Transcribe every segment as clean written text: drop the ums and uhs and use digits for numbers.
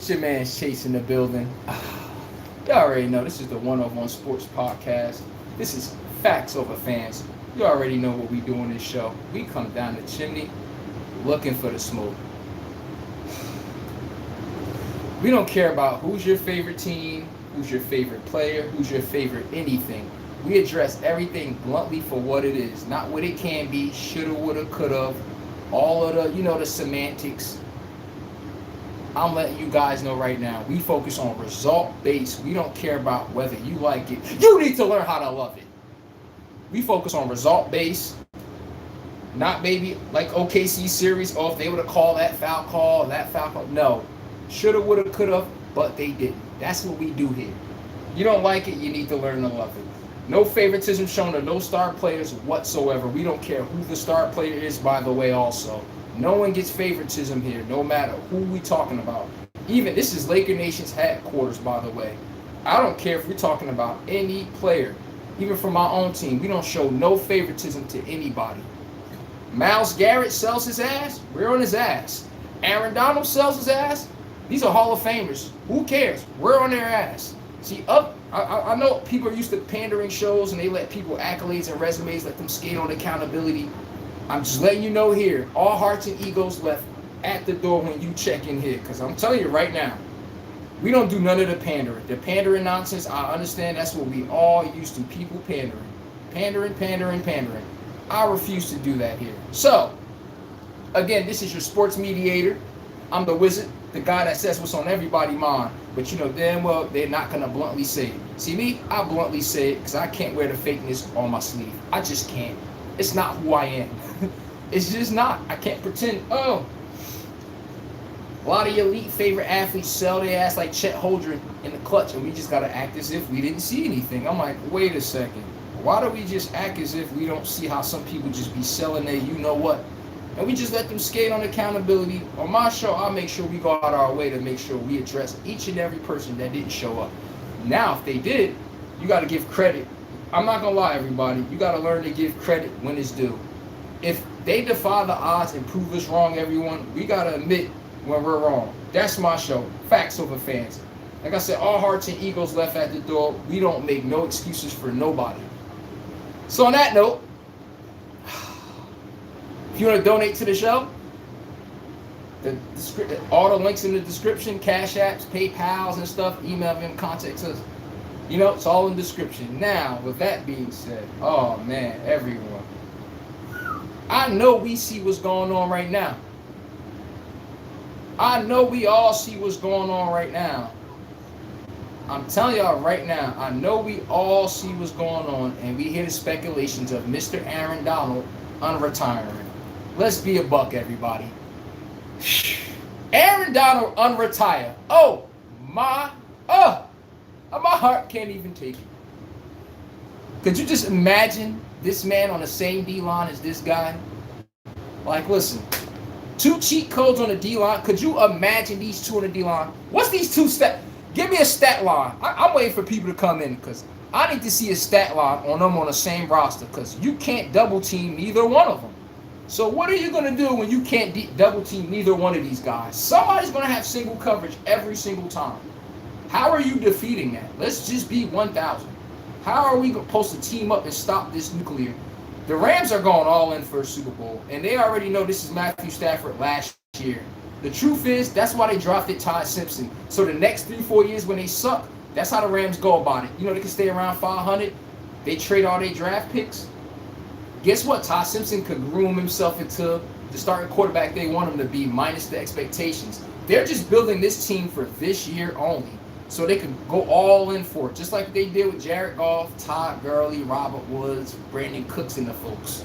It's your man Chase in the building. Y'all already know this is the 101 Sports Podcast. This is Facts Over Fans. You already know what we do on this show. We come down the chimney looking for the smoke. We don't care about who's your favorite team, who's your favorite player, who's your favorite anything. We address everything bluntly for what it is, not what it can be, shoulda, woulda, coulda, all of the semantics. I'm letting you guys know right now, we focus on result-based. We don't care about whether you like it. You need to learn how to love it. We focus on result-based, not maybe like OKC series, or if they would have called that foul call, that foul call. No. Shoulda, woulda, coulda, but they didn't. That's what we do here. You don't like it, you need to learn to love it. No favoritism shown to no star players whatsoever. We don't care who the star player is, by the way, also. No one gets favoritism here, no matter who we talking about. Even, this is Laker Nation's headquarters, by the way. I don't care if we're talking about any player. Even from my own team, we don't show no favoritism to anybody. Myles Garrett sells his ass, we're on his ass. Aaron Donald sells his ass, these are Hall of Famers. Who cares? We're on their ass. See, I know people are used to pandering shows and they let people accolades and resumes, let them skate on accountability. I'm just letting you know here, all hearts and egos left at the door when you check in here. Because I'm telling you right now, we don't do none of the pandering. The pandering nonsense, I understand that's what we all used to, people pandering. Pandering. I refuse to do that here. So, again, this is your sports mediator. I'm the wizard, the guy that says what's on everybody's mind. But you know damn well they're not going to bluntly say it. See me, I bluntly say it because I can't wear the fakeness on my sleeve. I just can't. It's not who I am. It's just not. I can't pretend. Oh, a lot of elite favorite athletes sell their ass like Chet Holmgren in the clutch, and we just got to act as if we didn't see anything. I'm like, wait a second. Why do we just act as if we don't see how some people just be selling their you-know-what? And we just let them skate on accountability. On my show, I'll make sure we go out our way to make sure we address each and every person that didn't show up. Now, if they did, you got to give credit. I'm not going to lie, everybody. You got to learn to give credit when it's due. If they defy the odds and prove us wrong, everyone, we got to admit when we're wrong. That's my show. Facts Over Fans. Like I said, all hearts and egos left at the door. We don't make no excuses for nobody. So on that note, if you want to donate to the show, all the links in the description, Cash Apps, PayPals and stuff, email them, contact us. You know, it's all in the description. Now, with that being said, oh man, everyone. I know we see what's going on right now. I know we all see what's going on right now. I'm telling y'all right now, I know we all see what's going on, and we hear the speculations of Mr. Aaron Donald unretiring. Let's be a buck, everybody. Aaron Donald unretire. My heart can't even take it. Could you just imagine this man on the same D-line as this guy? Like, listen, 2 cheat codes on the D-line. Could you imagine these two on the D-line? What's these two stat? Give me a stat line. I'm waiting for people to come in because I need to see a stat line on them on the same roster because you can't double team neither one of them. So what are you going to do when you can't double team neither one of these guys? Somebody's going to have single coverage every single time. How are you defeating that? Let's just be 1,000. How are we supposed to team up and stop this nuclear? The Rams are going all in for a Super Bowl, and they already know this is Matthew Stafford last year. The truth is, that's why they drafted Todd Simpson. So the next 3-4 years when they suck, that's how the Rams go about it. You know, they can stay around 500. They trade all their draft picks. Guess what? Todd Simpson could groom himself into the starting quarterback they want him to be, minus the expectations. They're just building this team for this year only, so they can go all in for it, just like they did with Jared Goff, Todd Gurley, Robert Woods, Brandon Cooks, and the folks.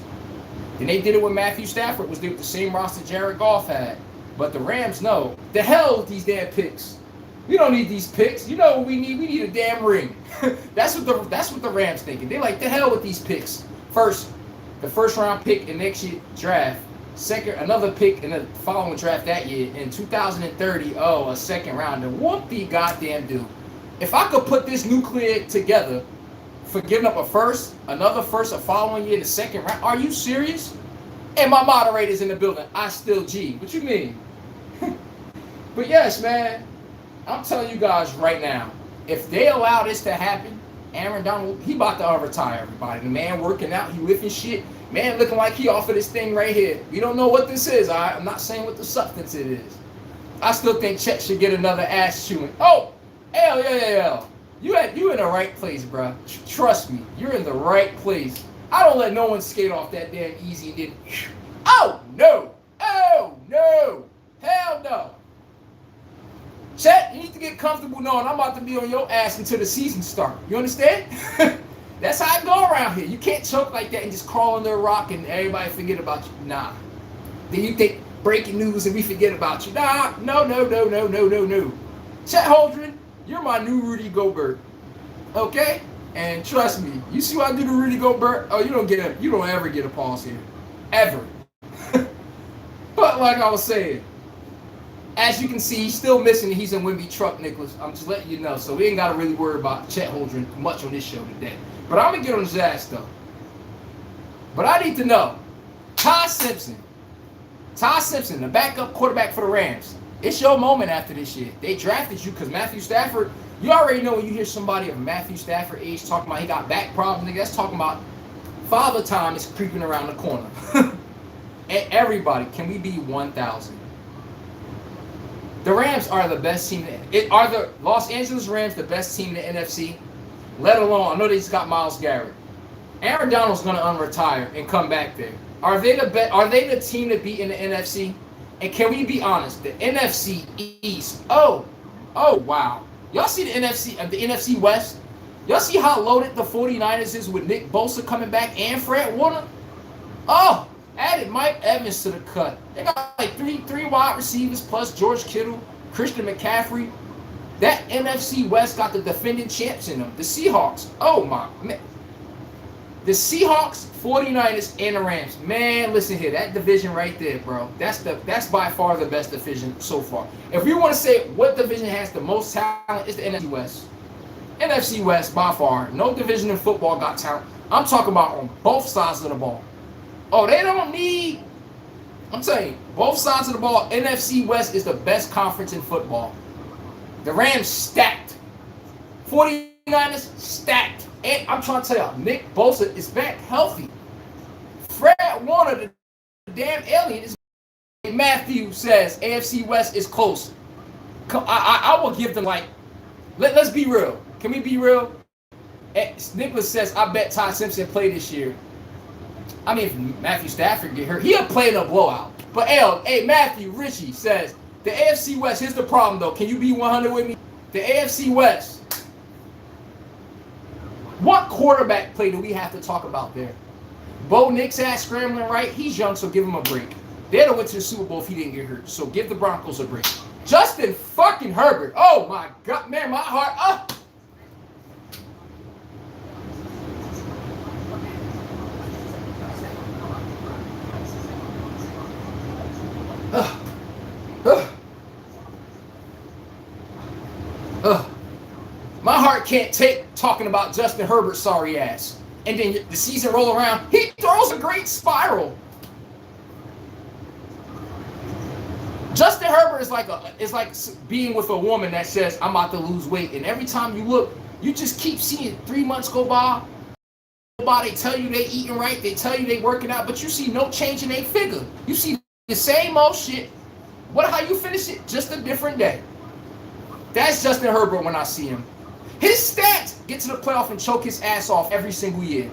And they did it with Matthew Stafford, was with the same roster Jared Goff had. But the Rams know, the hell with these damn picks. We don't need these picks. You know what we need? We need a damn ring. That's what the Rams thinking. They're like, the hell with these picks. First, the first round pick in next year's draft. Second, another pick in the following draft that year. In 2030, a second rounder. Whoop-de goddamn do. If I could put this nuclear together for giving up a first, another first, a following year, the second round, are you serious? And my moderator's in the building. I still G. What you mean? But yes, man. I'm telling you guys right now, if they allow this to happen, Aaron Donald, he about to retire everybody. The man working out, he lifting shit. Man looking like he off of this thing right here. We don't know what this is. I'm not saying what the substance it is. I still think Chet should get another ass chewing. Oh, hell. You in the right place, bro. Trust me, you're in the right place. I don't let no one skate off that damn easy. Then, oh no, hell no. Chet, you need to get comfortable knowing I'm about to be on your ass until the season starts. You understand? That's how I go around here. You can't choke like that and just crawl under a rock and everybody forget about you. Nah. Then you think breaking news and we forget about you. Nah, no. Chet Holmgren, you're my new Rudy Gobert. Okay? And trust me, you see what I do to Rudy Gobert? Oh, you don't ever get a pause here. Ever. But like I was saying, as you can see, he's still missing. He's in Wemby truck, Nicholas. I'm just letting you know. So we ain't got to really worry about Chet Holmgren much on this show today. But I'm going to get on his ass, though. But I need to know, Ty Simpson, the backup quarterback for the Rams. It's your moment after this year. They drafted you because Matthew Stafford, you already know when you hear somebody of Matthew Stafford age talking about he got back problems, nigga, that's talking about father time is creeping around the corner. And everybody, can we be 1,000? The Rams are the best team. Are the Los Angeles Rams the best team in the NFC? Let alone, I know they just got Myles Garrett. Aaron Donald's going to unretire and come back there. Are they the team to beat in the NFC? And can we be honest? The NFC East. Oh wow. Y'all see the NFC West? Y'all see how loaded the 49ers is with Nick Bosa coming back and Fred Warner? Oh, added Mike Evans to the cut. They got like three wide receivers plus George Kittle, Christian McCaffrey. That NFC West got the defending champs in them. The Seahawks. Oh my man. The Seahawks, 49ers, and the Rams. Man, listen here. That division right there, bro. That's by far the best division so far. If we want to say what division has the most talent, it's the NFC West. NFC West by far. No division in football got talent. I'm talking about on both sides of the ball. Oh, they don't need. I'm telling you, both sides of the ball, NFC West is the best conference in football. The Rams stacked. 49ers stacked. And I'm trying to tell you, Nick Bosa is back healthy. Fred Warner, the damn alien, is. Matthew says AFC West is close. I will give them like. Let's be real. Can we be real? Nicholas says, I bet Ty Simpson play this year. I mean, if Matthew Stafford get hurt, he'll play in a blowout. But Matthew Richie says, the AFC West, here's the problem though. Can you be 100 with me? The AFC West. What quarterback play do we have to talk about there? Bo Nix ass scrambling right. He's young, so give him a break. They'd have went to the Super Bowl if he didn't get hurt. So give the Broncos a break. Justin fucking Herbert. Oh my God, man, my heart. My heart can't take talking about Justin Herbert's sorry ass. And then the season roll around, he throws a great spiral. Justin Herbert is like being with a woman that says, I'm about to lose weight. And every time you look, you just keep seeing 3 months go by. They tell you they eating right. They tell you they working out. But you see no change in their figure. You see the same old shit. How you finish it? Just a different day. That's Justin Herbert when I see him. His stats get to the playoff and choke his ass off every single year.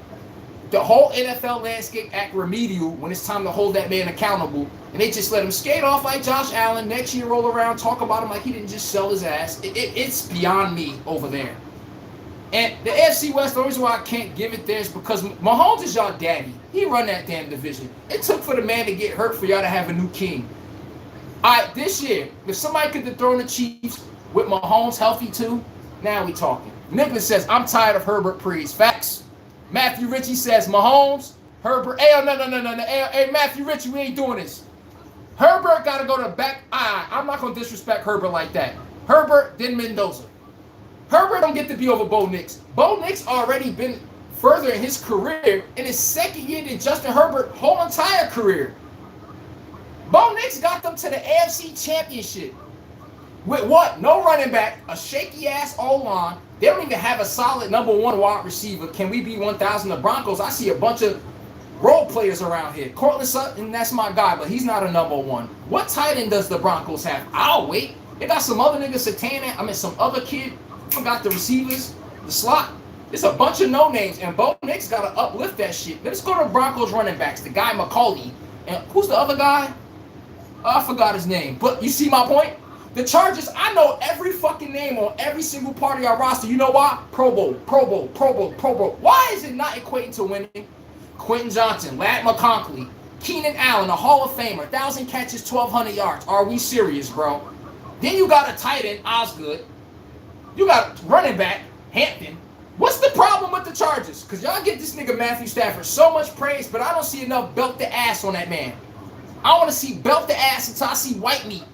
The whole NFL landscape act remedial when it's time to hold that man accountable. And they just let him skate off like Josh Allen. Next year roll around, talk about him like he didn't just sell his ass. It's beyond me over there. And the AFC West, the reason why I can't give it there is because Mahomes is y'all daddy. He run that damn division. It took for the man to get hurt for y'all to have a new king. All right, this year, if somebody could dethrone the Chiefs with Mahomes healthy too, now we talking. Nicholas says, I'm tired of Herbert praise. Facts. Matthew Ritchie says, Mahomes, Herbert. Hey, no. Hey, Matthew Ritchie, we ain't doing this. Herbert got to go to back. I'm not going to disrespect Herbert like that. Herbert, then Mendoza. Herbert don't get to be over Bo Nix. Bo Nix already been further in his career in his second year than Justin Herbert's whole entire career. Bo Nix got them to the AFC Championship. With what? No running back, a shaky ass O-line. They don't even have a solid number one wide receiver. Can we be 1,000? The Broncos, I see a bunch of role players around here. Cortland Sutton, that's my guy, but he's not a number one. What tight end does the Broncos have? I'll wait. They got some other niggas, some other kid. I got the receivers, the slot. It's a bunch of no names, and Bo Nix got to uplift that shit. Let's go to Broncos running backs. The guy McCauley, and who's the other guy? I forgot his name. But you see my point? The Chargers, I know every fucking name on every single part of our roster. You know why? Pro Bowl, Pro Bowl, Pro Bowl, Pro Bowl. Why is it not equating to winning? Quentin Johnson, Ladd McConkey, Keenan Allen, a Hall of Famer, 1,000 catches, 1,200 yards. Are we serious, bro? Then you got a tight end, Osgood. You got a running back, Hampton. What's the problem with the Chargers? Because y'all get this nigga Matthew Stafford so much praise, but I don't see enough belt the ass on that man. I want to see belt the ass until I see white meat.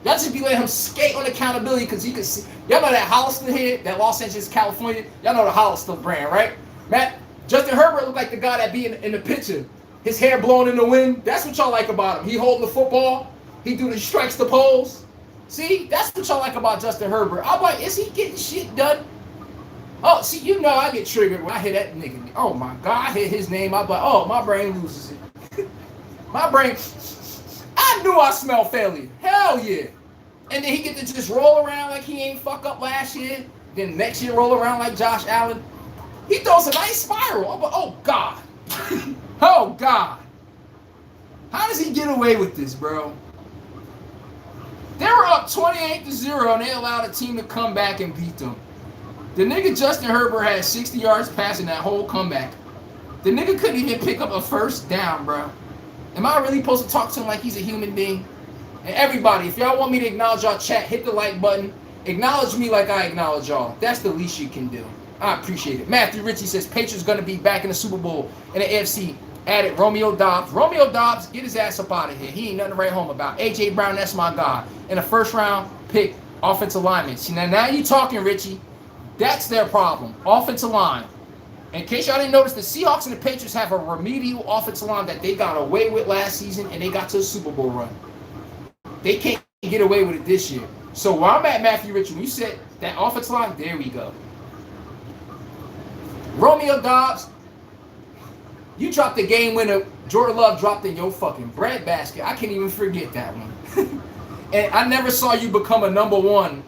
Y'all just be letting him skate on accountability because he can see. Y'all know that Hollister here, that Los Angeles, California? Y'all know the Hollister brand, right? Justin Herbert looked like the guy that be in the picture. His hair blowing in the wind. That's what y'all like about him. He holding the football. He do the strikes the poles. See, that's what y'all like about Justin Herbert. I'm like, is he getting shit done? Oh, see, you know I get triggered when I hear that nigga. Oh my God, I hear his name. I'm like, oh, my brain loses it. My brain, I knew I smelled failure. Hell yeah. And then he get to just roll around like he ain't fuck up last year. Then next year roll around like Josh Allen. He throws a nice spiral. I'm like, oh God. Oh God. How does he get away with this, bro? They were up 28-0 and they allowed a team to come back and beat them. The nigga Justin Herbert had 60 yards passing that whole comeback. The nigga couldn't even pick up a first down, bro. Am I really supposed to talk to him like he's a human being? And everybody, if y'all want me to acknowledge y'all, chat, hit the like button. Acknowledge me like I acknowledge y'all. That's the least you can do. I appreciate it. Matthew Ritchie says Patriots going to be back in the Super Bowl in the AFC. Added Romeo Dobbs. Romeo Dobbs, get his ass up out of here. He ain't nothing to write home about. A.J. Brown, that's my guy. In the first round, pick offensive lineman. See, now you talking, Richie. That's their problem. Offensive line. In case y'all didn't notice, the Seahawks and the Patriots have a remedial offensive line that they got away with last season, and they got to a Super Bowl run. They can't get away with it this year. So where I'm at, Matthew Ritchie, when you said that offensive line, there we go. Romeo Dobbs, you dropped the game winner. Jordan Love dropped in your fucking bread basket. I can't even forget that one. And I never saw you become a number one.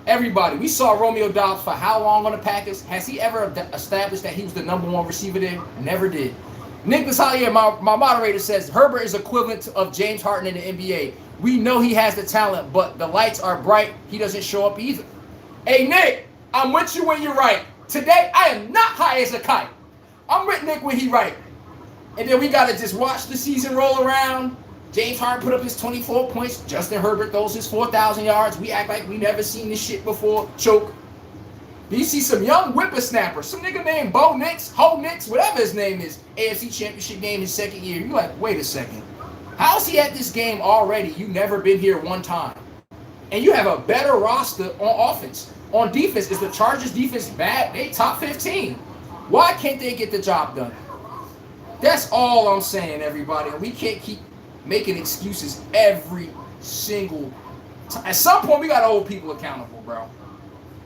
Everybody, we saw Romeo Dobbs for how long on the Packers? Has he ever established that he was the number one receiver there? Never did. Nicholas Hollier, my moderator, says Herbert is equivalent of James Harden in the NBA. We know he has the talent, but the lights are bright. He doesn't show up either. Hey, Nick, I'm with you when you're right. Today, I am not high as a kite. I'm with Nick when he right. And then we got to just watch the season roll around. James Harden put up his 24 points. Justin Herbert throws his 4,000 yards. We act like we never seen this shit before. Choke. Then you see some young whippersnappers. Some nigga named Bo Nix, Ho Nix, whatever his name is. AFC Championship game his second year. You're like, wait a second. How's he at this game already? You never been here one time. And you have a better roster on offense. On defense, is the Chargers defense bad? They top 15. Why can't they get the job done? That's all I'm saying, everybody. And we can't keep making excuses every single time. At some point, we got to hold people accountable, bro.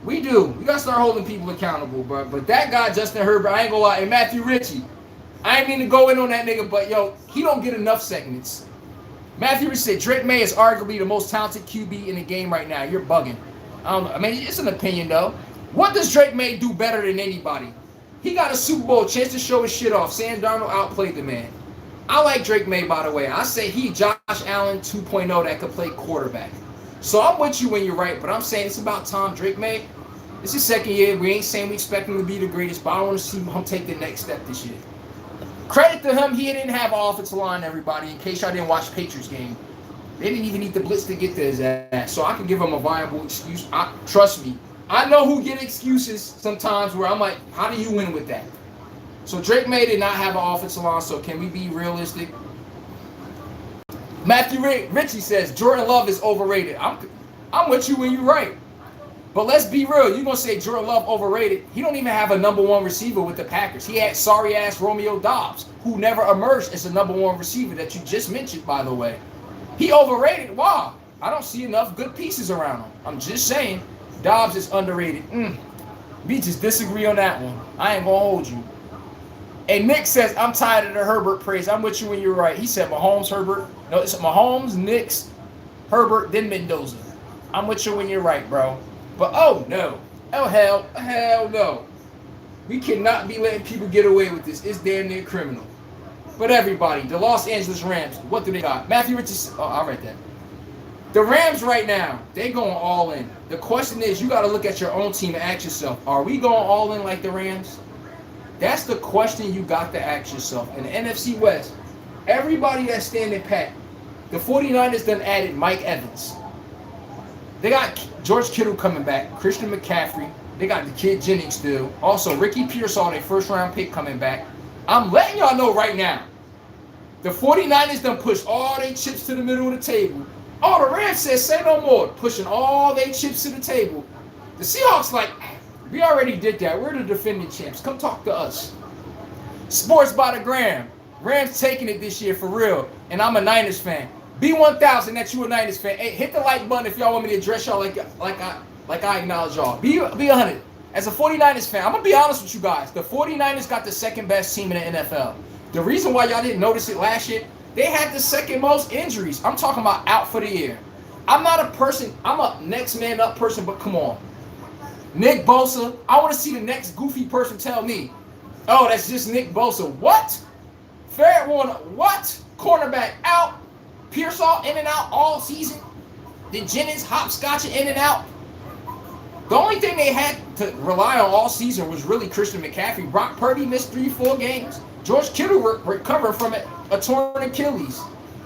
We do. We got to start holding people accountable, bro. But that guy, Justin Herbert, I ain't going to lie. And Matthew Ritchie, I ain't mean to go in on that nigga, but, yo, he don't get enough segments. Matthew Ritchie said, Drake May is arguably the most talented QB in the game right now. You're bugging. I don't know. I mean, it's an opinion, though. What does Drake May do better than anybody? He got a Super Bowl chance to show his shit off. Sam Darnold outplayed the man. I like Drake May, by the way. I say he Josh Allen 2.0 that could play quarterback. So I'm with you when you're right, but I'm saying it's about time. Drake May, it's his second year. We ain't saying we expect him to be the greatest, but I want to see him take the next step this year. Credit to him, he didn't have an offensive line, everybody, in case y'all didn't watch Patriots game. They didn't even need the blitz to get to his ass. So I can give him a viable excuse. Trust me. I know who get excuses sometimes where I'm like, how do you win with that? So Drake May did not have an offensive line, so can we be realistic? Matthew Ritchie says, Jordan Love is overrated. I'm with you when you're right. But let's be real. You're going to say Jordan Love overrated. He don't even have a number one receiver with the Packers. He had sorry-ass Romeo Dobbs, who never emerged as a number one receiver that you just mentioned, by the way. He overrated. Why? I don't see enough good pieces around him. I'm just saying, Dobbs is underrated. We just disagree on that one. I ain't gonna hold you. And Nick says, I'm tired of the Herbert praise. I'm with you when you're right. He said Mahomes, Herbert. No, it's Mahomes, Knicks, Herbert, then Mendoza. I'm with you when you're right, bro. But oh no. Oh hell no. We cannot be letting people get away with this. It's damn near criminal. But everybody, the Los Angeles Rams, what do they got? Matthew Richardson. Oh, I'll write that. The Rams right now, they going all in. The question is, you got to look at your own team and ask yourself, are we going all in like the Rams? That's the question you got to ask yourself. In the NFC West, everybody that's standing pat, the 49ers done added Mike Evans. They got George Kittle coming back, Christian McCaffrey. They got the kid Jennings still. Also, Ricky Pearsall, their first-round pick, coming back. I'm letting y'all know right now, the 49ers done pushed all their chips to the middle of the table. Oh, the Rams said, say no more. Pushing all their chips to the table. The Seahawks like, we already did that. We're the defending champs. Come talk to us. Sports by the gram. Rams taking it this year for real. And I'm a Niners fan. B1000, that's you a Niners fan. Hey, hit the like button if y'all want me to address y'all like I acknowledge y'all. Be 100. As a 49ers fan, I'm going to be honest with you guys. The 49ers got the second best team in the NFL. The reason why y'all didn't notice it last year, they had the second most injuries. I'm talking about out for the year. I'm not a person, I'm a next man up person, but come on. Nick Bosa, I want to see the next goofy person tell me, oh, that's just Nick Bosa. What? Fair Warner, what? Cornerback out. Pearsall in and out all season. Then Jennings hopscotching in and out. The only thing they had to rely on all season was really Christian McCaffrey. Brock Purdy missed 3-4 games. George Kittle recovered from a torn Achilles.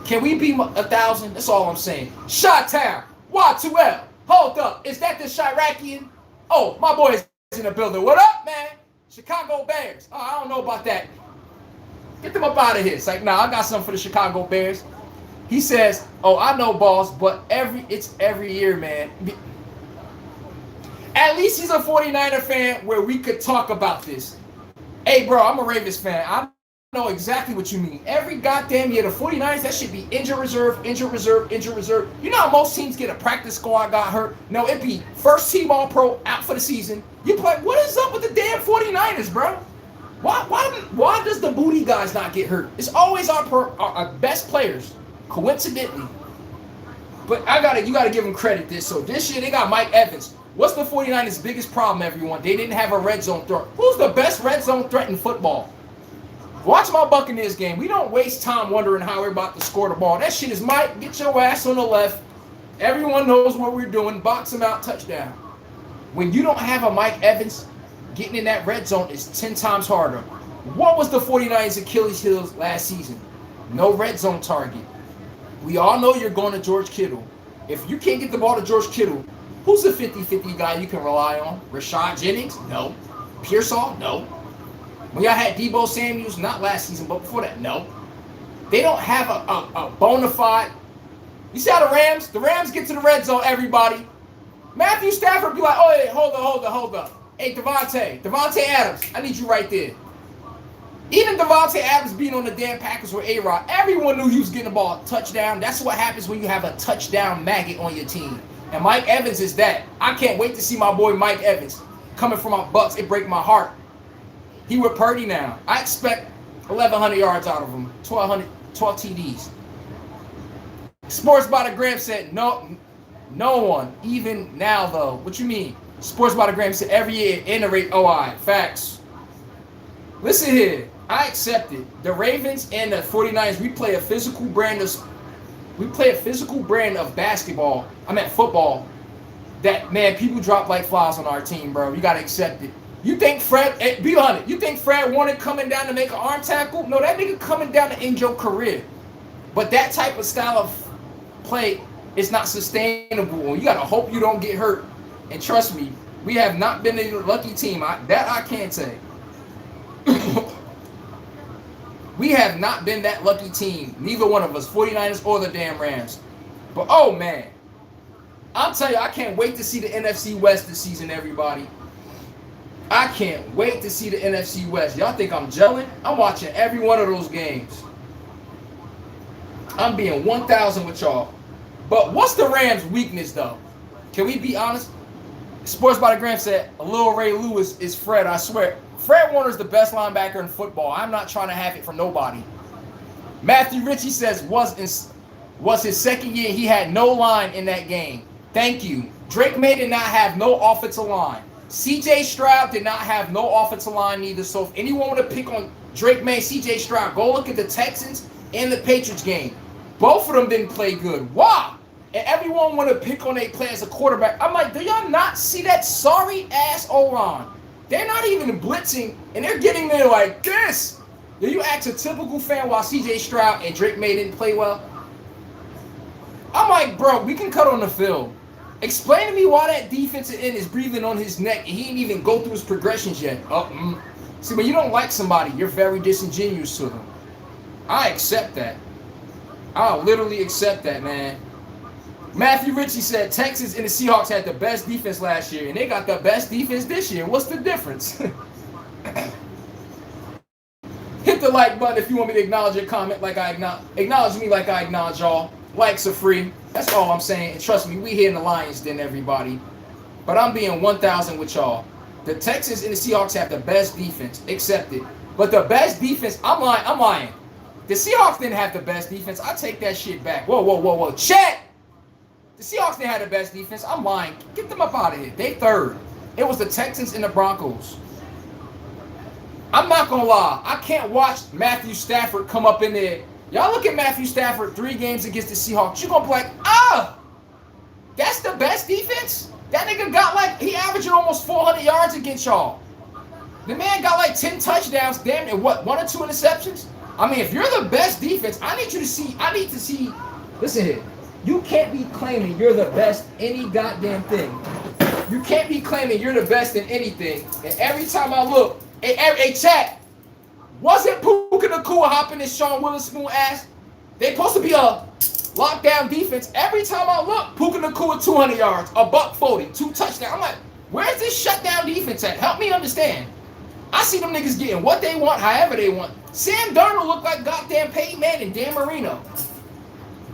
Can we be 1,000? That's all I'm saying. Shot-town. Y2L. Hold up. Is that the Chiracian? Oh, my boy is in the building. What up, man? Chicago Bears. Oh, I don't know about that. Get them up out of here. It's like, nah, I got something for the Chicago Bears. He says, oh, I know, boss, but it's every year, man. At least he's a 49er fan where we could talk about this. Hey, bro, I'm a Ravens fan. I know exactly what you mean. Every goddamn year, the 49ers, that should be injured reserve, injured reserve, injured reserve. You know how most teams get a practice squad got hurt? No, it'd be first team All-Pro out for the season. You play, what is up with the damn 49ers, bro? Why does the booty guys not get hurt? It's always our best players, coincidentally. But you gotta give them credit this. So this year, they got Mike Evans. What's the 49ers' biggest problem, everyone? They didn't have a red zone threat. Who's the best red zone threat in football? Watch my Buccaneers game. We don't waste time wondering how we're about to score the ball. That shit is Mike, get your ass on the left. Everyone knows what we're doing. Box them out, touchdown. When you don't have a Mike Evans, getting in that red zone is 10 times harder. What was the 49ers' Achilles heel last season? No red zone target. We all know you're going to George Kittle. If you can't get the ball to George Kittle, who's the 50-50 guy you can rely on? Rashad Jennings? No. Pearsall? No. When y'all had Debo Samuels, not last season, but before that, no. They don't have a bona fide. You see how the Rams get to the red zone, everybody. Matthew Stafford be like, oh, hey, hold up. Hey, Devontae Adams, I need you right there. Even Devontae Adams being on the damn Packers with A-Rod, everyone knew he was getting the ball. Touchdown. That's what happens when you have a touchdown maggot on your team. And Mike Evans is that. I can't wait to see my boy Mike Evans coming from my Bucks. It break my heart. He with Purdy now. I expect 1,100 yards out of him. 12 TDs. Sports by the Gram said no one. Even now though. What you mean? Sports by the Gram said every year iterate OI. Facts. Listen here. I accept it. The Ravens and the 49ers, we play a physical brand of basketball. I meant football. That, man, people drop like flies on our team, bro. You got to accept it. You think Fred, be honest, you think Fred wanted coming down to make an arm tackle? No, that nigga coming down to end your career. But that type of style of play is not sustainable. You got to hope you don't get hurt. And trust me, we have not been a lucky team. That I can say. We have not been that lucky team. Neither one of us, 49ers or the damn Rams. But, oh, man. I'll tell you, I can't wait to see the NFC West this season, everybody. I can't wait to see the NFC West. Y'all think I'm gelling? I'm watching every one of those games. I'm being 1,000 with y'all. But what's the Rams' weakness, though? Can we be honest? Sports by the Gram said, a little Ray Lewis is Fred, I swear. Fred Warner's the best linebacker in football. I'm not trying to have it from nobody. Matthew Ritchie says, was his second year, he had no line in that game. Thank you. Drake May did not have no offensive line. CJ Stroud did not have no offensive line either. So if anyone want to pick on Drake May, CJ Stroud, go look at the Texans and the Patriots game. Both of them didn't play good. Why? And everyone want to pick on their play as a quarterback. I'm like, do y'all not see that sorry-ass O-line? They're not even blitzing, and they're getting there like this. Do you ask a typical fan why CJ Stroud and Drake May didn't play well? I'm like, bro, we can cut on the film. Explain to me why that defensive end is breathing on his neck and he didn't even go through his progressions yet. See, when you don't like somebody, you're very disingenuous to them. I accept that. I'll literally accept that, man. Matthew Ritchie said Texans and the Seahawks had the best defense last year, and they got the best defense this year. What's the difference? Hit the like button if you want me to acknowledge your comment like I acknowledge me like I acknowledge y'all. Likes are free. That's all I'm saying. And trust me, we here in the Lions Den, everybody. But I'm being 1,000 with y'all. The Texans and the Seahawks have the best defense. Accept it. But the best defense, I'm lying. The Seahawks didn't have the best defense. I take that shit back. Whoa. Chat! The Seahawks didn't have the best defense. I'm lying. Get them up out of here. They third. It was the Texans and the Broncos. I'm not going to lie. I can't watch Matthew Stafford come up in there. Y'all look at Matthew Stafford 3 games against the Seahawks. You're going to be like, that's the best defense? That nigga got like, he averaging almost 400 yards against y'all. The man got like 10 touchdowns, damn near what, 1 or 2 interceptions? I mean, if you're the best defense, I need to see, listen here. You can't be claiming you're the best any goddamn thing. You can't be claiming you're the best in anything. And every time I look, hey, chat, wasn't Puka Nacua hopping his Sean Witherspoon ass? They supposed to be a lockdown defense. Every time I look, Puka Nacua 200 yards, a $140, 2 touchdowns. I'm like, where's this shutdown defense at? Help me understand. I see them niggas getting what they want, however they want. Sam Darnold look like goddamn Peyton Manning, Dan Marino.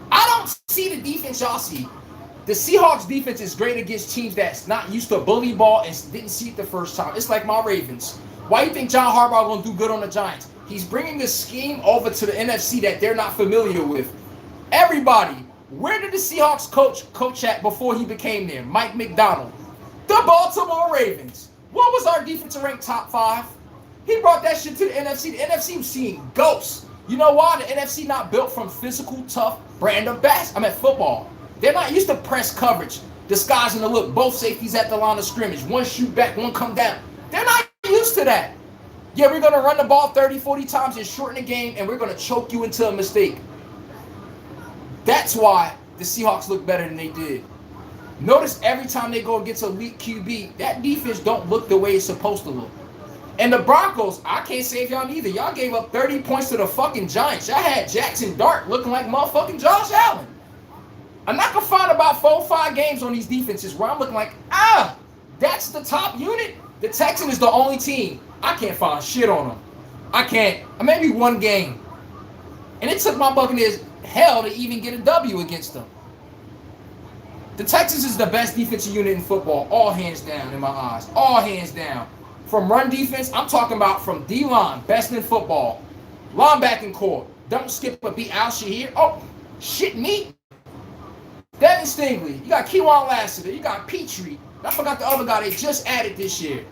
I don't see the defense y'all see. The Seahawks defense is great against teams that's not used to bully ball and didn't see it the first time. It's like my Ravens. Why do you think John Harbaugh going to do good on the Giants? He's bringing the scheme over to the NFC that they're not familiar with. Everybody, where did the Seahawks coach at before he became there? Mike McDonald. The Baltimore Ravens. What was our defensive rank top 5? He brought that shit to the NFC. The NFC was seeing ghosts. You know why? The NFC not built from physical, tough brand of football. They're not used to press coverage, disguising the look, both safeties at the line of scrimmage, one shoot back, one come down. They're not used to that. Yeah, we're going to run the ball 30, 40 times and shorten the game, and we're going to choke you into a mistake. That's why the Seahawks look better than they did. Notice every time they go against elite QB, that defense don't look the way it's supposed to look. And the Broncos, I can't save y'all neither. Y'all gave up 30 points to the fucking Giants. Y'all had Jackson Dart looking like motherfucking Josh Allen. I'm not going to find about 4 or 5 games on these defenses where I'm looking like, that's the top unit. The Texans is the only team. I can't find shit on them. I can't. Maybe 1 game. And it took my Buccaneers hell to even get a W against them. The Texans is the best defensive unit in football, all hands down in my eyes. All hands down. From run defense, I'm talking about from D-line, best in football. Linebacking core, don't skip a beat. Al Shahir. Oh, shit me. Devin Stingley. You got Kewan Lassiter. You got Petrie. I forgot the other guy they just added this year.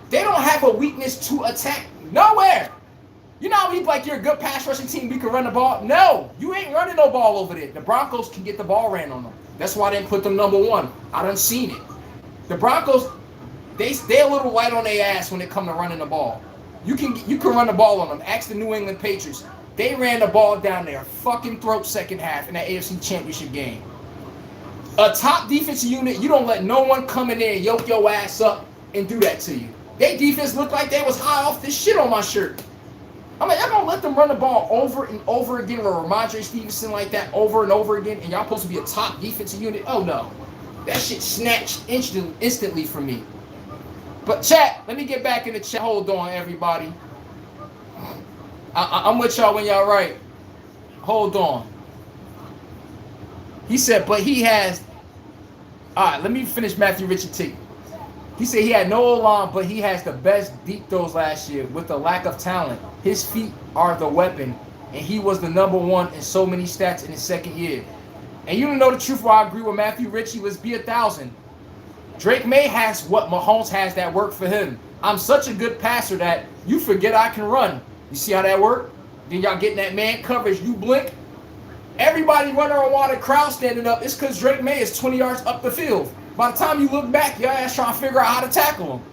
They don't have a weakness to attack nowhere. You know how we like you're a good pass rushing team, we can run the ball? No, you ain't running no ball over there. The Broncos can get the ball ran on them. That's why they didn't put them number 1. I done seen it. The Broncos, they're a little light on their ass when they come to running the ball. You can run the ball on them. Ask the New England Patriots. They ran the ball down their fucking throat second half in that AFC Championship game. A top defensive unit, you don't let no one come in there and yoke your ass up and do that to you. Their defense looked like they was high off this shit on my shirt. I'm like, y'all gonna let them run the ball over and over again or Ramondre Stevenson like that over and over again, and y'all supposed to be a top defensive unit? Oh no. That shit snatched instantly from me. But chat, let me get back in the chat. Hold on, everybody. I'm with y'all when y'all right. Hold on. He said, but he has. All right, let me finish Matthew Ritchie take. He said he had no O-line, but he has the best deep throws last year with the lack of talent. His feet are the weapon, and he was the #1 in so many stats in his second year. And you don't know the truth why I agree with Matthew Ritchie. Let's be 1,000. Drake May has what Mahomes has that worked for him. I'm such a good passer that you forget I can run. You see how that worked? Then y'all getting that man coverage. You blink. Everybody running on water, crowd standing up. It's because Drake May is 20 yards up the field. By the time you look back, your ass trying to figure out how to tackle him.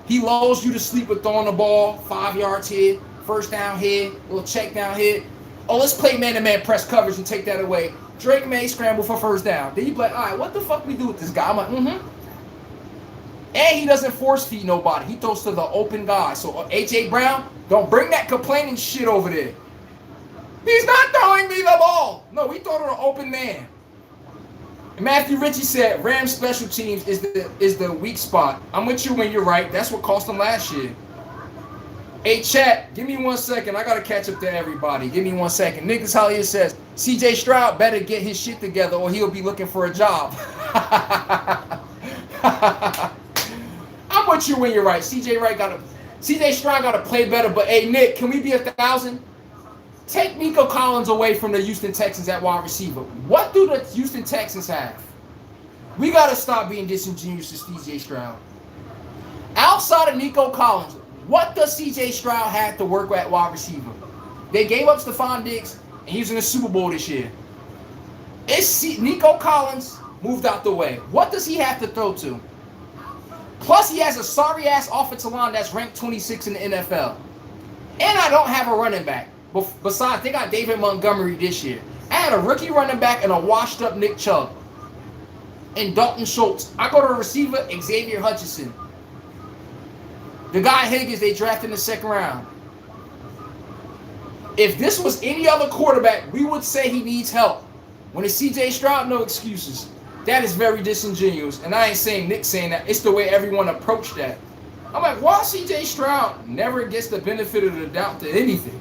He lulls you to sleep with throwing the ball, 5 yards here, first down here, little check down here. Oh, let's play man-to-man press coverage and take that away. Drake May scramble for first down. Then you be like, all right, what the fuck we do with this guy? I'm like, And he doesn't force feed nobody. He throws to the open guy. So A.J. Brown, don't bring that complaining shit over there. He's not throwing me the ball. No, we throw to the open man. And Matthew Ritchie said Rams special teams is the weak spot. I'm with you when you're right. That's what cost them last year. Hey, chat, give me 1 second. I got to catch up to everybody. Give me 1 second. Nicholas Hollier says, C.J. Stroud better get his shit together or he'll be looking for a job. I'm with you when you're right. C.J. Stroud got to play better. But, hey, Nick, can we be 1,000? Take Nico Collins away from the Houston Texans at wide receiver. What do the Houston Texans have? We got to stop being disingenuous to C.J. Stroud. Outside of Nico Collins, what does C.J. Stroud have to work at wide receiver? They gave up Stephon Diggs, and he's in the Super Bowl this year. Nico Collins moved out the way. What does he have to throw to? Plus, he has a sorry-ass offensive line that's ranked 26 in the NFL. And I don't have a running back. Besides, they got David Montgomery this year. I had a rookie running back and a washed-up Nick Chubb. And Dalton Schultz. I go to a receiver, Xavier Hutchinson. The guy Higgins they drafted in the second round. If this was any other quarterback, we would say he needs help. When it's C.J. Stroud, no excuses. That is very disingenuous. And I ain't saying Nick saying that. It's the way everyone approached that. I'm like, why C.J. Stroud never gets the benefit of the doubt to anything?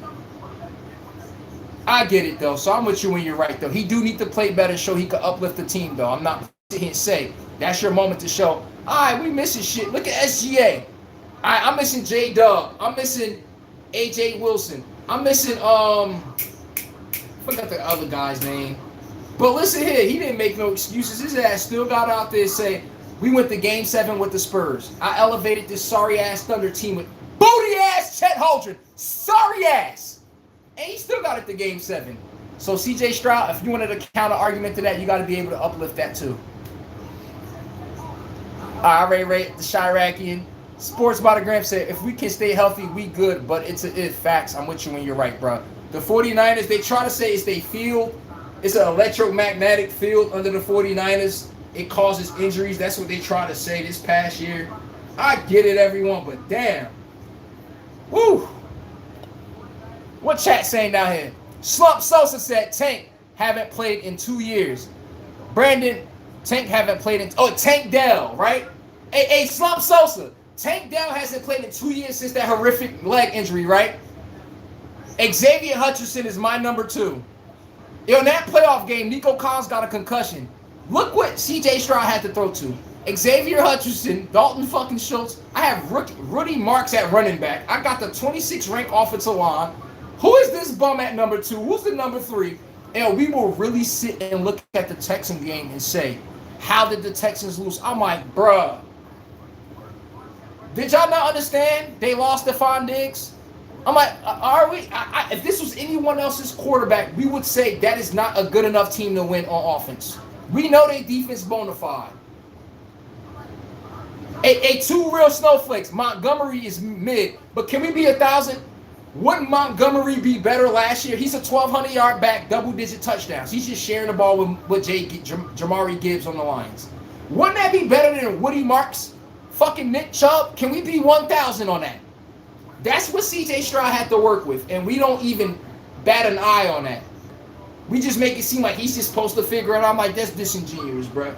I get it, though. So I'm with you when you're right, though. He do need to play better so he can uplift the team, though. I'm not sitting here and say, that's your moment to show, all right, we missing shit. Look at SGA. All right, I'm missing J-Dub. I'm missing A.J. Wilson. I'm missing, forgot the other guy's name. But listen here, he didn't make no excuses. His ass still got out there and say, we went to Game 7 with the Spurs. I elevated this sorry-ass Thunder team with booty-ass Chet Holmgren. Sorry-ass. And he still got it to Game 7. So C.J. Stroud, if you wanted a counter-argument to that, you got to be able to uplift that too. All right, Ray, the Chiracian. Sports by the Gram said, if we can stay healthy, we good. But it's a facts. I'm with you when you're right, bro. The 49ers, they try to say it's their field. It's an electromagnetic field under the 49ers. It causes injuries. That's what they try to say this past year. I get it, everyone, but damn. Woo. What chat saying down here? Slump Sosa said, Tank haven't played in 2 years. Brandon, Tank haven't played in... Oh, Tank Dell, right? Hey, Slump Sosa. Tank Dell hasn't played in 2 years since that horrific leg injury, right? Xavier Hutchinson is my number 2. In that playoff game, Nico Collins got a concussion. Look what C.J. Stroud had to throw to. Xavier Hutchinson, Dalton fucking Schultz. I have Rudy Marks at running back. I got the 26th ranked offensive line. Who is this bum at number 2? Who's the number 3? And we will really sit and look at the Texan game and say, how did the Texans lose? I'm like, bruh. Did y'all not understand? They lost Stephon Diggs. I'm like, are we? If this was anyone else's quarterback, we would say that is not a good enough team to win on offense. We know their defense bona fide. Two real snowflakes. Montgomery is mid, but can we be 1,000? Wouldn't Montgomery be better last year? He's a 1,200-yard back, double-digit touchdowns. He's just sharing the ball with Jamari Gibbs on the Lions. Wouldn't that be better than Woody Marks, fucking Nick Chubb? Can we be 1,000 on that? That's what C.J. Stroud had to work with, and we don't even bat an eye on that. We just make it seem like he's just supposed to figure it out. I'm like, that's disingenuous, bro.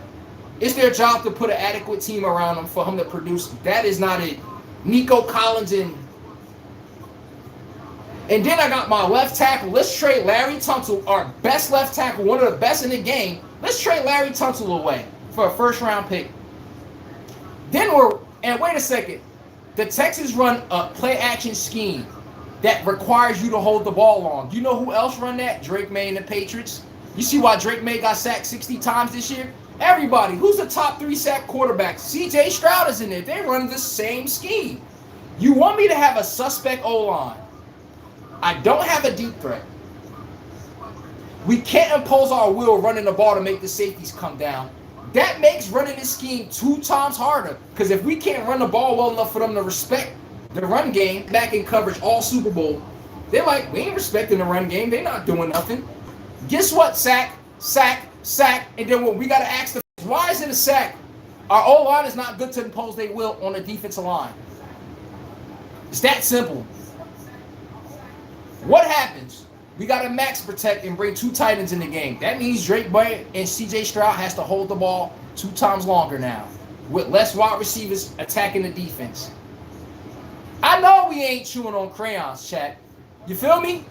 It's their job to put an adequate team around him for him to produce. That is not it. Nico Collins and then I got my left tackle. Let's trade Larry Tunsil, our best left tackle, one of the best in the game, Let's trade Larry Tunsil away for a first-round pick. And wait a second. The Texans run a play-action scheme that requires you to hold the ball long. You know who else run that? Drake May and the Patriots. You see why Drake May got sacked 60 times this year? Everybody. Who's the top 3 sack quarterbacks? C.J. Stroud is in there. They run the same scheme. You want me to have a suspect O-line. I don't have a deep threat. We can't impose our will running the ball to make the safeties come down. That makes running this scheme 2 times harder. Because if we can't run the ball well enough for them to respect the run game, back in coverage all Super Bowl, they're like, we ain't respecting the run game. They're not doing nothing. Guess what? Sack, sack, sack. And then what we got to ask the why is it a sack? Our O-line is not good to impose their will on the defensive line. It's that simple. What happens? We got to max protect and bring 2 tight ends in the game. That means Drake May and C.J. Stroud has to hold the ball 2 times longer now, with less wide receivers attacking the defense. I know we ain't chewing on crayons, chat. You feel me?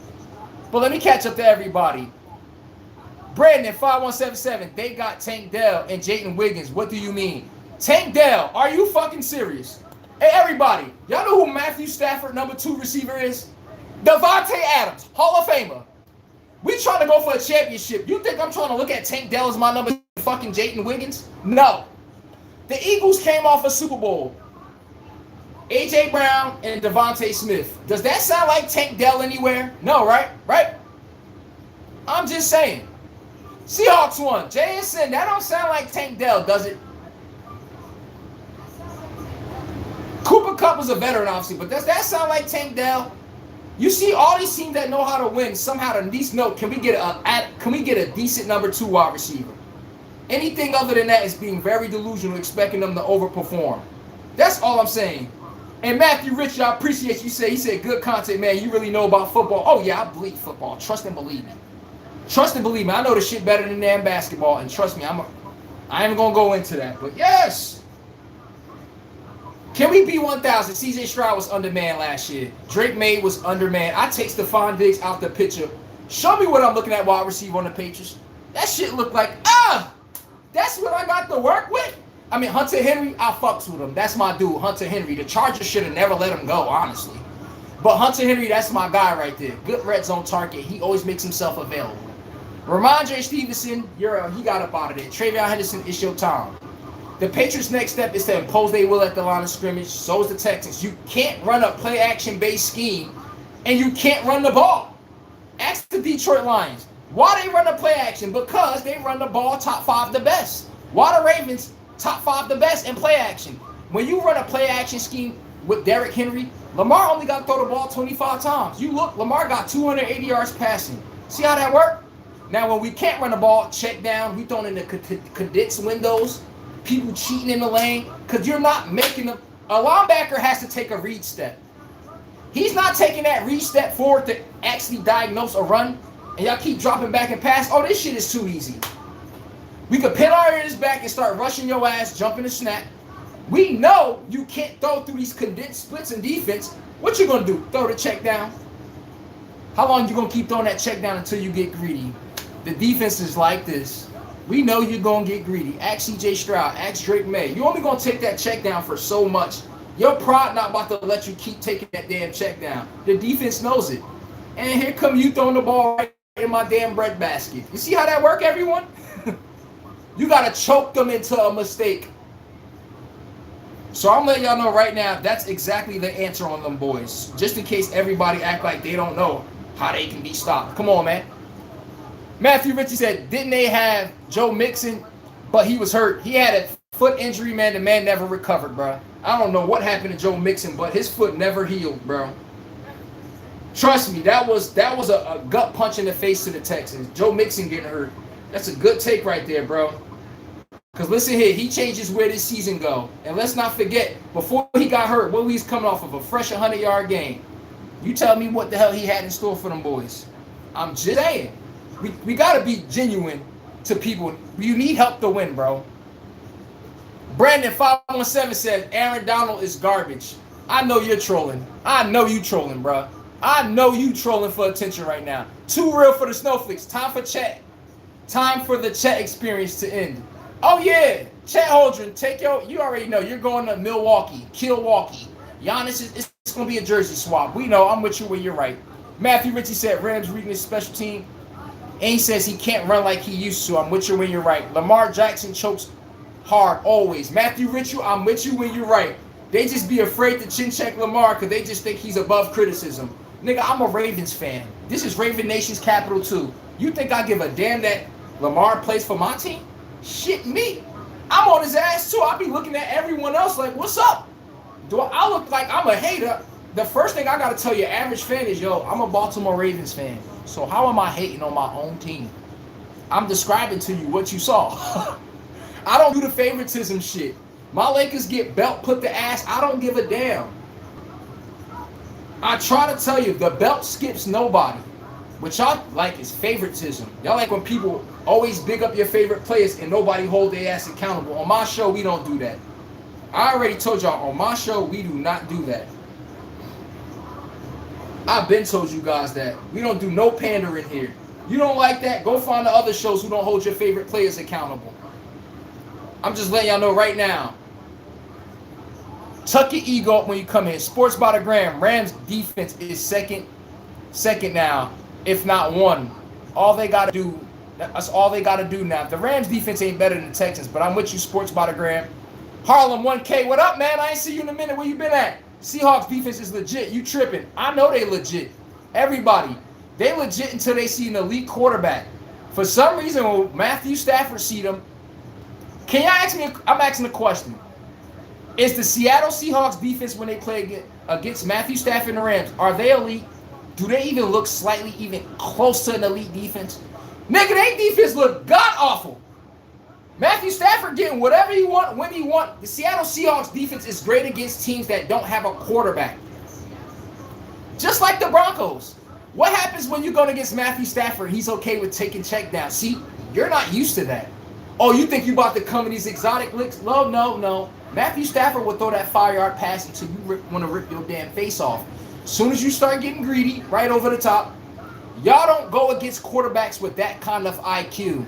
But let me catch up to everybody. Brandon 5177, they got Tank Dell and Jayden Wiggins. What do you mean? Tank Dell, are you fucking serious? Hey, everybody, y'all know who Matthew Stafford, number 2 receiver is? Devontae Adams, Hall of Famer. We trying to go for a championship. You think I'm trying to look at Tank Dell as my number fucking Jayden Wiggins? No. The Eagles came off a Super Bowl. A.J. Brown and Devontae Smith. Does that sound like Tank Dell anywhere? No, right? Right? I'm just saying. Seahawks won. JSN, that don't sound like Tank Dell, does it? Cooper Kupp was a veteran, obviously, but does that sound like Tank Dell? You see, all these teams that know how to win somehow at least know, can we get a decent number 2 wide receiver? Anything other than that is being very delusional, expecting them to overperform. That's all I'm saying. And Matthew Rich, I appreciate you say, he said, good content, man. You really know about football. Oh, yeah, I bleed football. Trust and believe me. Trust and believe me. I know the shit better than damn basketball. And trust me, I ain't going to go into that. But yes. Can we be 1,000? C.J. Stroud was undermanned last year. Drake May was undermanned. I take Stephon Diggs out the picture. Show me what I'm looking at wide receiver on the Patriots. That shit look like, that's what I got to work with? I mean, Hunter Henry, I fucks with him. That's my dude, Hunter Henry. The Chargers should have never let him go, honestly. But Hunter Henry, that's my guy right there. Good red zone target. He always makes himself available. Ramondre Stevenson, he got up out of there. Travion Henderson, it's your time. The Patriots' next step is to impose their will at the line of scrimmage. So is the Texans. You can't run a play-action-based scheme, and you can't run the ball. Ask the Detroit Lions. Why they run a play-action? Because they run the ball top 5 the best. Why the Ravens top 5 the best in play-action? When you run a play-action scheme with Derrick Henry, Lamar only got to throw the ball 25 times. You look, Lamar got 280 yards passing. See how that worked? Now, when we can't run the ball, check down, we throwing in the condensed windows, people cheating in the lane, because you're not making them. A linebacker has to take a read step. He's not taking that read step forward to actually diagnose a run, and y'all keep dropping back and pass. Oh, this shit is too easy. We could pin our ears back and start rushing your ass, jumping the snap. We know you can't throw through these condensed splits in defense. What you going to do? Throw the check down? How long you going to keep throwing that check down until you get greedy? The defense is like this. We know you're going to get greedy. Ask C.J. Stroud. Ask Drake May. You're only going to take that check down for so much. Your pride not about to let you keep taking that damn check down. The defense knows it. And here come you throwing the ball right in my damn breadbasket. You see how that work, everyone? You got to choke them into a mistake. So I'm letting y'all know right now, that's exactly the answer on them boys. Just in case everybody act like they don't know how they can be stopped. Come on, man. Matthew Ritchie said, didn't they have Joe Mixon, but he was hurt? He had a foot injury, man. The man never recovered, bro. I don't know what happened to Joe Mixon, but his foot never healed, bro. Trust me, that was a gut punch in the face to the Texans. Joe Mixon getting hurt. That's a good take right there, bro. Because listen here, he changes where this season go. And let's not forget, before he got hurt, what he's coming off of a fresh 100-yard game. You tell me what the hell he had in store for them boys. I'm just saying. We got to be genuine to people. You need help to win, bro. Brandon 517 says, Aaron Donald is garbage. I know you're trolling. I know you trolling, bro. I know you trolling for attention right now. Too real for the snowflakes. Time for chat Time for the Chet experience to end. Oh yeah, Chet Holmgren, you already know, you're going to Milwaukee, Milwaukee. Giannis, it's going to be a jersey swap. We know, I'm with you where you're right. Matthew Ritchie said Rams weakness special team. Ain't says he can't run like he used to. I'm with you when you're right. Lamar Jackson chokes hard always. Matthew Ritchie, I'm with you when you're right. They just be afraid to chin check Lamar because they just think he's above criticism. Nigga, I'm a Ravens fan. This is Raven Nation's capital too. You think I give a damn that Lamar plays for my team? Shit me. I'm on his ass too. I be looking at everyone else like, what's up? Do I look like I'm a hater? The first thing I gotta tell your average fan is, yo, I'm a Baltimore Ravens fan. So how am I hating on my own team? I'm describing to you what you saw. I don't do the favoritism shit. My Lakers get belt put the ass. I don't give a damn. I try to tell you, the belt skips nobody. What y'all like is favoritism. Y'all like when people always big up your favorite players and nobody hold their ass accountable. On my show, we don't do that. I already told y'all, on my show, we do not do that. I've been told you guys that. We don't do no pandering here. You don't like that? Go find the other shows who don't hold your favorite players accountable. I'm just letting y'all know right now. Tuck your ego up when you come in. Sports by the gram. Rams defense is second now, if not one. All they got to do, that's all they got to do now. The Rams defense ain't better than the Texans, but I'm with you, Sports by the gram. Harlem 1K, what up, man? I ain't see you in a minute. Where you been at? Seahawks defense is legit. You tripping. I know they legit. Everybody. They legit until they see an elite quarterback. For some reason, when Matthew Stafford see them, can y'all ask me, I'm asking a question. Is the Seattle Seahawks defense when they play against Matthew Stafford and the Rams, are they elite? Do they even look slightly even close to an elite defense? Nigga, their defense look god-awful. Matthew Stafford getting whatever he want, when he want. The Seattle Seahawks defense is great against teams that don't have a quarterback. Just like the Broncos. What happens when you're going against Matthew Stafford? He's okay with taking check down. See, you're not used to that. Oh, you think you about to come in these exotic licks? No. Matthew Stafford will throw that 5-yard pass until you want to rip your damn face off. As soon as you start getting greedy, right over the top, y'all don't go against quarterbacks with that kind of IQ.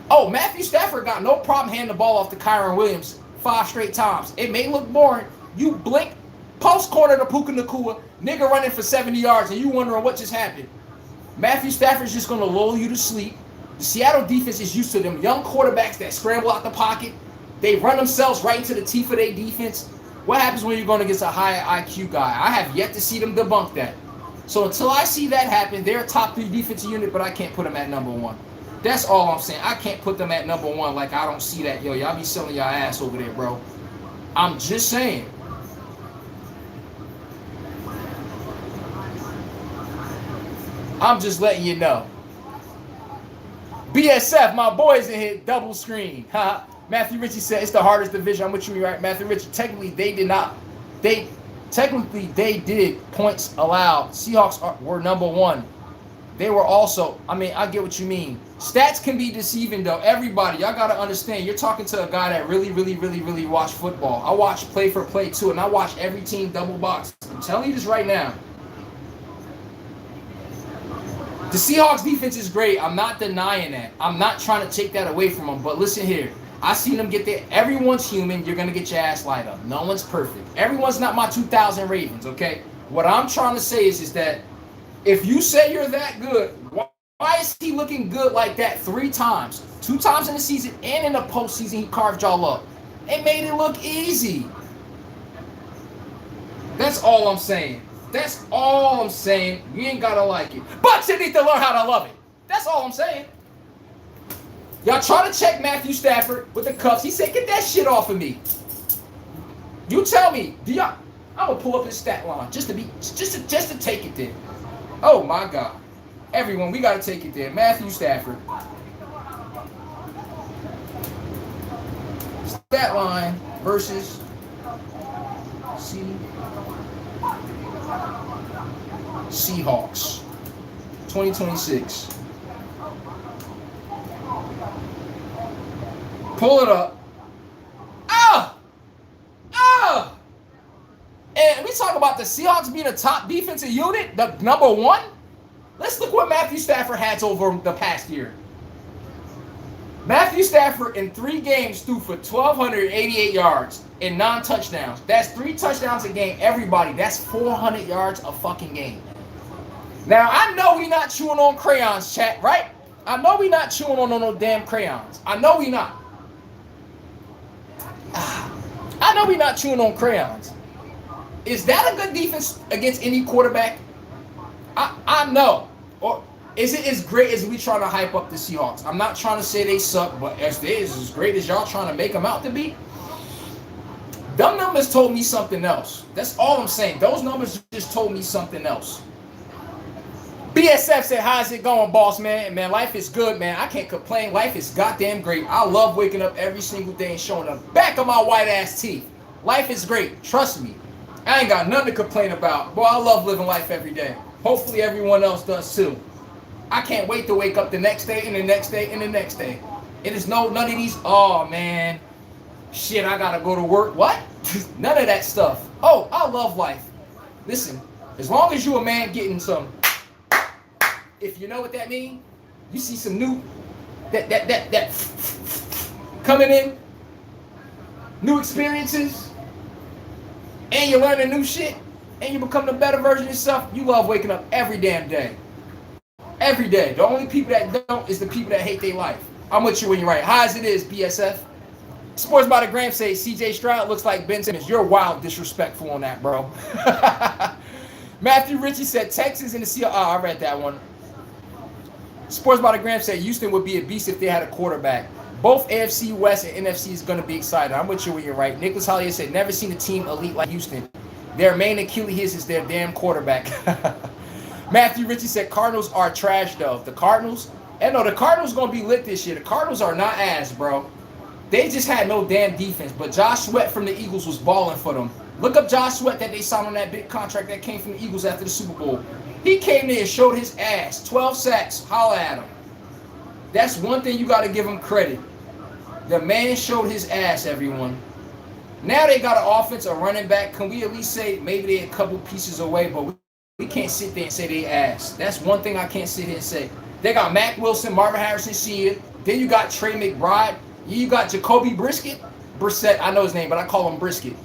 Oh, Matthew Stafford got no problem handing the ball off to Kyron Williams 5 straight times. It may look boring. You blink, post corner to Puka Nacua, nigga running for 70 yards, and you wondering what just happened. Matthew Stafford's just going to lull you to sleep. The Seattle defense is used to them young quarterbacks that scramble out the pocket. They run themselves right into the teeth of their defense. What happens when you're going against a high IQ guy? I have yet to see them debunk that. So until I see that happen, they're a top 3 defensive unit, but I can't put them at number 1. That's all I'm saying. I can't put them at number 1 like I don't see that. Yo, y'all be selling y'all ass over there, bro. I'm just saying. I'm just letting you know. BSF, my boys in here, double screen. Matthew Ritchie said it's the hardest division. I'm with you, right? Matthew Ritchie, technically they did not. They did points allowed. Seahawks were number 1. They were also, I get what you mean. Stats can be deceiving, though. Everybody, y'all got to understand, you're talking to a guy that really watched football. I watch play for play, too, and I watch every team double box. I'm telling you this right now. The Seahawks defense is great. I'm not denying that. I'm not trying to take that away from them. But listen here. I seen them get there. Everyone's human. You're going to get your ass light up. No one's perfect. Everyone's not my 2000 Ravens, okay? What I'm trying to say is that if you say you're that good, why is he looking good like that 3 times? 2 times in the season and in the postseason, he carved y'all up. It made it look easy. That's all I'm saying. That's all I'm saying. You ain't got to like it. But you need to learn how to love it. That's all I'm saying. Y'all try to check Matthew Stafford with the cuffs. He said, get that shit off of me. You tell me. I'm going to pull up his stat line just to take it there. Oh, my God. Everyone, we got to take it there. Matthew Stafford. Stat line versus Seahawks. 2026. Pull it up. And we talk about the Seahawks being a top defensive unit, the number 1. Let's look what Matthew Stafford had over the past year. Matthew Stafford in 3 games threw for 1,288 yards and 9 touchdowns. That's 3 touchdowns a game. Everybody, that's 400 yards a fucking game. Now, I know we not chewing on crayons, chat, right? I know we not chewing on no damn crayons. I know we not. I know we not chewing on crayons. Is that a good defense against any quarterback? I know. Or is it as great as we trying to hype up the Seahawks? I'm not trying to say they suck, but as they is as great as y'all trying to make them out to be. Them numbers told me something else. That's all I'm saying. Those numbers just told me something else. BSF said, how's it going, boss, man? Man, life is good, man. I can't complain. Life is goddamn great. I love waking up every single day and showing the back of my white-ass teeth. Life is great. Trust me. I ain't got nothing to complain about. Boy, I love living life every day. Hopefully everyone else does too. I can't wait to wake up the next day and the next day and the next day. It is none of these, oh, man, shit, I got to go to work. What? None of that stuff. Oh, I love life. Listen, as long as you a man getting some... If you know what that means, you see some new, that coming in, new experiences, and you're learning new shit, and you become the better version of yourself, you love waking up every damn day. Every day. The only people that don't is the people that hate their life. I'm with you when you're right. High as it is, BSF. Sports by the Gram say, CJ Stroud looks like Ben Simmons. You're wild disrespectful on that, bro. Matthew Ritchie said, Texas and the Seahawks. Oh, I read that one. Sports by the Gram said Houston would be a beast if they had a quarterback. Both AFC West and NFC is going to be excited. I'm with you when you're right. Nicholas Hollier said, never seen a team elite like Houston. Their main Achilles is their damn quarterback. Matthew Ritchie said Cardinals are trash, though. The Cardinals? And no, the Cardinals going to be lit this year. The Cardinals are not ass, bro. They just had no damn defense. But Josh Sweat from the Eagles was balling for them. Look up Josh Sweat that they signed on that big contract that came from the Eagles after the Super Bowl. He came there and showed his ass. 12 sacks. Holla at him. That's one thing you got to give him credit. The man showed his ass, everyone. Now they got an offense, a running back. Can we at least say maybe they're a couple pieces away, but we can't sit there and say they ass. That's one thing I can't sit here and say. They got Mac Wilson, Marvin Harrison Sr. Then you got Trey McBride. You got Jacoby Brissett. I know his name, but I call him Brisket.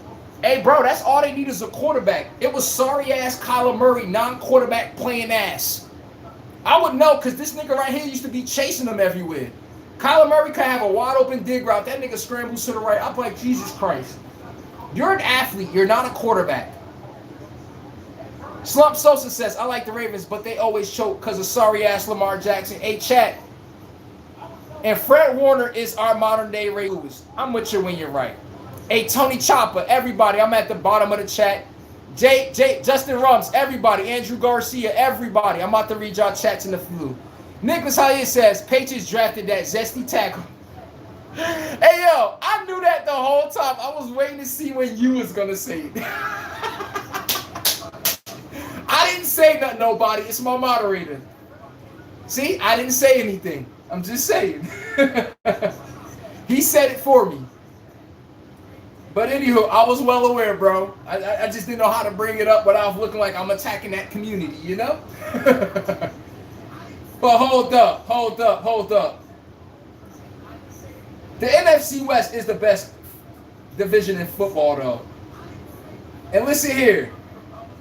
Hey, bro, that's all they need is a quarterback. It was sorry-ass Kyler Murray, non-quarterback playing ass. I would know because this nigga right here used to be chasing them everywhere. Kyler Murray could have a wide-open dig route. That nigga scrambles to the right. I'm like, Jesus Christ. You're an athlete. You're not a quarterback. Slump Sosa says, I like the Ravens, but they always choke because of sorry-ass Lamar Jackson. Hey, chat. And Fred Warner is our modern-day Ray Lewis. I'm with you when you're right. Hey, Tony Chopper, everybody. I'm at the bottom of the chat. Justin Rums, everybody. Andrew Garcia, everybody. I'm about to read y'all chats in the flu. Nicholas Hayes says, Patriots drafted that zesty tackle. Hey, yo, I knew that the whole time. I was waiting to see when you was going to say it. I didn't say nothing, nobody. It's my moderator. See, I didn't say anything. I'm just saying. He said it for me. But anywho, I was well aware, bro. I just didn't know how to bring it up without looking like I'm attacking that community, you know? But hold up. The NFC West is the best division in football, though. And listen here.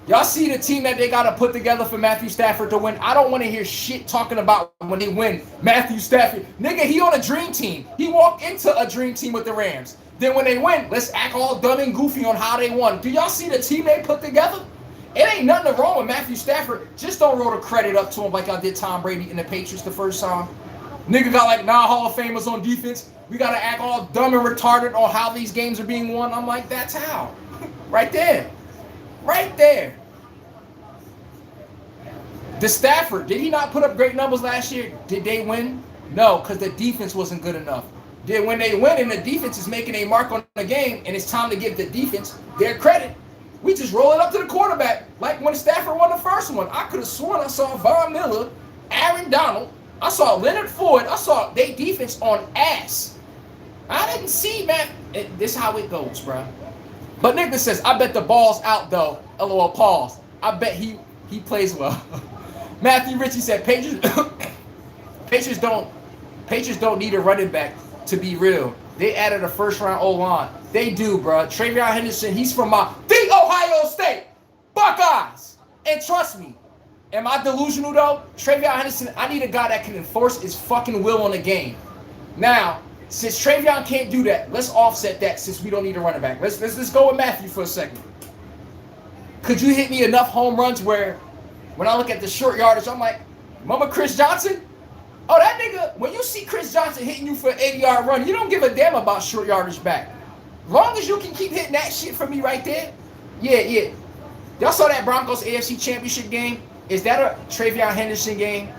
Y'all see the team that they got to put together for Matthew Stafford to win? I don't want to hear shit talking about when they win. Matthew Stafford. Nigga, he on a dream team. He walked into a dream team with the Rams. Then when they win, let's act all dumb and goofy on how they won. Do y'all see the team they put together? It ain't nothing wrong with Matthew Stafford. Just don't roll the credit up to him like I did Tom Brady in the Patriots the first time. Nigga got like 9 Hall of Famers on defense. We got to act all dumb and retarded on how these games are being won. I'm like, that's how. Right there. Right there. The Stafford, did he not put up great numbers last year? Did they win? No, because the defense wasn't good enough. Then when they win and the defense is making a mark on the game and it's time to give the defense their credit, we just roll it up to the quarterback. Like when Stafford won the first one. I could have sworn I saw Von Miller, Aaron Donald, I saw Leonard Floyd, I saw their defense on ass. I didn't see, man. This is how it goes, bro. But Nicholas says, I bet the ball's out, though. LOL, pause. I bet he plays well. Matthew Ritchie said, Patriots don't Patriots don't need a running back to be real. They added a first-round O-line. They do, bro. Travion Henderson, he's from the Ohio State Buckeyes. And trust me, am I delusional, though? Travion Henderson, I need a guy that can enforce his fucking will on the game. Now, since Travion can't do that, let's offset that since we don't need a running back. Let's go with Matthew for a second. Could you hit me enough home runs where when I look at the short yardage, I'm like, remember Chris Johnson? Oh, that nigga, when you see Chris Johnson hitting you for an 80-yard run, you don't give a damn about short yardage back. Long as you can keep hitting that shit for me right there, yeah. Y'all saw that Broncos AFC Championship game? Is that a Travion Henderson game?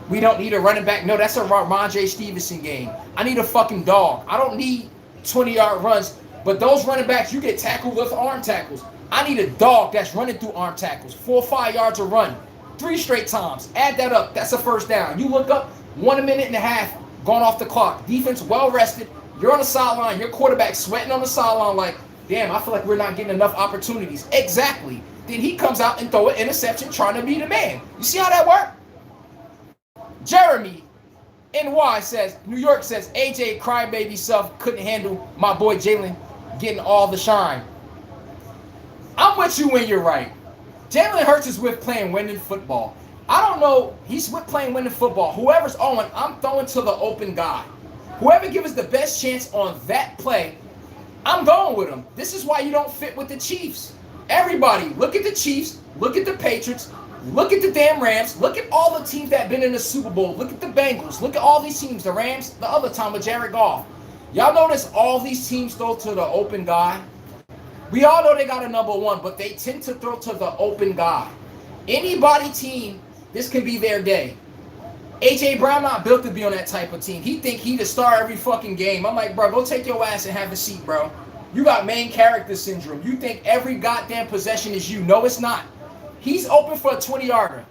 We don't need a running back. No, that's a Ramondre Stevenson game. I need a fucking dog. I don't need 20-yard runs, but those running backs, you get tackled with arm tackles. I need a dog that's running through arm tackles. 4 or 5 yards a run. 3 straight times. Add that up. That's a first down. You look up, 1 minute and a half gone off the clock. Defense well rested. You're on the sideline. Your quarterback sweating on the sideline like, damn, I feel like we're not getting enough opportunities. Exactly. Then he comes out and throw an interception trying to be the man. You see how that worked? Jeremy NY says, New York says, AJ crybaby self couldn't handle my boy Jalen getting all the shine. I'm with you when you're right. Jalen Hurts is with playing winning football. I don't know. He's with playing winning football. Whoever's on, I'm throwing to the open guy. Whoever gives us the best chance on that play, I'm going with him. This is why you don't fit with the Chiefs. Everybody, look at the Chiefs. Look at the Patriots. Look at the damn Rams. Look at all the teams that have been in the Super Bowl. Look at the Bengals. Look at all these teams. The Rams, the other time with Jared Goff. Y'all notice all these teams throw to the open guy? We all know they got a number one, but they tend to throw to the open guy. Anybody team, this can be their day. A.J. Brown not built to be on that type of team. He think he the star every fucking game. I'm like, bro, go take your ass and have a seat, bro. You got main character syndrome. You think every goddamn possession is you. No, it's not. He's open for a 20-yarder.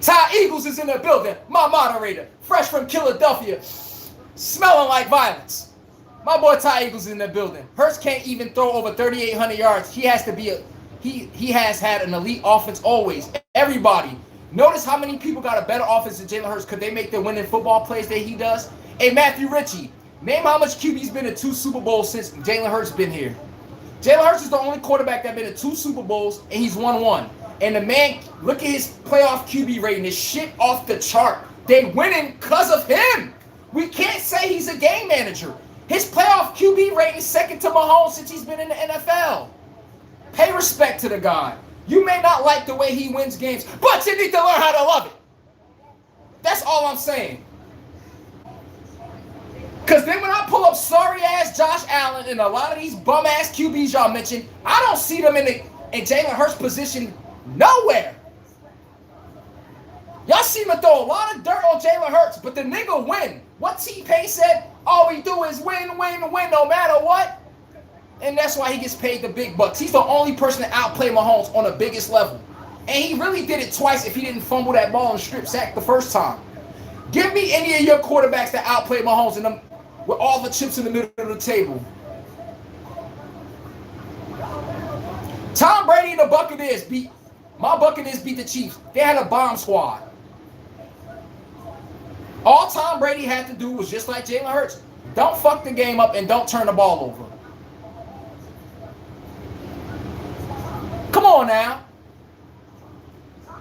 Ty Eagles is in the building. My moderator, fresh from Philadelphia, smelling like violence. My boy Ty Eagles is in the building. Hurts can't even throw over 3,800 yards. He has to be he has had an elite offense always. Everybody. Notice how many people got a better offense than Jalen Hurts. Could they make the winning football plays that he does? Hey, Matthew Ritchie, name how much QB's been in 2 Super Bowls since Jalen Hurts been here. Jalen Hurts is the only quarterback that been in 2 Super Bowls, and he's won 1. And the man, look at his playoff QB rating. This shit off the chart. They winning because of him. We can't say he's a game manager. His playoff QB rating is second to Mahomes since he's been in the NFL. Pay respect to the guy. You may not like the way he wins games, but you need to learn how to love it. That's all I'm saying. Because then when I pull up sorry-ass Josh Allen and a lot of these bum-ass QBs y'all mentioned, I don't see them in Jalen Hurts' position nowhere. Y'all see him throw a lot of dirt on Jalen Hurts, but the nigga win. What T-Pain said, all we do is win, win, win, no matter what. And that's why he gets paid the big bucks. He's the only person to outplay Mahomes on the biggest level. And he really did it twice if he didn't fumble that ball and strip sack the first time. Give me any of your quarterbacks that outplay Mahomes in them with all the chips in the middle of the table. Tom Brady and the Buccaneers beat the Chiefs. They had a bomb squad. All Tom Brady had to do was just like Jalen Hurts. Don't fuck the game up and don't turn the ball over. Come on now.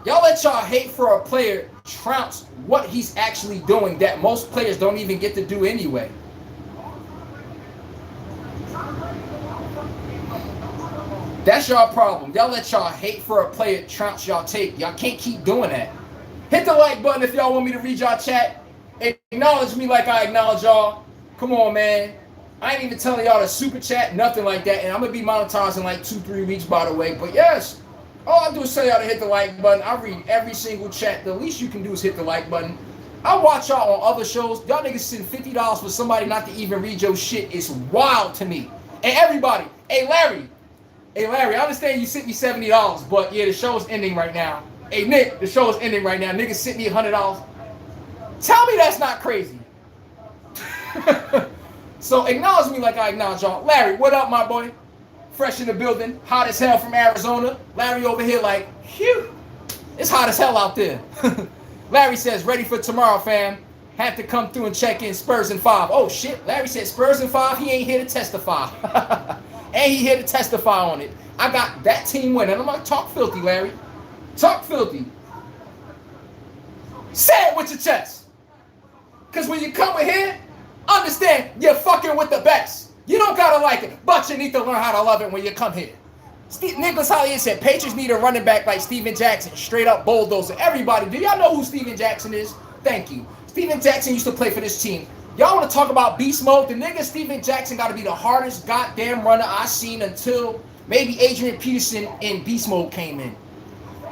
Y'all let y'all hate for a player trounce what he's actually doing that most players don't even get to do anyway. That's y'all problem. Y'all let y'all hate for a player trounce y'all take. Y'all can't keep doing that. Hit the like button if y'all want me to read y'all chat. Acknowledge me like I acknowledge y'all. Come on, man. I ain't even telling y'all to super chat, nothing like that. And I'm going to be monetized in like 2-3 weeks, by the way. But yes, all I do is tell y'all to hit the like button. I read every single chat. The least you can do is hit the like button. I watch y'all on other shows. Y'all niggas send $50 for somebody not to even read your shit. It's wild to me. And everybody, hey, Larry, I understand you sent me $70, but yeah, the show is ending right now. Hey, Nick, the show is ending right now. Niggas sent me $100. Tell me that's not crazy. So acknowledge me like I acknowledge y'all. Larry, what up, my boy? Fresh in the building, hot as hell from Arizona. Larry over here like, phew, it's hot as hell out there. Larry says, ready for tomorrow, fam. Had to come through and check in. Spurs in 5. Oh, shit. Larry said Spurs in 5. He ain't here to testify. And he here to testify on it. I got that team winning. I'm like, talk filthy, Larry. Talk filthy. Say it with your chest. Because when you come in here, understand you're fucking with the best. You don't got to like it, but you need to learn how to love it when you come here. Nicholas Hollier said, Patriots need a running back like Steven Jackson. Straight up bulldozer. Everybody, do y'all know who Steven Jackson is? Thank you. Steven Jackson used to play for this team. Y'all want to talk about beast mode? The nigga Steven Jackson got to be the hardest goddamn runner I seen until maybe Adrian Peterson in beast mode came in.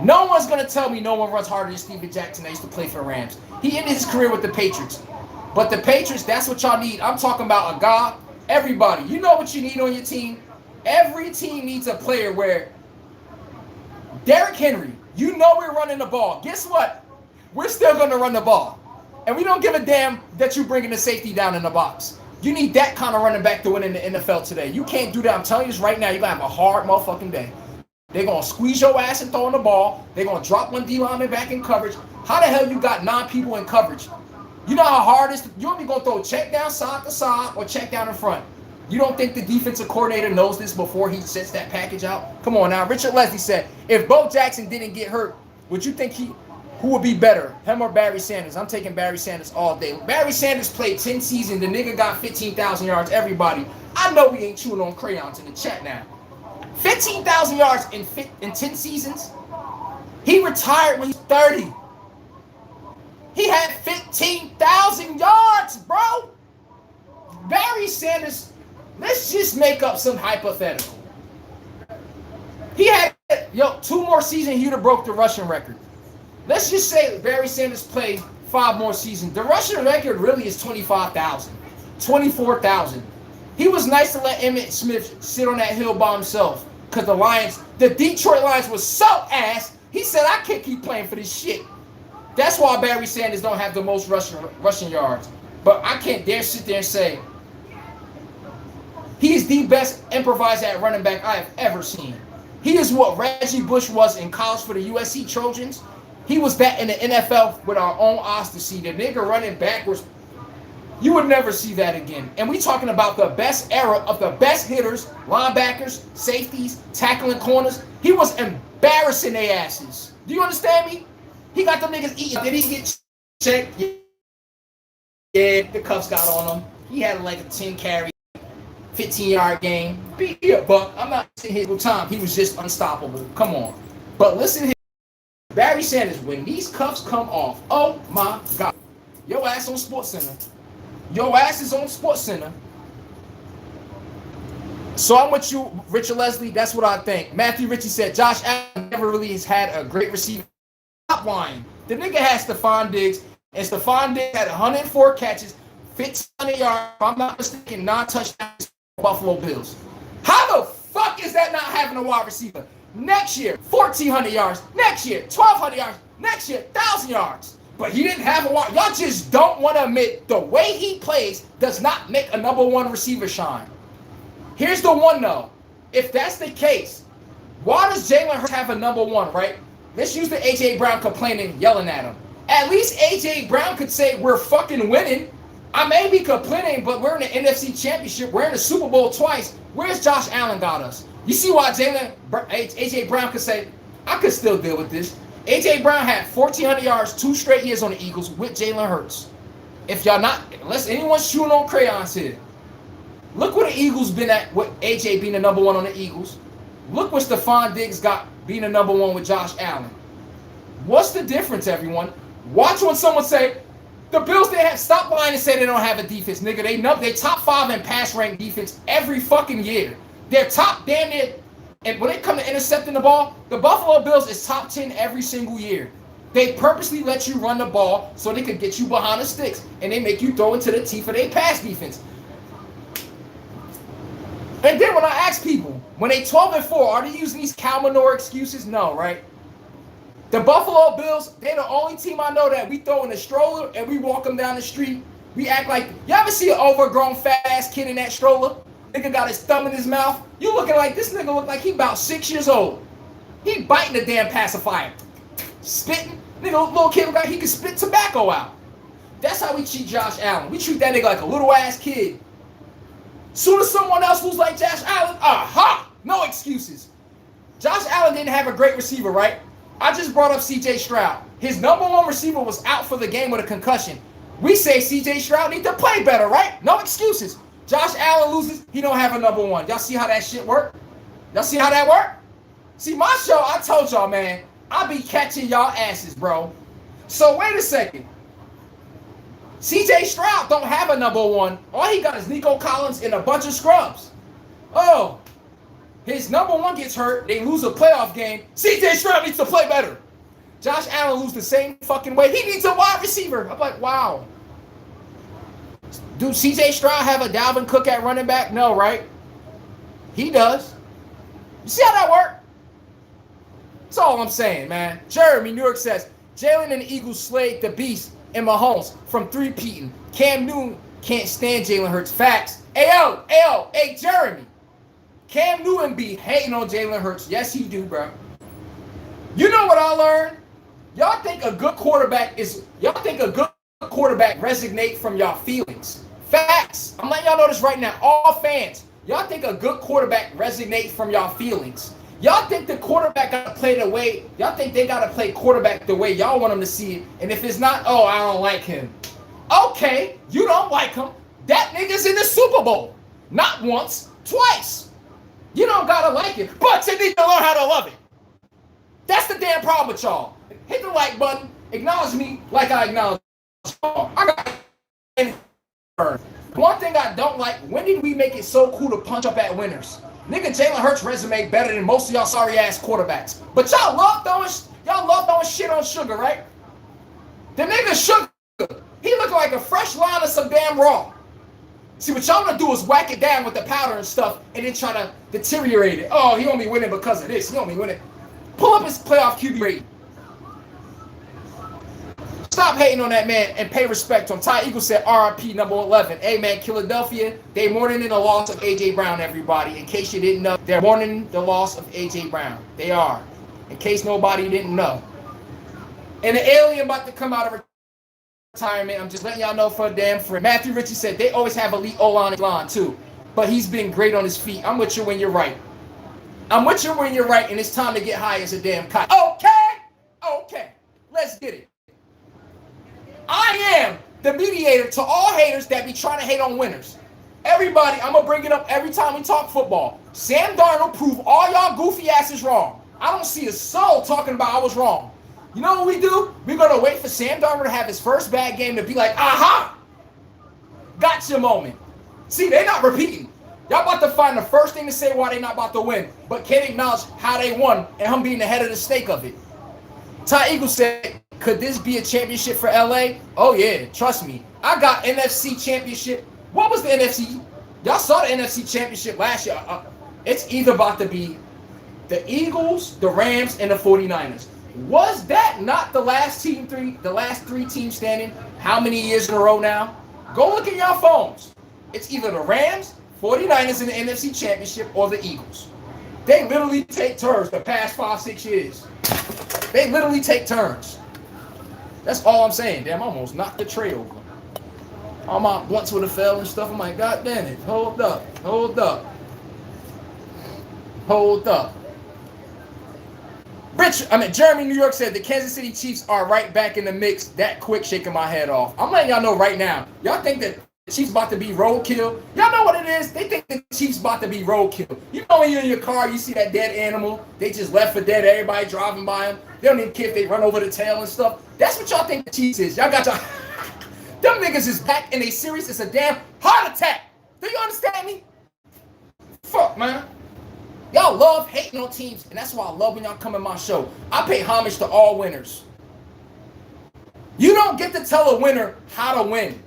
No one's going to tell me no one runs harder than Steven Jackson that used to play for the Rams. He ended his career with the Patriots. But the Patriots, that's what y'all need. I'm talking about a guy. Everybody, you know what you need on your team? Every team needs a player where Derrick Henry, you know we're running the ball. Guess what? We're still going to run the ball. And we don't give a damn that you're bringing the safety down in the box. You need that kind of running back to win in the NFL today. You can't do that. I'm telling you this right now. You're going to have a hard motherfucking day. They're going to squeeze your ass and throw in the ball. They're going to drop one D lineman back in coverage. How the hell you got 9 people in coverage? You know how hard it is? You're only going to throw check down side to side or check down in front. You don't think the defensive coordinator knows this before he sets that package out? Come on now. Richard Leslie said, if Bo Jackson didn't get hurt, would you think who would be better, him or Barry Sanders? I'm taking Barry Sanders all day. Barry Sanders played 10 seasons. The nigga got 15,000 yards. Everybody, I know we ain't chewing on crayons in the chat now. 15,000 yards in 10 seasons? He retired when he was 30. He had 15,000 yards, bro. Barry Sanders, let's just make up some hypothetical. He had, 2 more seasons, he would have broke the rushing record. Let's just say Barry Sanders played 5 more seasons. The rushing record really is 25,000, 24,000. He was nice to let Emmitt Smith sit on that hill by himself because the Detroit Lions was so ass, he said, I can't keep playing for this shit. That's why Barry Sanders don't have the most rushing yards. But I can't dare sit there and say, he is the best improviser at running back I have ever seen. He is what Reggie Bush was in college for the USC Trojans. He was that in the NFL with our own eyes to see. The nigga running backwards. You would never see that again. And we talking about the best era of the best hitters, linebackers, safeties, tackling corners. He was embarrassing their asses. Do you understand me? He got them niggas eating. Did he get checked? Yeah, the cuffs got on him. He had like a 10 carry, 15-yard game. Be a buck. I'm not saying his time. He was just unstoppable. Come on. But listen here. Barry Sanders, when these cuffs come off, oh my God. Your ass on SportsCenter. Your ass is on SportsCenter. So I'm with you, Richard Leslie. That's what I think. Matthew Ritchie said, Josh Allen never really has had a great receiver. Top line. The nigga has Stephon Diggs, and Stephon Diggs had 104 catches, 1,500 yards, if I'm not mistaken, 9 touchdowns for Buffalo Bills. How the fuck is that not having a wide receiver? Next year, 1,400 yards. Next year, 1,200 yards. Next year, 1,000 yards. But he didn't have a wide. Y'all just don't want to admit the way he plays does not make a number 1 receiver shine. Here's the one, though. If that's the case, why does Jalen Hurts have a number 1, right? Let's use the A.J. Brown complaining, yelling at him. At least A.J. Brown could say, we're fucking winning. I may be complaining, but we're in the NFC Championship. We're in the Super Bowl twice. Where's Josh Allen got us? You see why A.J. Brown could say, I could still deal with this. A.J. Brown had 1,400 yards 2 straight years on the Eagles with Jalen Hurts. If y'all not, unless anyone's shooting on crayons here, look where the Eagles been at with A.J. being the number 1 on the Eagles. Look what Stephon Diggs got being the number 1 with Josh Allen. What's the difference, everyone? Watch when someone say, the Bills, they have, stop lying and say they don't have a defense, nigga. They top 5 in pass rank defense every fucking year. They're top damn near, and when it comes to intercepting the ball, the Buffalo Bills is top 10 every single year. They purposely let you run the ball so they could get you behind the sticks, and they make you throw into the teeth of their pass defense. And then when I ask people, when they 12-4, are they using these cow manure excuses? No, right? The Buffalo Bills, they're the only team I know that we throw in a stroller and we walk them down the street. We act like, you ever see an overgrown fat-ass kid in that stroller? Nigga got his thumb in his mouth. You looking like, this nigga look like he about 6 years old. He biting the damn pacifier. Spitting. Nigga, little kid guy, he can spit tobacco out. That's how we treat Josh Allen. We treat that nigga like a little ass kid. Soon as someone else lose like Josh Allen, aha! No excuses. Josh Allen didn't have a great receiver, right? I just brought up C.J. Stroud. His number one receiver was out for the game with a concussion. We say C.J. Stroud need to play better, right? No excuses. Josh Allen loses, he don't have a number one. Y'all see how that shit work? Y'all see how that work? See, my show, I told y'all, man, I be catching y'all asses, bro. So wait a second. C.J. Stroud don't have a number one. All he got is Nico Collins and a bunch of scrubs. Oh, his number one gets hurt. They lose a playoff game. C.J. Stroud needs to play better. Josh Allen lose the same fucking way. He needs a wide receiver. I'm like, wow. Do C.J. Stroud have a Dalvin Cook at running back? No, right? He does. You see how that works? That's all I'm saying, man. Jeremy, New York says, Jalen and the Eagles slayed the beast and Mahomes from three-peating. Cam Newton can't stand Jalen Hurts. Facts. Hey, Jeremy. Cam Newton be hating on Jalen Hurts. Yes, he do, bro. You know what I learned? Y'all think a good quarterback resonate from y'all feelings. Facts. I'm letting y'all know this right now. All fans, y'all think a good quarterback resonate from y'all feelings. Y'all think the quarterback got to play the way, y'all think they got to play quarterback the way y'all want them to see it. And if it's not, oh, I don't like him. Okay, you don't like him. That nigga's in the Super Bowl. Not once, twice. You don't got to like it, but you need to learn how to love it. That's the damn problem with y'all. Hit the like button. Acknowledge me like I acknowledge y'all. I got one thing I don't like, when did we make it so cool to punch up at winners? Nigga, Jalen Hurts' resume better than most of y'all sorry-ass quarterbacks. But y'all love throwing shit on Sugar, right? The nigga Sugar, he look like a fresh line of some damn raw. See, what y'all gonna do is whack it down with the powder and stuff and then try to deteriorate it. Oh, he only winning because of this. He only winning. Pull up his playoff QB rating. Stop hating on that man and pay respect to him. Ty Eagle said RIP number 11. Hey, man, Philadelphia, they mourning the loss of A.J. Brown, everybody. In case you didn't know, they're mourning the loss of A.J. Brown. They are. In case nobody didn't know. And the alien about to come out of retirement. I'm just letting y'all know for a damn friend. Matthew Ritchie said they always have elite O-line too. But he's been great on his feet. I'm with you when you're right. I'm with you when you're right, and it's time to get high as a damn kite. Okay. Let's get it. I am the mediator to all haters that be trying to hate on winners. Everybody, I'm going to bring it up every time we talk football. Sam Darnold proved all y'all goofy asses wrong. I don't see a soul talking about I was wrong. You know what we do? We're going to wait for Sam Darnold to have his first bad game to be like, aha! Gotcha moment. See, they're not repeating. Y'all about to find the first thing to say why they're not about to win, but can't acknowledge how they won and him being the head of the stake of it. Ty Eagle said, could this be a championship for LA? Oh, yeah. Trust me. I got NFC championship. What was the NFC? Y'all saw the NFC championship last year. It's either about to be the Eagles, the Rams, and the 49ers. Was that not the last three teams standing? How many years in a row now? Go look at your phones. It's either the Rams, 49ers in the NFC championship, or the Eagles. They literally take turns the past 5-6 years. They literally take turns. That's all I'm saying. Damn, I almost knocked the tray over. All my blunts would have fell and stuff. I'm like, God damn it. Hold up. Jeremy, New York said the Kansas City Chiefs are right back in the mix that quick, shaking my head off. I'm letting y'all know right now. Y'all think that the Chiefs about to be roadkill? Y'all know what it is? They think the Chiefs about to be roadkill. You know when you're in your car, you see that dead animal, they just left for dead, everybody driving by them. They don't even care if they run over the tail and stuff. That's what y'all think the Chiefs is. Y'all got y'all... Them niggas is back and they serious. It's a damn heart attack. Do you understand me? Fuck, man. Y'all love hating on teams, and that's why I love when y'all come in my show. I pay homage to all winners. You don't get to tell a winner how to win.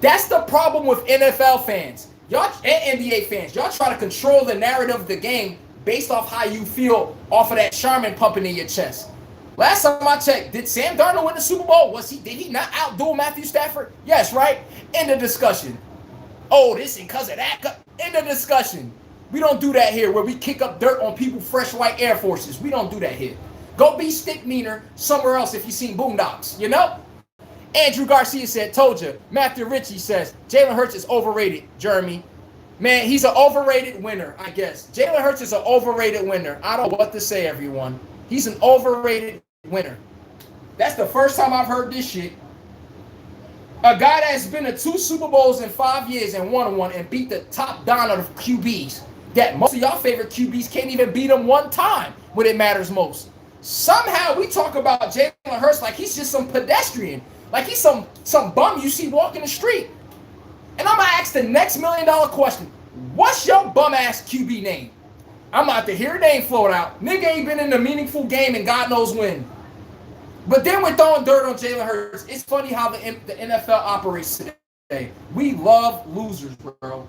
That's the problem with NFL fans. Y'all and NBA fans. Y'all try to control the narrative of the game based off how you feel off of that Charmin pumping in your chest. Last time I checked, did Sam Darnold win the Super Bowl? Did he not outdo Matthew Stafford? Yes, right? End of discussion. Oh, this and because of that. End of discussion. We don't do that here where we kick up dirt on people fresh white Air Forces. We don't do that here. Go be stick meaner somewhere else if you seen Boondocks, you know? Andrew Garcia said, told you. Matthew Ritchie says, Jalen Hurts is overrated, Jeremy. Man, he's an overrated winner, I guess. Jalen Hurts is an overrated winner. I don't know what to say, everyone. He's an overrated winner. That's the first time I've heard this shit. A guy that's been to 2 Super Bowls in 5 years and won one and beat the top down of QBs. That most of y'all favorite QBs can't even beat him one time when it matters most. Somehow we talk about Jalen Hurts like he's just some pedestrian. Like he's some bum you see walking the street. And I'm going to ask the next $1 million question. What's your bum-ass QB name? I'm about to hear a name float out. Nigga ain't been in a meaningful game and God knows when. But then we're throwing dirt on Jalen Hurts. It's funny how the NFL operates today. We love losers, bro.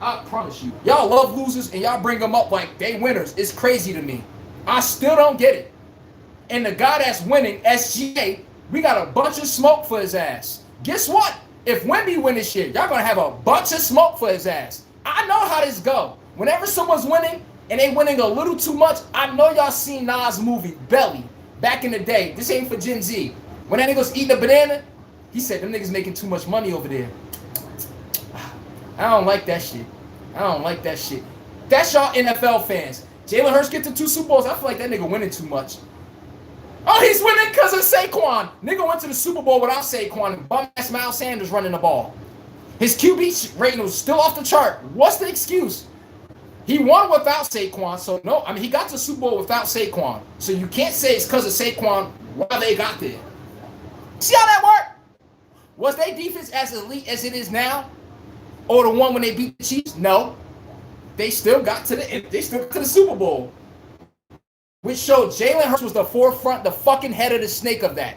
I promise you. Y'all love losers and y'all bring them up like they winners. It's crazy to me. I still don't get it. And the guy that's winning, SGA, we got a bunch of smoke for his ass. Guess what? If Wemby win this year, y'all gonna have a bunch of smoke for his ass. I know how this go. Whenever someone's winning and they winning a little too much, I know y'all seen Nas' movie Belly back in the day. This ain't for Gen Z. When that nigga's eating a banana, he said them niggas making too much money over there. I don't like that shit. I don't like that shit. That's y'all NFL fans. Jalen Hurts get to 2 Super Bowls. I feel like that nigga winning too much. Oh, he's winning because of Saquon. Nigga went to the Super Bowl without Saquon and bum-ass Miles Sanders running the ball. His QB rating was still off the chart. What's the excuse? He won without Saquon, so no. I mean, he got to the Super Bowl without Saquon. So you can't say it's because of Saquon while they got there. See how that worked? Was their defense as elite as it is now? Or the one when they beat the Chiefs? No. They still got to the Super Bowl. Which showed Jalen Hurts was the forefront, the fucking head of the snake of that.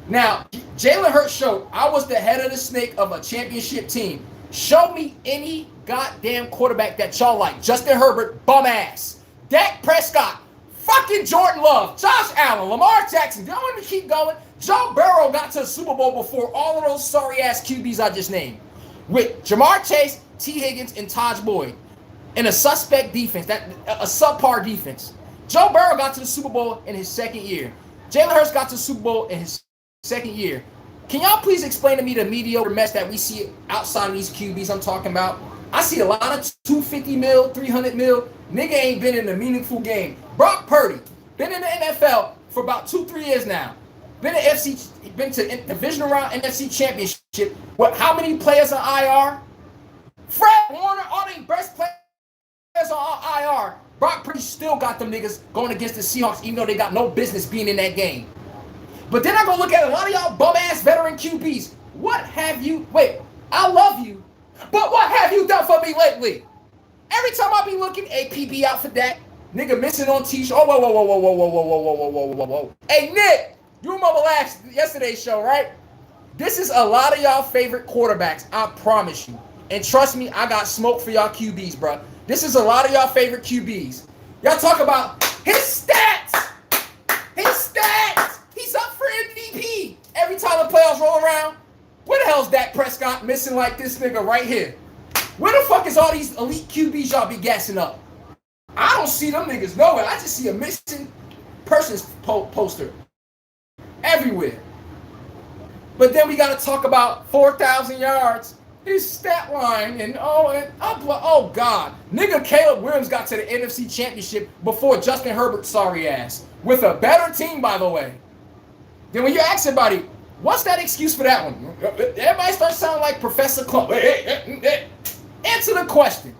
Now, Jalen Hurts showed I was the head of the snake of a championship team. Show me any goddamn quarterback that y'all like. Justin Herbert, bum ass. Dak Prescott, fucking Jordan Love, Josh Allen, Lamar Jackson. Y'all want me to keep going? Joe Burrow got to the Super Bowl before all of those sorry ass QBs I just named. With Jamar Chase, T. Higgins, and Taj Boyd. And a suspect defense, a subpar defense. Joe Burrow got to the Super Bowl in his second year. Jalen Hurts got to the Super Bowl in his second year. Can y'all please explain to me the mediocre mess that we see outside of these QBs I'm talking about? I see a lot of 250 mil, 300 mil. Nigga ain't been in a meaningful game. Brock Purdy, been in the NFL for about 2-3 years now. Been to divisional round NFC championship. What? How many players on IR? Fred Warner, all the best players on IR. Brock Purdy still got them niggas going against the Seahawks, even though they got no business being in that game. But then I go look at a lot of y'all bum-ass veteran QBs. What have you... Wait, I love you, but what have you done for me lately? Every time I be looking, APB out for that. Nigga missing on t-shirt. Oh, whoa. Hey, Nick, you remember yesterday's show, right? This is a lot of y'all favorite quarterbacks, I promise you. And trust me, I got smoke for y'all QBs, bro. This is a lot of y'all favorite QBs. Y'all talk about his stats. His stats. He's up for MVP. Every time the playoffs roll around, where the hell's Dak Prescott missing like this nigga right here? Where the fuck is all these elite QBs y'all be gassing up? I don't see them niggas nowhere. I just see a missing persons poster everywhere. But then we got to talk about 4,000 yards. His stat line and oh God. Nigga Caleb Williams got to the NFC Championship before Justin Herbert's sorry ass. With a better team, by the way. Then when you ask somebody, what's that excuse for that one? Everybody starts sounding like Professor Clump. Answer the question.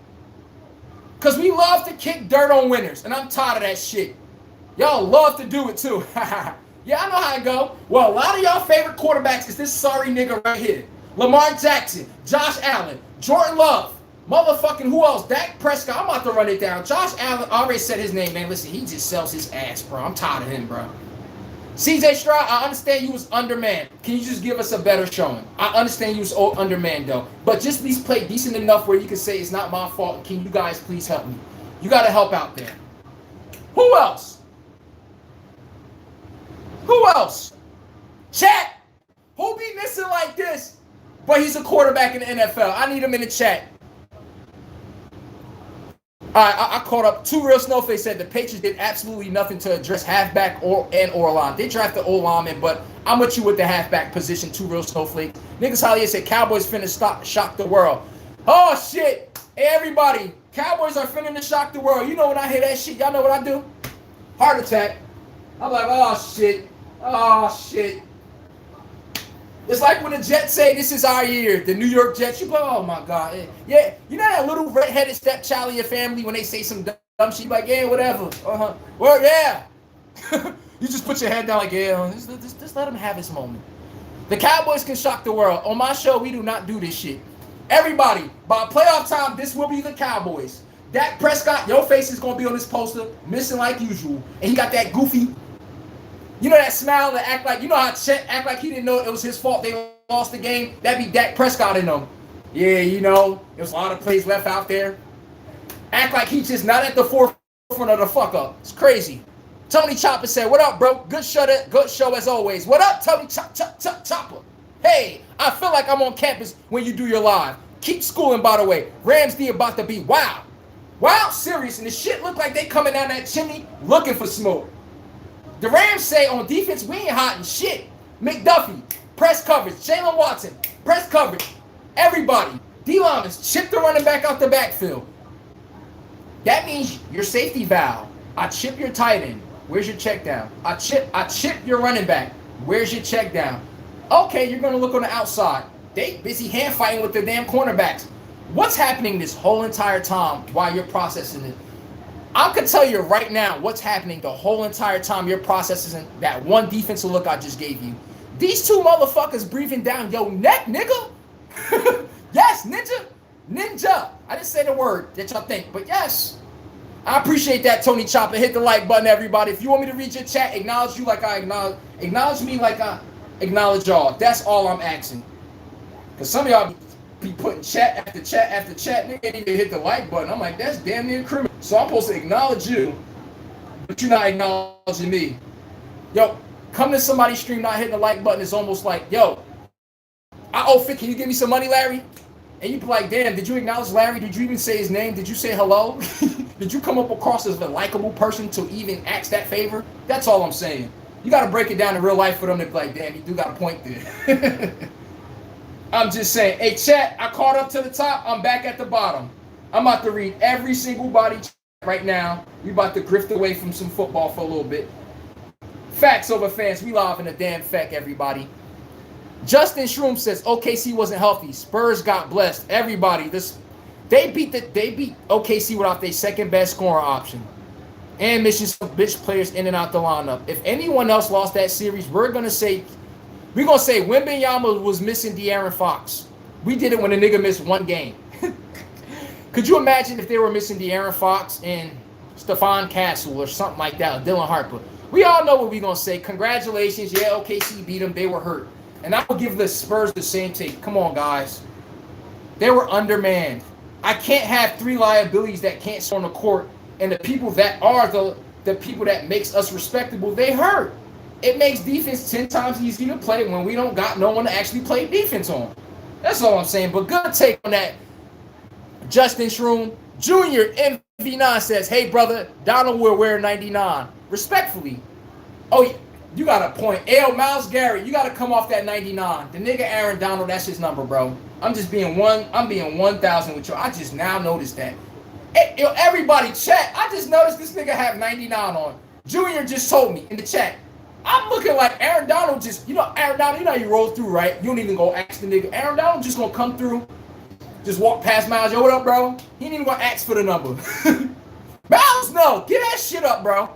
Because we love to kick dirt on winners. And I'm tired of that shit. Y'all love to do it too. Yeah, I know how it go. Well, a lot of y'all favorite quarterbacks is this sorry nigga right here. Lamar Jackson, Josh Allen, Jordan Love, motherfucking who else? Dak Prescott. I'm about to run it down. Josh Allen, I already said his name, man. Listen, he just sells his ass, bro. I'm tired of him, bro. CJ Stroud, I understand you was undermanned. Can you just give us a better showing? I understand you was undermanned, though. But just at least play decent enough where you can say it's not my fault. Can you guys please help me? You got to help out there. Who else? Who else? Chat. Who be missing like this? But he's a quarterback in the NFL. I need him in the chat. All right, I caught up. Two Real Snowflakes said the Patriots did absolutely nothing to address halfback or line. They drafted O lineman, but I'm with you with the halfback position. Two Real Snowflakes. Niggas Hollier said Cowboys finna shock the world. Oh shit! Hey everybody, Cowboys are finna shock the world. You know when I hear that shit, y'all know what I do? Heart attack. I'm like, oh shit, oh shit. It's like when the Jets say this is our year, the New York Jets, you go, oh my God. Yeah, you know that little red-headed stepchild of your family when they say some dumb shit, like, yeah, whatever. Uh-huh. Well, yeah. You just put your head down like, yeah, just let him have his moment. The Cowboys can shock the world. On my show, we do not do this shit. Everybody, by playoff time, this will be the Cowboys. Dak Prescott, your face is going to be on this poster, missing like usual. And he got that goofy, you know that smile that act like, you know how Chet act like he didn't know it was his fault they lost the game? That'd be Dak Prescott in them. Yeah, you know, there's a lot of plays left out there. Act like he's just not at the forefront of the fuck up. It's crazy. Tony Chopper said, what up, bro? Good show as always. What up, Tony Chopper? Hey, I feel like I'm on campus when you do your live. Keep schooling, by the way. Rams D about to be wild. Wild serious, and the shit look like they coming down that chimney looking for smoke. The Rams say on defense, we ain't hot and shit. McDuffie, press coverage. Jalen Watson, press coverage. Everybody. D-line is chip the running back out the backfield. That means your safety valve. I chip your tight end. Where's your check down? I chip your running back. Where's your check down? Okay, you're going to look on the outside. They busy hand fighting with the damn cornerbacks. What's happening this whole entire time while you're processing it? I could tell you right now what's happening the whole entire time you're processing that one defensive look I just gave you. These two motherfuckers breathing down your neck, nigga. Yes, ninja. I didn't say the word that y'all think, but yes. I appreciate that, Tony Chopper. Hit the like button, everybody. If you want me to read your chat, acknowledge you like I acknowledge me like I acknowledge y'all. That's all I'm asking. Because some of y'all be putting chat after chat after chat. Nigga ain't even hit the like button. I'm like, that's damn near criminal. So I'm supposed to acknowledge you, but you're not acknowledging me. Yo, come to somebody's stream not hitting the like button is almost like, yo, I owe $50. Can you give me some money, Larry? And you be like, damn, did you acknowledge Larry? Did you even say his name? Did you say hello? Did you come up across as a likable person to even ask that favor? That's all I'm saying. You got to break it down in real life for them to be like, damn, you do got a point there. I'm just saying. Hey, chat, I caught up to the top. I'm back at the bottom. I'm about to read every single body chat right now. We about to drift away from some football for a little bit. Facts over fans. We live in a damn fact, everybody. Justin Shroom says OKC wasn't healthy. Spurs got blessed. Everybody, they beat OKC without their second best scoring option, and missing some bitch players in and out the lineup. If anyone else lost that series, we're gonna say Wembanyama was missing De'Aaron Fox. We did it when a nigga missed one game. Could you imagine if they were missing De'Aaron Fox and Stephon Castle or something like that, or Dylan Harper? We all know what we're gonna say. Congratulations, yeah, OKC beat them. They were hurt. And I will give the Spurs the same take. Come on, guys. They were undermanned. I can't have three liabilities that can't score on the court, and the people that are the people that makes us respectable, they hurt. It makes defense 10 times easier to play when we don't got no one to actually play defense on. That's all I'm saying. But good take on that. Justin Shroom Jr. MV9 says, hey, brother, Donald will wear 99. Respectfully. Oh, you got a point. Miles Garrett, you got to come off that 99. The nigga Aaron Donald, that's his number, bro. I'm being 1,000 with you. I just now noticed that. Hey, yo, everybody, chat. I just noticed this nigga have 99 on. Junior just told me in the chat. I'm looking like Aaron Donald just, Aaron Donald, you know how you roll through, right? You don't even go ask the nigga. Aaron Donald just going to come through, just walk past Miles. Yo, what up, bro? He ain't even going to ask for the number. Miles, no. Get that shit up, bro.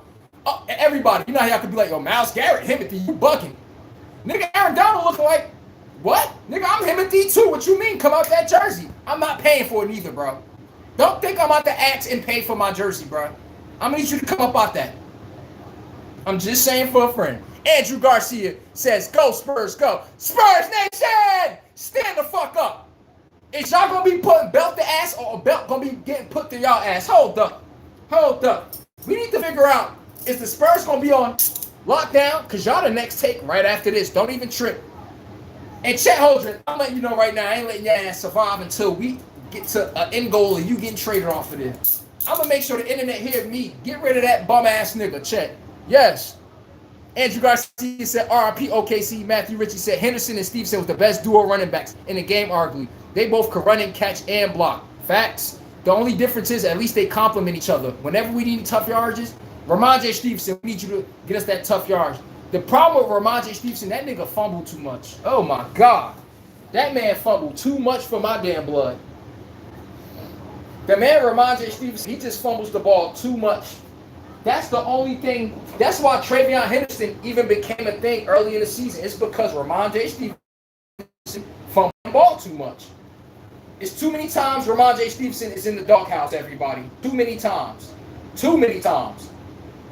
Oh, everybody, you know how y'all could be like, yo, Miles Garrett, Himothy, you bucking. Nigga, Aaron Donald looking like, what? Nigga, I'm Himothy too. What you mean? Come out that jersey. I'm not paying for it either, bro. Don't think I'm out to ask and pay for my jersey, bro. I'm gonna need you to come up out that. I'm just saying for a friend. Andrew Garcia says, go Spurs, go. Spurs Nation! Stand the fuck up. Is y'all gonna be putting belt to ass or a belt gonna be getting put to y'all ass? Hold up. We need to figure out, is the Spurs going to be on lockdown? Because y'all the next take right after this. Don't even trip. And Chet Holdren, I'm letting you know right now, I ain't letting your ass survive until we get to an end goal of you getting traded off of this. I'm going to make sure the internet hears me. Get rid of that bum-ass nigga. Check. Yes. Andrew Garcia said RIP OKC. Matthew Ritchie said Henderson and Stevenson was the best duo running backs in the game, arguably. They both could run and catch and block. Facts. The only difference is at least they complement each other. Whenever we need tough yardages, Ramondre Stevenson, we need you to get us that tough yardage. The problem with Ramondre Stevenson, that nigga fumbled too much. Oh my God. That man fumbled too much for my damn blood. The man Ramondre Stevenson, he just fumbles the ball too much. That's the only thing. That's why Travion Henderson even became a thing early in the season. It's because Ramondre Stevenson fumbled the ball too much. It's too many times Ramondre Stevenson is in the doghouse, everybody. Too many times. Too many times.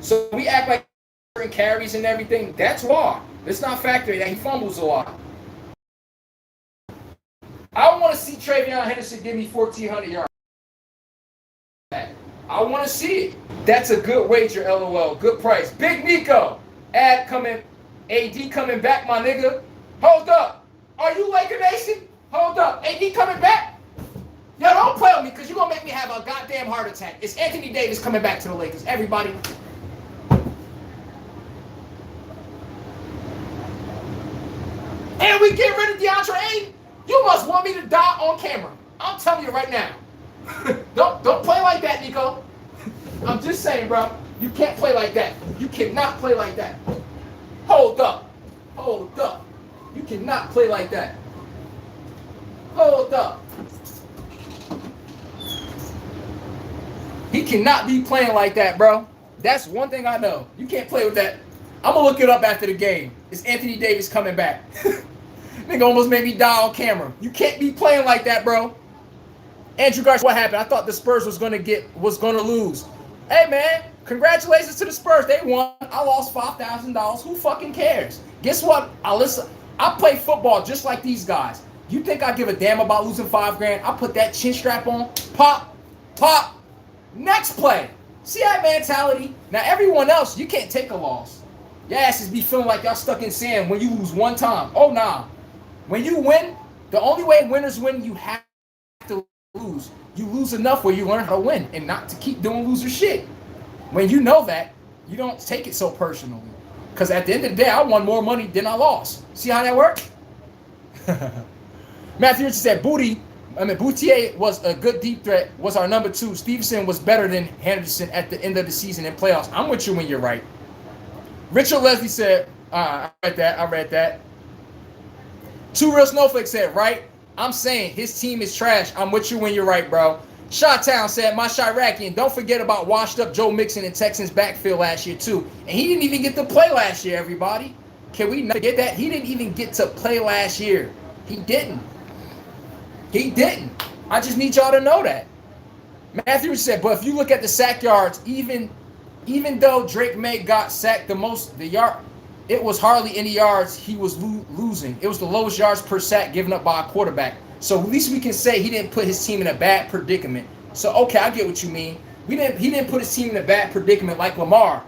So we act like carries and everything. That's why. Let's not factor that he fumbles a lot. I want to see Travion Henderson give me 1,400 yards. I want to see it. That's a good wager, LOL. Good price. Big Nico. AD coming back, my nigga. Hold up. Are you Laker Nation? Hold up. AD coming back? Yo, don't play with me because you're going to make me have a goddamn heart attack. It's Anthony Davis coming back to the Lakers. Everybody. And we get rid of DeAndre Ayton? You must want me to die on camera. I'm telling you right now. Don't play like that, Nico. I'm just saying, bro. You can't play like that. You cannot play like that. Hold up. Hold up. You cannot play like that. Hold up. He cannot be playing like that, bro. That's one thing I know. You can't play with that. I'm going to look it up after the game. It's Anthony Davis coming back. Nigga almost made me die on camera. You can't be playing like that, bro. Andrew Garcia, what happened? I thought the Spurs was gonna lose. Hey man, congratulations to the Spurs. They won. I lost $5,000. Who fucking cares? Guess what? I play football just like these guys. You think I give a damn about losing $5,000? I put that chin strap on. Pop, pop. Next play. See that mentality? Now everyone else, you can't take a loss. Your asses be feeling like y'all stuck in sand when you lose one time. Oh nah. When you win, the only way winners win, you have to lose. You lose enough where you learn how to win and not to keep doing loser shit. When you know that, you don't take it so personally. Because at the end of the day, I won more money than I lost. See how that worked? Matthew Richards said, Boutier was a good deep threat, was our number 2. Stevenson was better than Henderson at the end of the season in playoffs. I'm with you when you're right. Richard Leslie said, I read that. Two Real Snowflakes said, right? I'm saying his team is trash. I'm with you when you're right, bro. Shot-Town said, my Chiracian, don't forget about washed-up Joe Mixon in Texans backfield last year, too. And he didn't even get to play last year, everybody. Can we not forget that? He didn't even get to play last year. He didn't. He didn't. I just need y'all to know that. Matthew said, but if you look at the sack yards, even though Drake May got sacked it was hardly any yards he was losing. It was the lowest yards per sack given up by a quarterback. So at least we can say he didn't put his team in a bad predicament. So, okay, I get what you mean. He didn't put his team in a bad predicament like Lamar.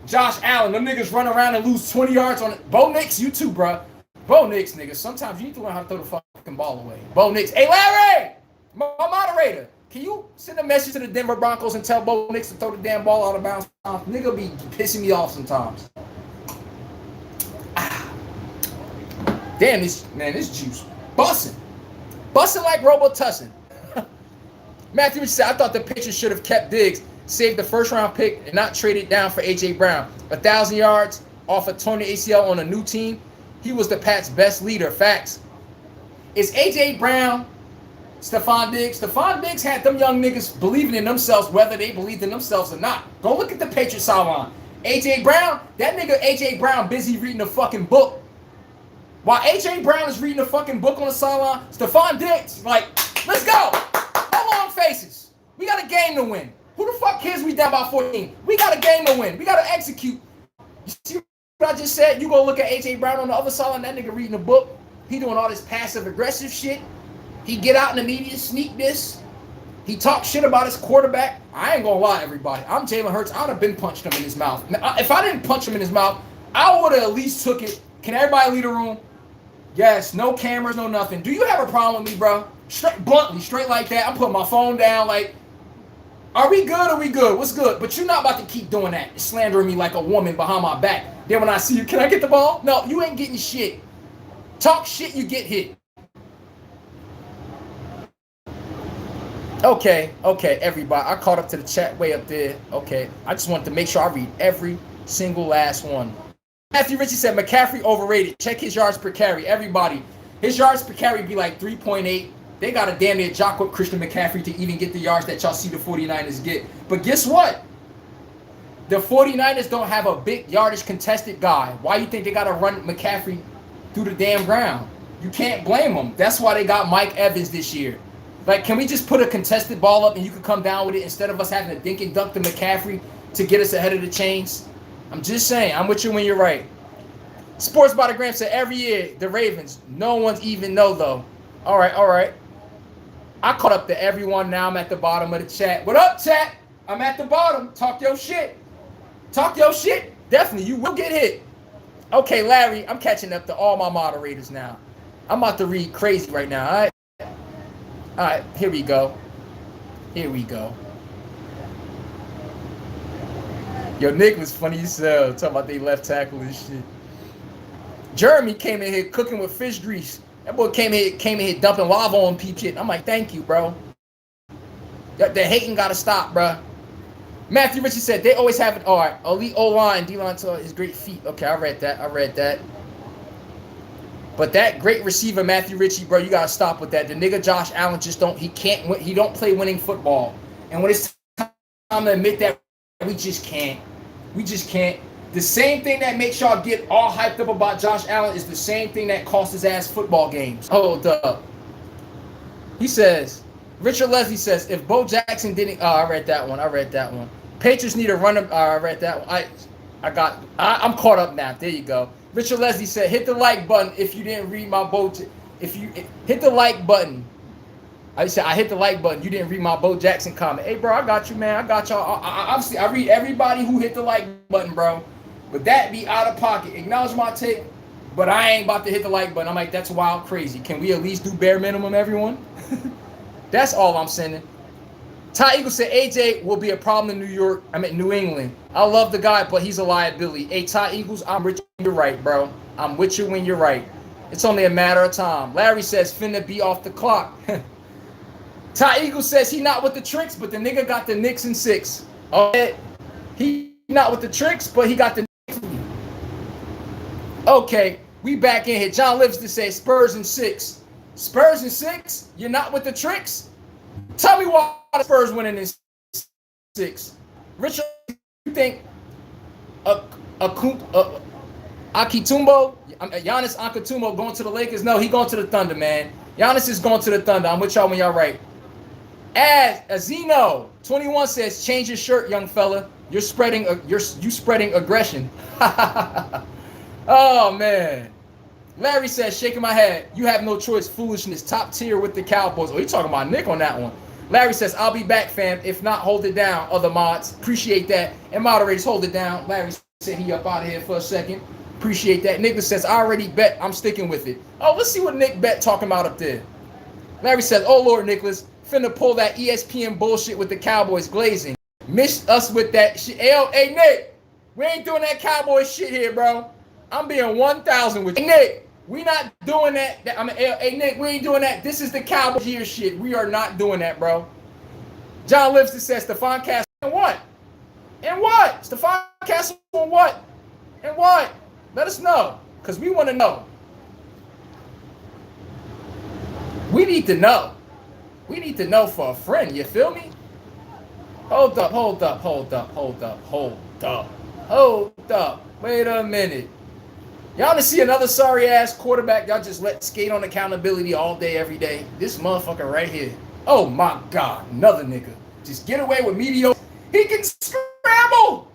Josh Allen, them niggas run around and lose 20 yards on it. Bo Nix, you too, bro. Bo Nix, niggas. Sometimes you need to learn how to throw the fucking ball away. Bo Nix. Hey, Larry! My moderator. Can you send a message to the Denver Broncos and tell Bo Nix to throw the damn ball out of bounds? Nigga be pissing me off sometimes. Damn, this juice. Bussin' like Robo-Tussin. Matthew said, I thought the Patriots should have kept Diggs, saved the first-round pick, and not traded down for A.J. Brown. 1,000 yards off a torn ACL on a new team. He was the Pats' best leader. Facts. Is A.J. Brown Stephon Diggs? Stephon Diggs had them young niggas believing in themselves whether they believed in themselves or not. Go look at the Patriots sideline. A.J. Brown, that nigga A.J. Brown busy reading a fucking book. While A.J. Brown is reading a fucking book on the sideline, Stephon Diggs, like, let's go. No long faces. We got a game to win. Who the fuck cares we down by 14? We got a game to win. We got to execute. You see what I just said? You go look at A.J. Brown on the other sideline, that nigga reading a book. He doing all this passive-aggressive shit. He get out in the media, sneak this. He talk shit about his quarterback. I ain't gonna lie, everybody. I'm Jalen Hurts. I would have been punched him in his mouth. If I didn't punch him in his mouth, I would have at least took it. Can everybody leave the room? Yes, no cameras, no nothing. Do you have a problem with me, bro? Straight like that. I'm putting my phone down like, Are we good? Are we good? What's good? But you're not about to keep doing that, slandering me like a woman behind my back. Then when I see you, can I get the ball? No, you ain't getting shit. Talk shit, you get hit. Okay, everybody. I caught up to the chat way up there. Okay, I just wanted to make sure I read every single last one. Matthew Ritchie said McCaffrey overrated. Check his yards per carry. Everybody, his yards per carry be like 3.8. They got to damn near jock up Christian McCaffrey to even get the yards that y'all see the 49ers get. But guess what? The 49ers don't have a big yardage contested guy. Why you think they got to run McCaffrey through the damn ground? You can't blame them. That's why they got Mike Evans this year. Like, can we just put a contested ball up and you can come down with it instead of us having to dink and dunk to McCaffrey to get us ahead of the chains? I'm just saying. I'm with you when you're right. Sports by the Gram said every year the Ravens. No one's even know though. All right. I caught up to everyone. Now I'm at the bottom of the chat. What up, chat? I'm at the bottom. Talk your shit. Definitely, you will get hit. Okay, Larry, I'm catching up to all my moderators now. I'm about to read crazy right now. All right, here we go. Yo, Nick was funny as hell. Talking about they left tackle and shit. Jeremy came in here cooking with fish grease. That boy came in here dumping lava on people. I'm like, thank you, bro. The hating gotta stop, bro. Matthew Ritchie said they always have it. All right, elite O-line, D-line to his great feet. Okay, I read that. But that great receiver, Matthew Ritchie, bro, you gotta stop with that. The nigga Josh Allen just don't play winning football. And when it's time to admit that, we just can't. The same thing that makes y'all get all hyped up about Josh Allen is the same thing that costs his ass football games. Hold up. He says, Richard Leslie says, if Bo Jackson didn't, I read that one. Patriots need a runner. I read that one. I'm caught up now. There you go. Richard Leslie said, hit the like button if you didn't read my Bo. If you hit the like button. I said, I hit the like button. You didn't read my Bo Jackson comment. Hey, bro, I got you, man. I got y'all. Obviously, I read everybody who hit the like button, bro. But that be out of pocket. Acknowledge my take, but I ain't about to hit the like button. I'm like, that's wild crazy. Can we at least do bare minimum, everyone? That's all I'm sending. Ty Eagle said AJ will be a problem in New England. I love the guy, but he's a liability. Hey, Ty Eagles, I'm with you when you're right, bro. I'm with you when you're right. It's only a matter of time. Larry says finna be off the clock. Ty Eagle says he not with the tricks, but the nigga got the Knicks in 6. Okay. He not with the tricks, but he got the Knicks. Okay, we back in here. John Livingston says Spurs in 6. Spurs in 6? You're not with the tricks? Tell me why the Spurs winning in 6. Richard, you think Akitumbo, Giannis Antetokounmpo going to the Lakers? No, he going to the Thunder, man. Giannis is going to the Thunder. I'm with y'all when y'all right. As Azino 21 says, change your shirt, young fella. You're spreading aggression. Oh man. Larry says, shaking my head. You have no choice. Foolishness. Top tier with the Cowboys. Oh, you talking about Nick on that one. Larry says, I'll be back, fam. If not, hold it down. Other mods. Appreciate that. And moderators, hold it down. Larry said he up out of here for a second. Appreciate that. Nicholas says, I already bet. I'm sticking with it. Oh, let's see what Nick bet talking about up there. Larry says, oh, Lord, Nicholas. Finna pull that ESPN bullshit with the Cowboys glazing. Miss us with that shit. Hey, Nick. We ain't doing that Cowboys shit here, bro. I'm being 1,000 with you. Hey, Nick. We not doing that. Hey, Nick, we ain't doing that. This is the Cowboys here shit. We are not doing that, bro. John Livingston says, Stephon Castle. And what? Stephon Castle on what? And what? Let us know. Because we want to know. We need to know. We need to know for a friend. You feel me? Hold up. Wait a minute. Y'all to see another sorry-ass quarterback y'all just let skate on accountability all day, every day. This motherfucker right here. Oh, my God. Another nigga. Just get away with mediocre. He can scramble.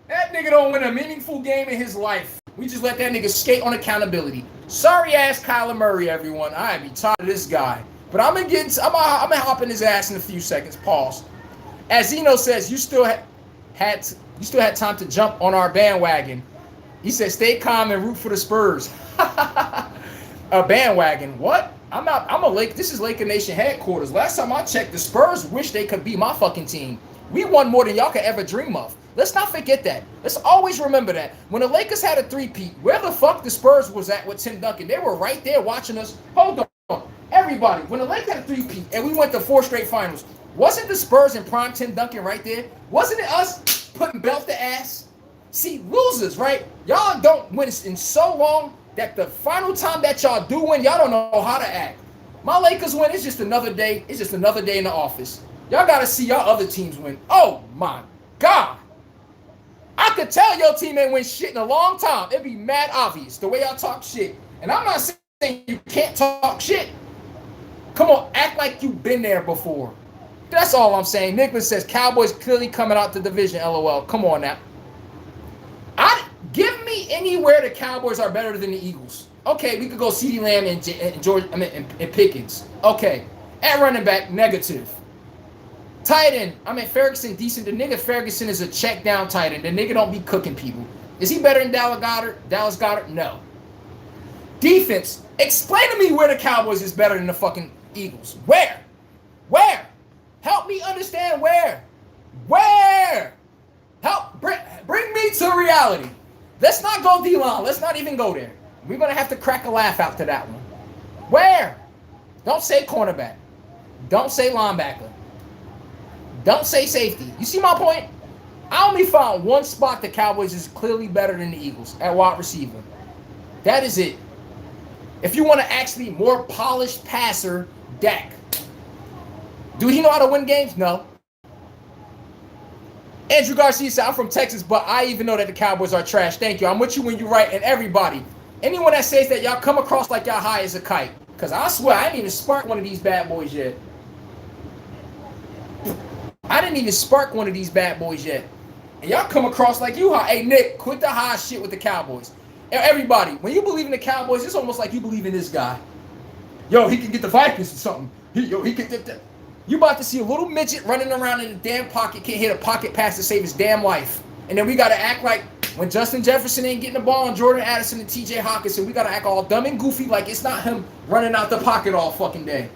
That nigga don't win a meaningful game in his life. We just let that nigga skate on accountability. Sorry-ass Kyler Murray, everyone. I be tired of this guy. But I'm gonna hop in his ass in a few seconds. Pause. As Zeno says, you still had time to jump on our bandwagon. He said, stay calm and root for the Spurs. A bandwagon. What? I'm a Lake. This is Laker Nation headquarters. Last time I checked, the Spurs wish they could be my fucking team. We won more than y'all could ever dream of. Let's not forget that. Let's always remember that. When the Lakers had a three-peat, where the fuck the Spurs was at with Tim Duncan? They were right there watching us. Hold on. Everybody, when the Lakers had a three-peat and we went to 4 straight finals, wasn't the Spurs and prime Tim Duncan right there? Wasn't it us putting belt to ass? See, losers, right? Y'all don't win in so long that the final time that y'all do win, y'all don't know how to act. My Lakers win, it's just another day. It's just another day in the office. Y'all got to see y'all other teams win. Oh, my God. I could tell your team ain't win shit in a long time. It'd be mad obvious the way y'all talk shit. And I'm not saying you can't talk shit. Come on, act like you've been there before. That's all I'm saying. Nicholas says, Cowboys clearly coming out the division, LOL. Come on now. Give me anywhere the Cowboys are better than the Eagles. Okay, we could go CeeDee Lamb and Pickens. Okay. At running back, negative. Tight end, Ferguson, decent. The nigga Ferguson is a check down tight end. The nigga don't be cooking people. Is he better than Dallas Goedert? No. Defense, explain to me where the Cowboys is better than the fucking Eagles. Where? Help me understand where. Help, bring me to reality. Let's not go D-line. Let's not even go there. We're going to have to crack a laugh out to that one. Where? Don't say cornerback. Don't say linebacker. Don't say safety. You see my point? I only found one spot the Cowboys is clearly better than the Eagles at wide receiver. That is it. If you want to actually more polished passer, Dak. Do he know how to win games? No. Andrew Garcia said, I'm from Texas, but I even know that the Cowboys are trash. Thank you. I'm with you when you're right. And everybody, anyone that says that, y'all come across like y'all high as a kite. Because I swear, I didn't even spark one of these bad boys yet. And y'all come across like you high. Hey, Nick, quit the high shit with the Cowboys. Everybody, when you believe in the Cowboys, it's almost like you believe in this guy. Yo, he can get the Vikings or something. He can get the... You about to see a little midget running around in the damn pocket, can't hit a pocket pass to save his damn life. And then we got to act like when Justin Jefferson ain't getting the ball and Jordan Addison and TJ Hawkinson, we got to act all dumb and goofy like it's not him running out the pocket all fucking day.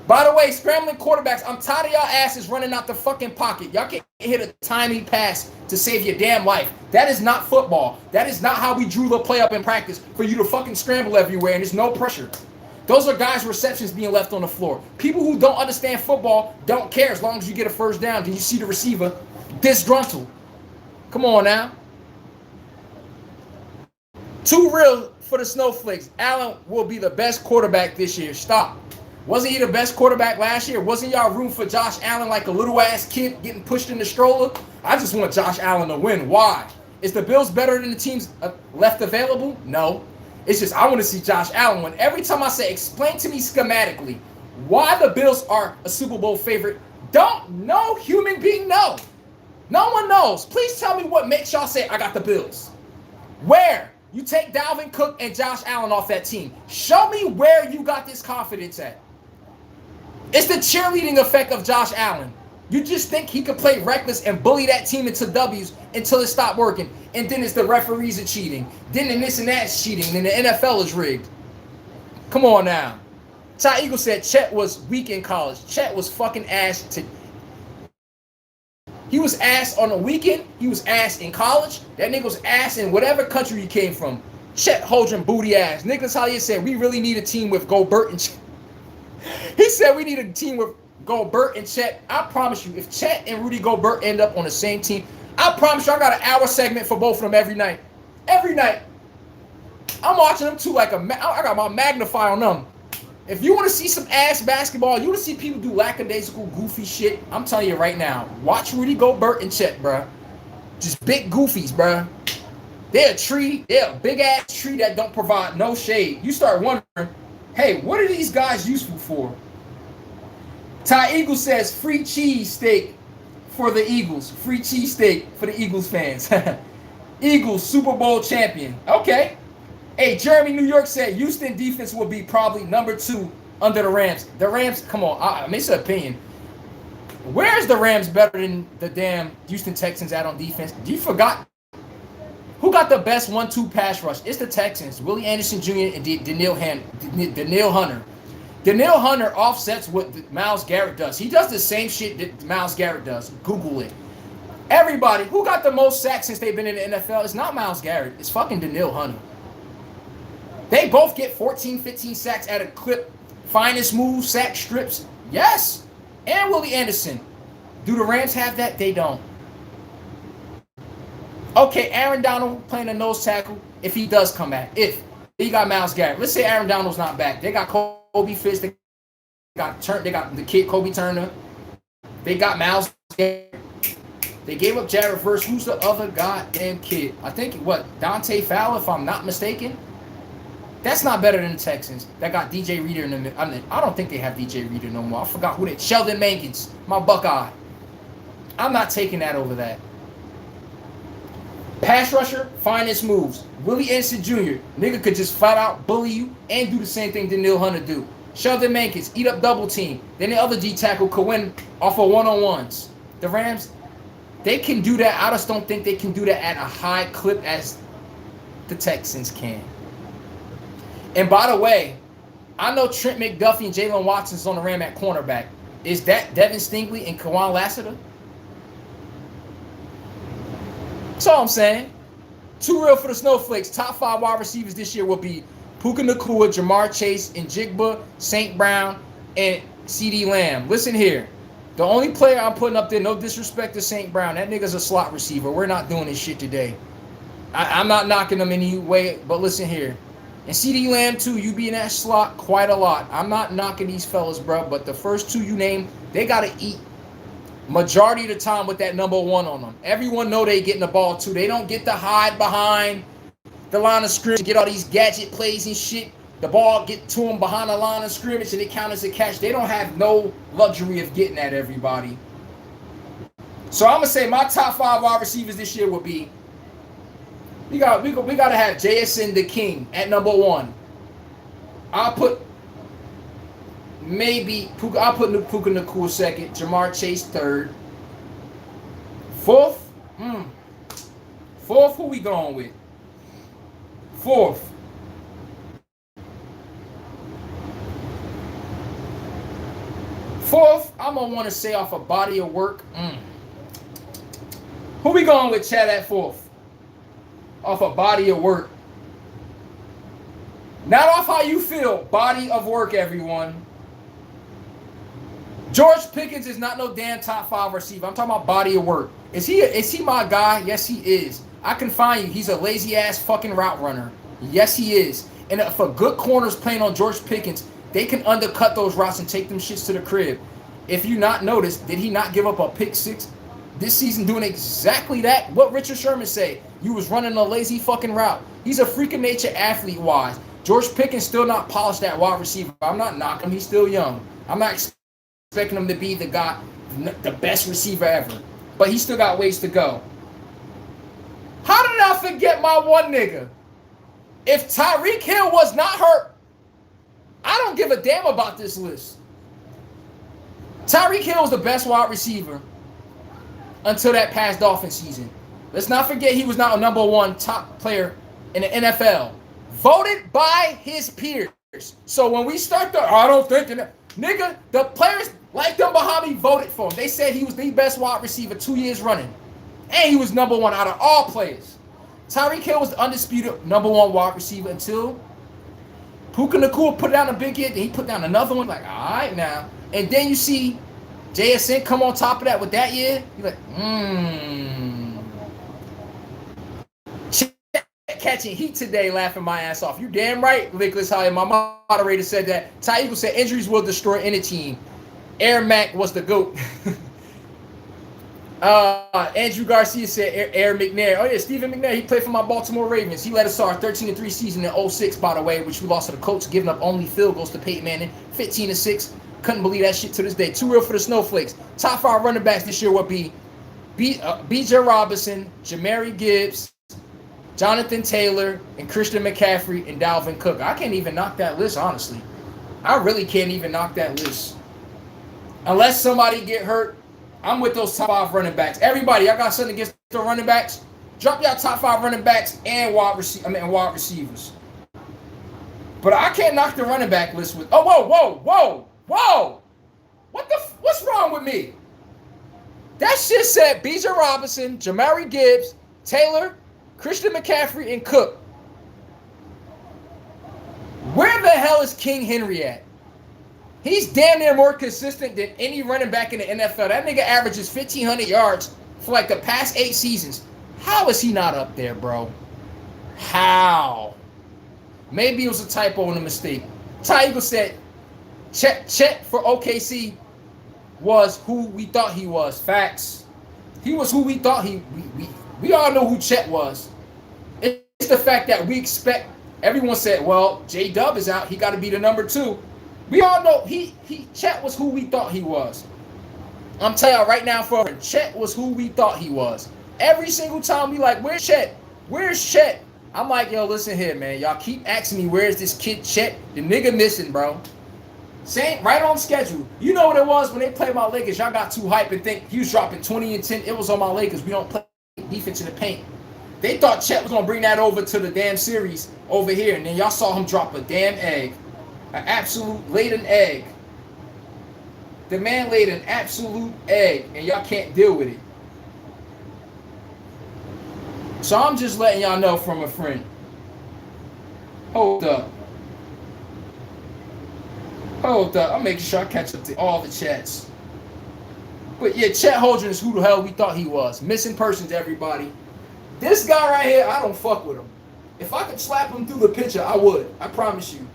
By the way, scrambling quarterbacks, I'm tired of y'all asses running out the fucking pocket. Y'all can't hit a timely pass to save your damn life. That is not football. That is not how we drew the play up in practice for you to fucking scramble everywhere and there's no pressure. Those are guys' receptions being left on the floor. People who don't understand football don't care as long as you get a first down. Did you see the receiver disgruntled? Come on now. Too real for the snowflakes. Allen will be the best quarterback this year. Stop. Wasn't he the best quarterback last year? Wasn't y'all room for Josh Allen like a little-ass kid getting pushed in the stroller? I just want Josh Allen to win. Why? Is the Bills better than the teams left available? No. It's just I want to see Josh Allen win. Every time I say, explain to me schematically why the Bills are a Super Bowl favorite, don't no human being know. No one knows. Please tell me what makes y'all say, I got the Bills. Where? You take Dalvin Cook and Josh Allen off that team. Show me where you got this confidence at. It's the cheerleading effect of Josh Allen. You just think he could play reckless and bully that team into W's until it stopped working. And then it's the referees are cheating. Then this and that's cheating. And then the NFL is rigged. Come on now. Ty Eagle said Chet was weak in college. Chet was fucking ass. He was ass on the weekend. He was ass in college. That nigga was ass in whatever country he came from. Chet Holdren booty ass. Nicholas Hollier said we really need a team with Gobert and Chet. He said we need a team with Gobert and Chet. I promise you, if Chet and Rudy Gobert end up on the same team, I promise you I got an hour segment for both of them every night. Every night. I'm watching them too like I got my magnifier on them. If you want to see some ass basketball, you want to see people do lackadaisical, goofy shit, I'm telling you right now, watch Rudy Gobert and Chet, bruh. Just big goofies, bruh. They're a tree. They're a big-ass tree that don't provide no shade. You start wondering, hey, what are these guys useful for? Ty Eagle says free cheese steak for the Eagles. Free cheese steak for the Eagles fans. Eagles Super Bowl champion. Okay. Hey, Jeremy New York said Houston defense will be probably number 2 under the Rams. The Rams, come on, it's an opinion. Where's the Rams better than the damn Houston Texans at on defense? You forgot who got the best 1-2 pass rush? It's the Texans. Willie Anderson Jr. and Daniil Hunter. Danielle Hunter offsets what Myles Garrett does. He does the same shit that Myles Garrett does. Google it. Everybody, who got the most sacks since they've been in the NFL? It's not Myles Garrett. It's fucking Danielle Hunter. They both get 14, 15 sacks at a clip. Finest move, sack strips. Yes. And Willie Anderson. Do the Rams have that? They don't. Okay, Aaron Donald playing a nose tackle if he does come back. If he got Myles Garrett. Let's say Aaron Donald's not back. They got Kobe Fitz. They got the kid Kobe Turner. They got Myles Garrett. They gave up Jared Verse. Who's the other goddamn kid? I think Dante Fowler, if I'm not mistaken. That's not better than the Texans. That got DJ Reader in the. I don't think they have DJ Reader no more. I forgot who they. Sheldon Mankins, my Buckeye. I'm not taking that over that. Pass rusher, finest moves. Willie Anderson Jr. Nigga could just flat out bully you and do the same thing Danielle Hunter do. Sheldon Mankins, eat up double team. Then the other D tackle could win off of one-on-ones. The Rams, they can do that. I just don't think they can do that at a high clip as the Texans can. And by the way, I know Trent McDuffie and Jalen Watson's on the Ram at cornerback. Is that Devin Stingley and Kawan Lassiter? That's all I'm saying. Too real for the snowflakes. Top 5 wide receivers this year will be Puka Nacua, Jamar Chase, and Njigba, St. Brown, and CeeDee Lamb. Listen here. The only player I'm putting up there, no disrespect to St. Brown, that nigga's a slot receiver. We're not doing this shit today. I'm not knocking him in any way, but listen here. And CeeDee Lamb, too, you be in that slot quite a lot. I'm not knocking these fellas, bro, but the first two you name, they got to eat majority of the time with that number 1 on them. Everyone know they getting the ball, too. They don't get to hide behind the line of scrimmage, get all these gadget plays and shit. The ball get to them behind the line of scrimmage and it count as a catch. They don't have no luxury of getting at everybody. So I'm going to say my top 5 wide receivers this year will be we got to have JSN the King at number 1. I'll put Puka Nacua second, Jamar Chase third. Fourth, who we going with? Fourth. I'm going to want to say off a body of work. Who we going with, Chad, at fourth? Off a body of work. Not off how you feel. Body of work, everyone. George Pickens is not no damn top 5 receiver. I'm talking about body of work. Is he my guy? Yes, he is. I can find you. He's a lazy ass fucking route runner. Yes, he is. And if a good corner's playing on George Pickens, they can undercut those routes and take them shits to the crib. If you not noticed, did he not give up a pick 6 this season doing exactly that? What Richard Sherman say? You was running a lazy fucking route. He's a freak of nature athlete-wise. George Pickens still not polished that wide receiver. I'm not knocking him. He's still young. I'm not expecting him to be the guy, the best receiver ever. But he still got ways to go. How did I forget my one nigga? If Tyreek Hill was not hurt, I don't give a damn about this list. Tyreek Hill was the best wide receiver until that past Dolphins season. Let's not forget he was not a number 1 top player in the NFL. Voted by his peers. So when we start I don't think nigga, the players like them behind me voted for him. They said he was the best wide receiver 2 years running. And he was number 1 out of all players. Tyreek Hill was the undisputed number 1 wide receiver until Puka Nacua put down a big hit. Then he put down another one. Like, all right now. And then you see JSN come on top of that with that year. You're like, Catching heat today, laughing my ass off. You damn right, Nicholas Holly. My moderator said that. Ty Eagle said injuries will destroy any team. Air Mac was the GOAT. Andrew Garcia said Air McNair. Oh yeah, Stephen McNair. He played for my Baltimore Ravens. He led us to our 13-3 season in 06, by the way, which we lost to the Colts, giving up only field goals to Peyton Manning. 15-6. Couldn't believe that shit to this day. Too real for the snowflakes. Top 5 running backs this year will be B.J. Robinson, Jamari Gibbs, Jonathan Taylor, and Christian McCaffrey, and Dalvin Cook. I can't even knock that list, honestly. I really can't even knock that list. Unless somebody get hurt, I'm with those top 5 running backs. Everybody, y'all got something against the running backs? Drop y'all top 5 running backs and wide receivers. But I can't knock the running back list with. Oh, whoa. What's wrong with me? That shit said Bijan Robinson, Jamari Gibbs, Taylor, Christian McCaffrey, and Cook. Where the hell is King Henry at? He's damn near more consistent than any running back in the NFL. That nigga averages 1,500 yards for like the past 8 seasons. How is he not up there, bro? How? Maybe it was a typo and a mistake. Ty Eagle said, Chet for OKC was who we thought he was. Facts. He was who we thought we all know who Chet was. It's the fact that we expect. Everyone said, well, J-Dub is out. He got to be the number 2. We all know Chet was who we thought he was. I'm telling y'all right now, for Chet was who we thought he was. Every single time we like, where's Chet? Where's Chet? I'm like, yo, listen here, man. Y'all keep asking me, where's this kid Chet? The nigga missing, bro. Same, right on schedule. You know what it was when they played my Lakers. Y'all got too hype and think he was dropping 20 and 10. It was on my Lakers. We don't play defense in the paint. They thought Chet was going to bring that over to the damn series over here. And then y'all saw him drop a damn egg. An absolute laid an egg. The man laid an absolute egg. And y'all can't deal with it. So I'm just letting y'all know from a friend. Hold up. I'm making sure I catch up to all the chats. But yeah, Chet Holmgren is who the hell we thought he was. Missing persons, everybody. This guy right here, I don't fuck with him. If I could slap him through the picture, I would. I promise you.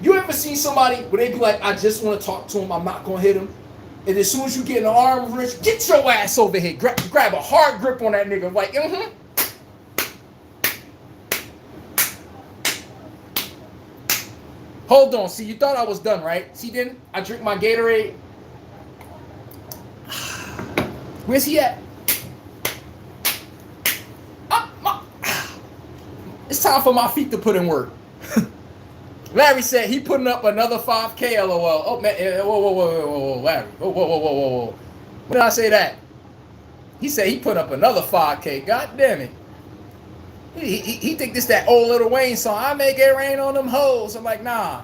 You ever seen somebody where they be like, I just want to talk to him, I'm not going to hit him? And as soon as you get in the arm wrench, get your ass over here. Grab a hard grip on that nigga. Like, Hold on. See, you thought I was done, right? See, then I drink my Gatorade. Where's he at? It's time for my feet to put in work. Larry said he putting up another 5K, LOL. Oh, man. Whoa, Larry. Whoa. When did I say that? He said he put up another 5K. God damn it. He think this that old Lil Wayne song. I make it rain on them hoes. I'm like, nah.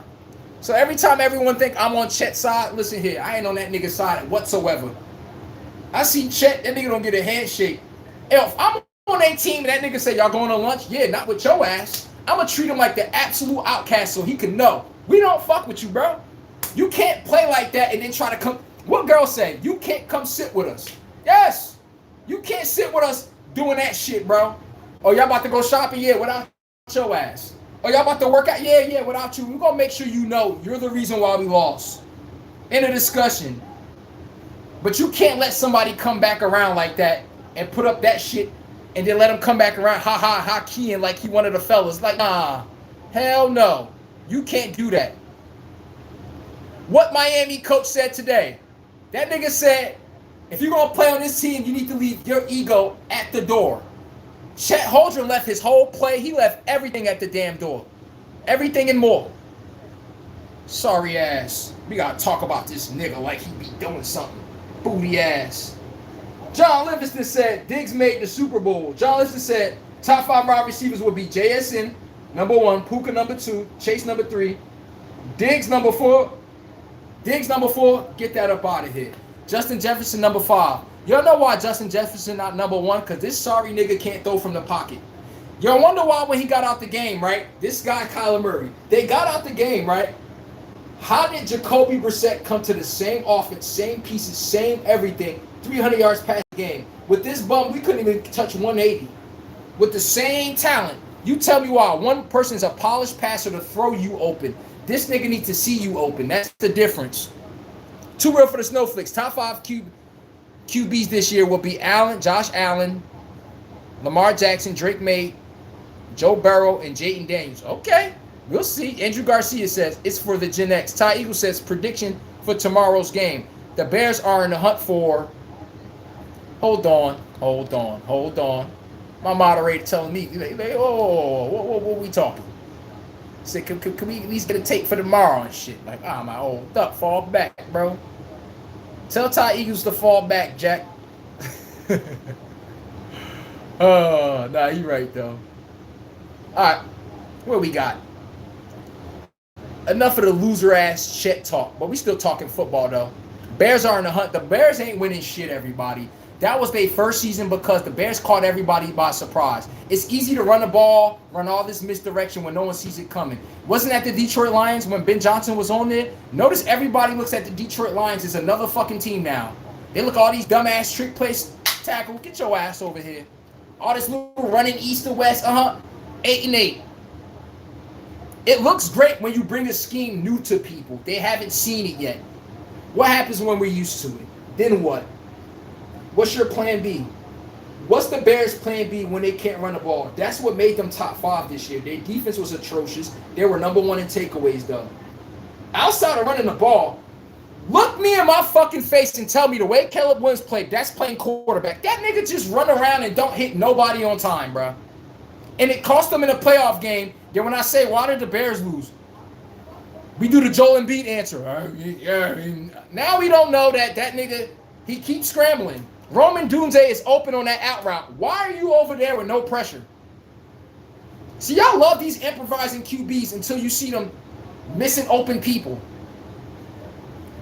So every time everyone think I'm on Chet's side, listen here. I ain't on that nigga's side whatsoever. I see Chet, that nigga don't get a handshake. If I'm on a team and that nigga say, y'all going to lunch? Yeah, not with your ass. I'm going to treat him like the absolute outcast so he can know. We don't fuck with you, bro. You can't play like that and then try to come. What girl say? You can't come sit with us. Yes. You can't sit with us doing that shit, bro. Oh, y'all about to go shopping? Yeah, without your ass. Oh, y'all about to work out? Yeah, without you. We're going to make sure you know you're the reason why we lost. In a discussion. But you can't let somebody come back around like that and put up that shit and then let him come back around, keying like he one of the fellas. Like, nah, hell no. You can't do that. What Miami coach said today, that nigga said, if you're going to play on this team, you need to leave your ego at the door. Chet Holmgren left his whole play. He left everything at the damn door. Everything and more. Sorry ass. We got to talk about this nigga like he be doing something. Booty ass. John Livingston said Diggs made the Super Bowl. John Livingston said top 5 wide receivers would be JSN, number 1, Puka number 2, Chase number 3, Diggs number 4. Diggs number 4, get that up out of here. Justin Jefferson number 5. Y'all know why Justin Jefferson not number 1? Because this sorry nigga can't throw from the pocket. Y'all wonder why when he got out the game, right? This guy, Kyler Murray, they got out the game, right? How did Jacoby Brissett come to the same offense, same pieces, same everything, 300 yards past the game? With this bum, we couldn't even touch 180. With the same talent. You tell me why. One person's a polished passer to throw you open. This nigga needs to see you open. That's the difference. Too real for the snowflakes. Top 5 QBs this year will be Josh Allen, Lamar Jackson, Drake May, Joe Burrow, and Jayden Daniels. Okay. We'll see. Andrew Garcia says it's for the Gen X. Ty Eagle says prediction for tomorrow's game. The Bears are in the hunt for. Hold on. My moderator telling me, what are we talking? Said, can we at least get a tape for tomorrow and shit? Like, my old up, fall back, bro. Tell Ty Eagles to fall back, Jack. Oh, nah, you right though. All right, what we got? enough of the loser ass shit talk. But we still talking football though. Bears are in the hunt. The Bears ain't winning shit, everybody. That was their first season because the Bears caught everybody by surprise. It's easy to run the ball, run all this misdirection when no one sees it coming. Wasn't that the Detroit Lions when Ben Johnson was on there? Notice everybody looks at the Detroit Lions as another fucking team now. They look at all these dumbass trick plays. Tackle, get your ass over here. All this little running east to west, 8-8. It looks great when you bring a scheme new to people. They haven't seen it yet. What happens when we're used to it? Then what? What's your plan B? What's the Bears' plan B when they can't run the ball? That's what made them top 5 this year. Their defense was atrocious. They were number 1 in takeaways, though. Outside of running the ball, look me in my fucking face and tell me the way Caleb Williams played, that's playing quarterback. That nigga just run around and don't hit nobody on time, bro. And it cost them in a playoff game. Then when I say, why did the Bears lose? We do the Joel Embiid answer. Now we don't know that nigga, he keeps scrambling. Roman Dunze is open on that out route. Why are you over there with no pressure? See, y'all love these improvising QBs until you see them missing open people.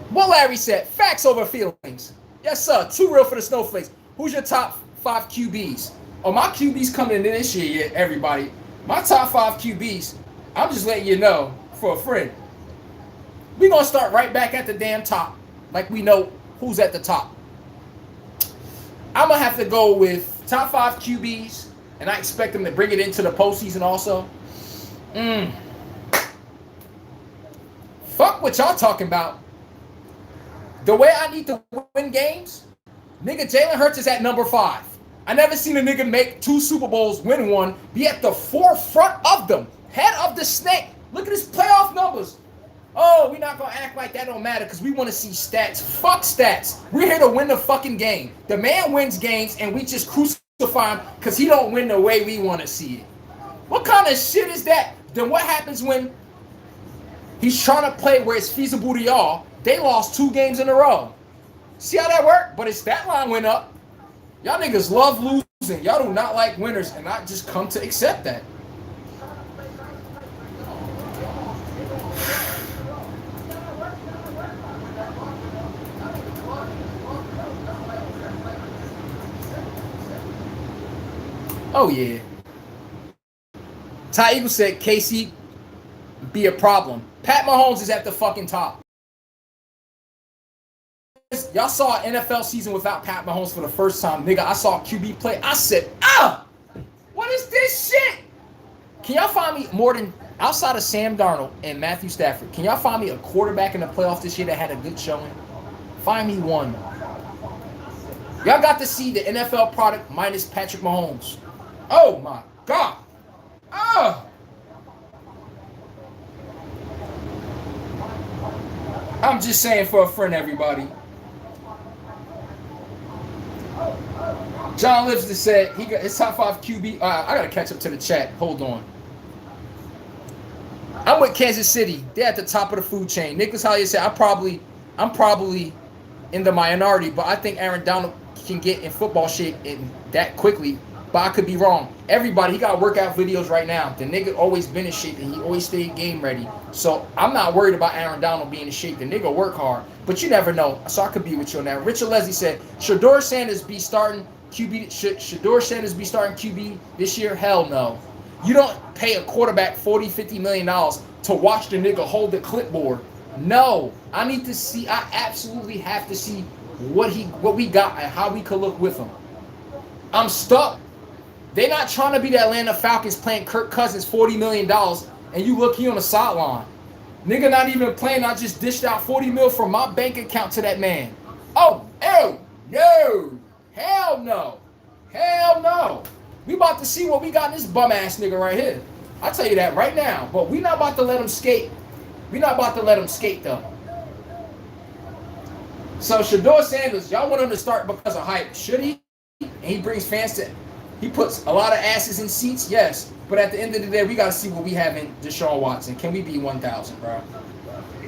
What Larry said, facts over feelings. Yes, sir. Too real for the snowflakes. Who's your top 5 QBs? Oh, my QBs coming in this year, everybody. My top 5 QBs, I'm just letting you know for a friend. We're going to start right back at the damn top, like we know who's at the top. I'm going to have to go with top 5 QBs, and I expect them to bring it into the postseason also. Fuck what y'all talking about. The way I need to win games, nigga, Jalen Hurts is at number 5. I never seen a nigga make 2 Super Bowls, win 1, be at the forefront of them. Head of the snake. Look at his playoff numbers. Oh, we're not going to act like that don't matter because we want to see stats. Fuck stats. We're here to win the fucking game. The man wins games and we just crucify him because he don't win the way we want to see it. What kind of shit is that? Then what happens when he's trying to play where it's feasible to y'all? They lost 2 games in a row. See how that worked? But his stat line went up. Y'all niggas love losing. Y'all do not like winners, and I just come to accept that. Oh, yeah. Ty Eagle said KC be a problem. Pat Mahomes is at the fucking top. Y'all saw an NFL season without Pat Mahomes for the first time. Nigga, I saw QB play. I said, what is this shit? Can y'all find me more than, outside of Sam Darnold and Matthew Stafford, can y'all find me a quarterback in the playoffs this year that had a good showing? Find me one. Y'all got to see the NFL product minus Patrick Mahomes. Oh, my God. I'm just saying for a friend, everybody. John Livingston said he got his top 5 QB. I gotta catch up to the chat. Hold on. I'm with Kansas City. They're at the top of the food chain. Nicholas Hollier said I'm probably in the minority, but I think Aaron Donald can get in football shape in that quickly. But I could be wrong. Everybody, he got workout videos right now. The nigga always been in shape and he always stayed game ready. So I'm not worried about Aaron Donald being in shape. The nigga work hard. But you never know. So I could be with you on that. Richard Leslie said, Shedeur Sanders be starting QB? Should Shedeur Sanders be starting QB this year? Hell no. You don't pay a quarterback $40, $50 million to watch the nigga hold the clipboard. No. I need to see. I absolutely have to see what we got and how we could look with him. I'm stuck. They're not trying to be the Atlanta Falcons playing Kirk Cousins $40 million and you look here on the sideline. Nigga not even playing. I just dished out $40 million from my bank account to that man. Oh, no. Hell no. Hell no. We about to see what we got in this bum ass nigga right here. I'll tell you that right now. But we not about to let him skate. We not about to let him skate though. So Shedeur Sanders, y'all want him to start because of hype. Should he? And he brings fans to. He puts a lot of asses in seats, yes. But at the end of the day, we got to see what we have in Deshaun Watson. Can we be 1,000, bro?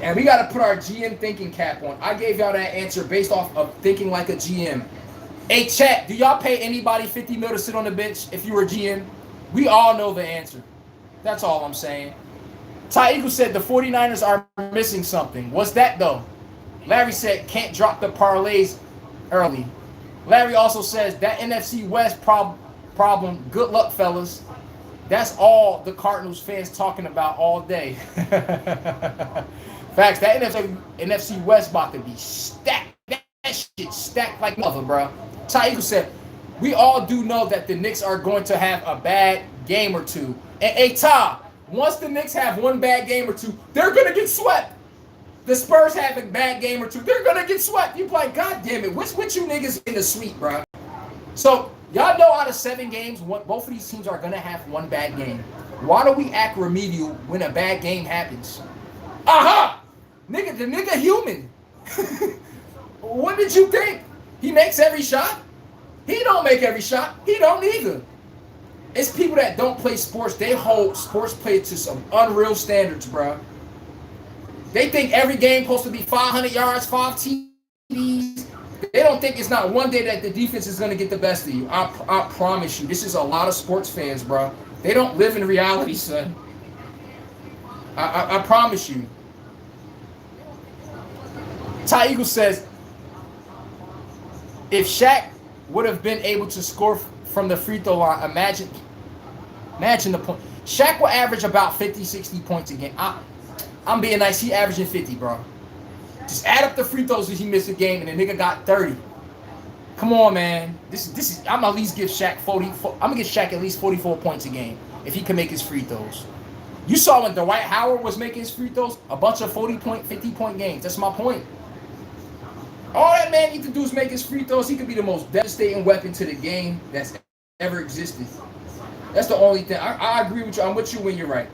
And we got to put our GM thinking cap on. I gave y'all that answer based off of thinking like a GM. Hey, chat, do y'all pay anybody $50 million to sit on the bench if you were GM? We all know the answer. That's all I'm saying. Ty Eagle said the 49ers are missing something. What's that, though? Larry said can't drop the parlays early. Larry also says that NFC West problem. Good luck, fellas. That's all the Cardinals fans talking about all day. Facts. That NFC West about to be stacked. That shit stacked like mother, bro. Ty Eagle said, we all do know that the Knicks are going to have a bad game or two. And hey, Ty, once the Knicks have one bad game or two, they're going to get swept. The Spurs have a bad game or two, they're going to get swept. You like, God damn it, which you niggas in the sweep, bro? So, y'all know out of 7 games, both of these teams are going to have one bad game. Why do we act remedial when a bad game happens? Aha! Nigga, the nigga human. What did you think? He makes every shot? He don't make every shot. He don't either. It's people that don't play sports. They hold sports play to some unreal standards, bro. They think every game supposed to be 500 yards, 5 TDs. They don't think it's not one day that the defense is going to get the best of you. I promise you. This is a lot of sports fans, bro. They don't live in reality, son. I promise you. Ty Eagle says, if Shaq would have been able to score from the free throw line, imagine the point. Shaq will average about 50, 60 points a game. I'm being nice. He averaging 50, bro. Just add up the free throws that he missed a game, and the nigga got 30. Come on, man. This is. I'm gonna at least give Shaq 40. I'm gonna give Shaq at least 44 points a game if he can make his free throws. You saw when Dwight Howard was making his free throws, a bunch of 40-point, 50-point games. That's my point. All that man needs to do is make his free throws. He could be the most devastating weapon to the game that's ever existed. That's the only thing. I agree with you. I'm with you when you're right.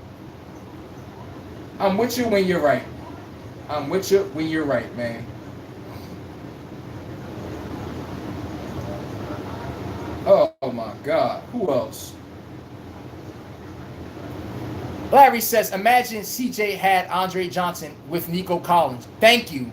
I'm with you when you're right. I'm with you when you're right, man. Oh my God. Who else? Larry says, imagine CJ had Andre Johnson with Nico Collins. Thank you.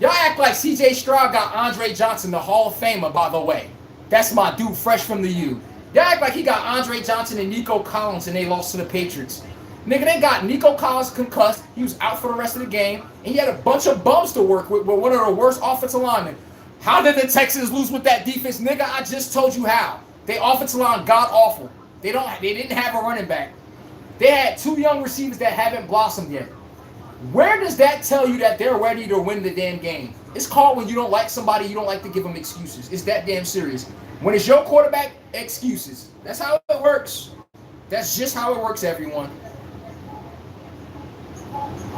Y'all act like CJ Stroud got Andre Johnson, the Hall of Famer, by the way. That's my dude, fresh from the U. Y'all act like he got Andre Johnson and Nico Collins and they lost to the Patriots. Nigga, they got Nico Collins concussed. He was out for the rest of the game. And he had a bunch of bums to work with one of the worst offensive linemen. How did the Texans lose with that defense? Nigga, I just told you how. They offensive line god awful. They didn't have a running back. They had 2 young receivers that haven't blossomed yet. Where does that tell you that they're ready to win the damn game? It's called when you don't like somebody, you don't like to give them excuses. It's that damn serious. When it's your quarterback, excuses. That's how it works. That's just how it works, everyone.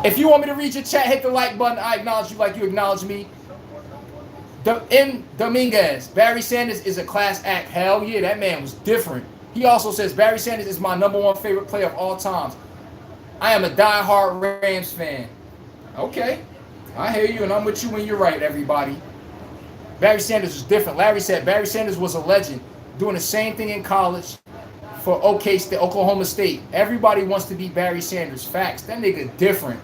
If you want me to read your chat, hit the like button. I acknowledge you like you acknowledge me. M. Dominguez, Barry Sanders is a class act. Hell yeah, that man was different. He also says, Barry Sanders is my #1 favorite player of all times. I am a diehard Rams fan. Okay, I hear you, and I'm with you when you're right, everybody. Barry Sanders was different. Larry said Barry Sanders was a legend, doing the same thing in college for Oklahoma State. Everybody wants to be Barry Sanders. Facts. That nigga different.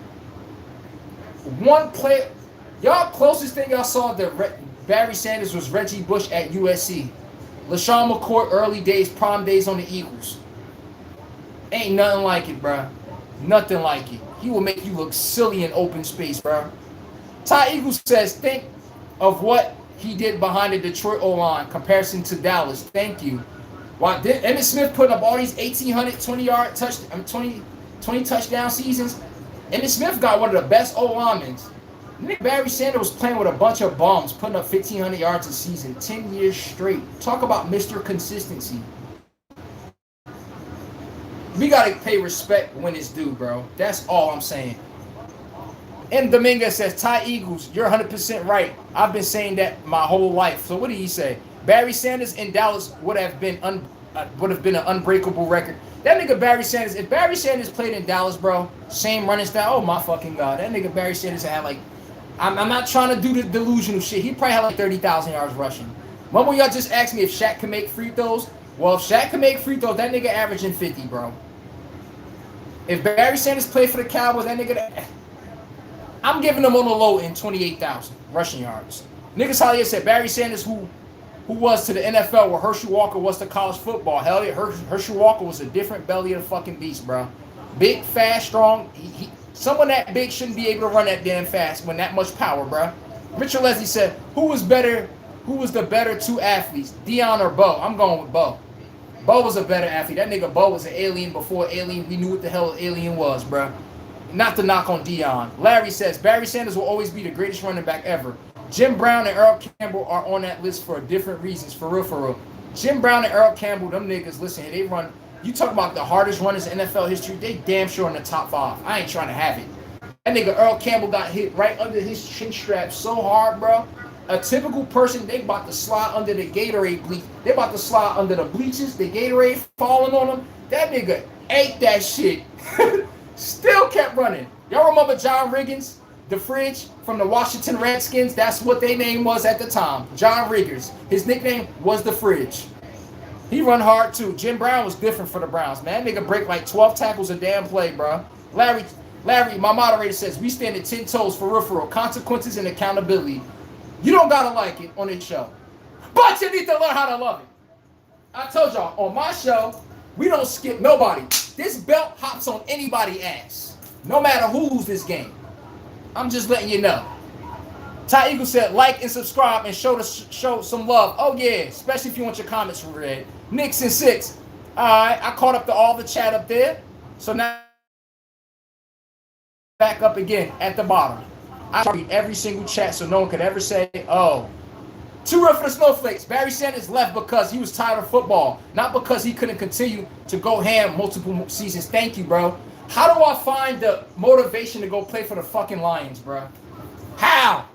One player, y'all closest thing y'all saw that Barry Sanders was Reggie Bush at USC. LaShawn McCourt, early days, prime days on the Eagles. Ain't nothing like it, bruh. Nothing like it. He will make you look silly in open space, bruh. Ty Eagles says, think of what he did behind the Detroit O-line comparison to Dallas. Thank you. Why did Emmitt Smith putting up all these 1,800 20 touchdown seasons? Emmitt Smith got one of the best O-linemen. Barry Sanders was playing with a bunch of bums, putting up 1,500 yards a season, 10 years straight. Talk about Mr. Consistency. We got to pay respect when it's due, bro. That's all I'm saying. And Dominguez says, Ty Eagles, you're 100% right. I've been saying that my whole life. So what did he say? Barry Sanders in Dallas would have been an unbreakable record. That nigga Barry Sanders, if Barry Sanders played in Dallas, bro, same running style, oh my fucking God. That nigga Barry Sanders had like, I'm not trying to do the delusional shit. He probably had like 30,000 yards rushing. Remember y'all just asked me if Shaq can make free throws? Well, if Shaq can make free throws, that nigga averaging 50, bro. If Barry Sanders played for the Cowboys, that nigga, I'm giving him on the low in 28,000 rushing yards. Niggas Hollier said Barry Sanders, who was to the NFL where Herschel Walker was to college football. Hell yeah, Herschel Walker was a different belly of the fucking beast, bro. Big, fast, strong. Someone that big shouldn't be able to run that damn fast when that much power, bro. Richard Leslie said, who was the better two athletes, Dion or Bo? I'm going with Bo. Bo was a better athlete. That nigga Bo was an alien before alien. We knew what the hell an alien was, bro. Not to knock on Dion. Larry says, Barry Sanders will always be the greatest running back ever. Jim Brown and Earl Campbell are on that list for different reasons, for real, for real. Jim Brown and Earl Campbell, them niggas, listen, they run. You talk about the hardest runners in NFL history, they damn sure in the top 5. I ain't trying to have it. That nigga Earl Campbell got hit right under his chin strap so hard, bro. A typical person, they about to slide under the Gatorade bleach. They about to slide under the bleachers, the Gatorade falling on them. That nigga ate that shit. Still kept running. Y'all remember John Riggins, the fridge from the Washington Redskins? That's what their name was at the time. John Riggins. His nickname was the fridge. He run hard too. Jim Brown was different for the Browns, man. That nigga break like 12 tackles a damn play, bro. Larry, my moderator says, we stand at 10 toes for real. Consequences and accountability. You don't gotta like it on this show, but you need to learn how to love it. I told y'all, on my show, we don't skip nobody. This belt hops on anybody's ass, no matter who loses this game. I'm just letting you know. Ty Eagle said, like and subscribe and show some love. Oh yeah, especially if you want your comments read. Nixon 6. All right, I caught up to all the chat up there. So now back up again at the bottom. I read every single chat so no one could ever say, oh. Too real for the snowflakes. Barry Sanders left because he was tired of football, not because he couldn't continue to go ham multiple seasons. Thank you, bro. How do I find the motivation to go play for the fucking Lions, bro? How?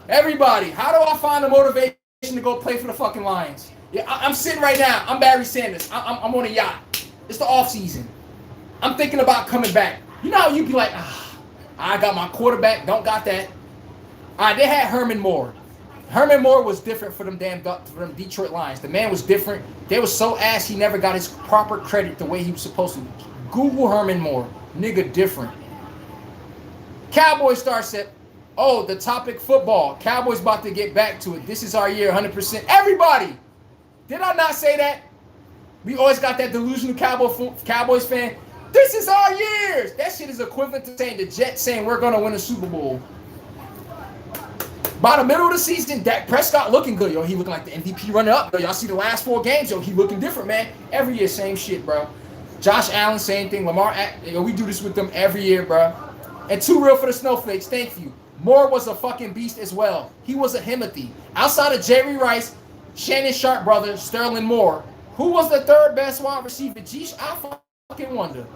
Everybody, how do I find the motivation to go play for the fucking Lions? Yeah, I'm sitting right now. I'm Barry Sanders. I'm on a yacht. It's the off season. I'm thinking about coming back. You know how you be like, I got my quarterback. Don't got that. All right, they had Herman Moore. Herman Moore was different for them Detroit Lions. The man was different. They was so ass he never got his proper credit the way he was supposed to. Google Herman Moore. Nigga different. Cowboy Star said, oh, the topic football. Cowboys about to get back to it. This is our year 100%. Everybody. Did I not say that? We always got that delusional Cowboys fan. This is our years. That shit is equivalent to saying the Jets saying we're going to win a Super Bowl. By the middle of the season, Dak Prescott looking good, yo. He looking like the MVP runner-up. Y'all see the last 4 games, yo. He looking different, man. Every year, same shit, bro. Josh Allen, same thing. Lamar, yo, we do this with them every year, bro. And too real for the snowflakes. Thank you. Moore was a fucking beast as well. He was a Himothy. Outside of Jerry Rice, Shannon Sharp brother, Sterling Moore, who was the 3rd best wide receiver? Geesh, I fucking wonder.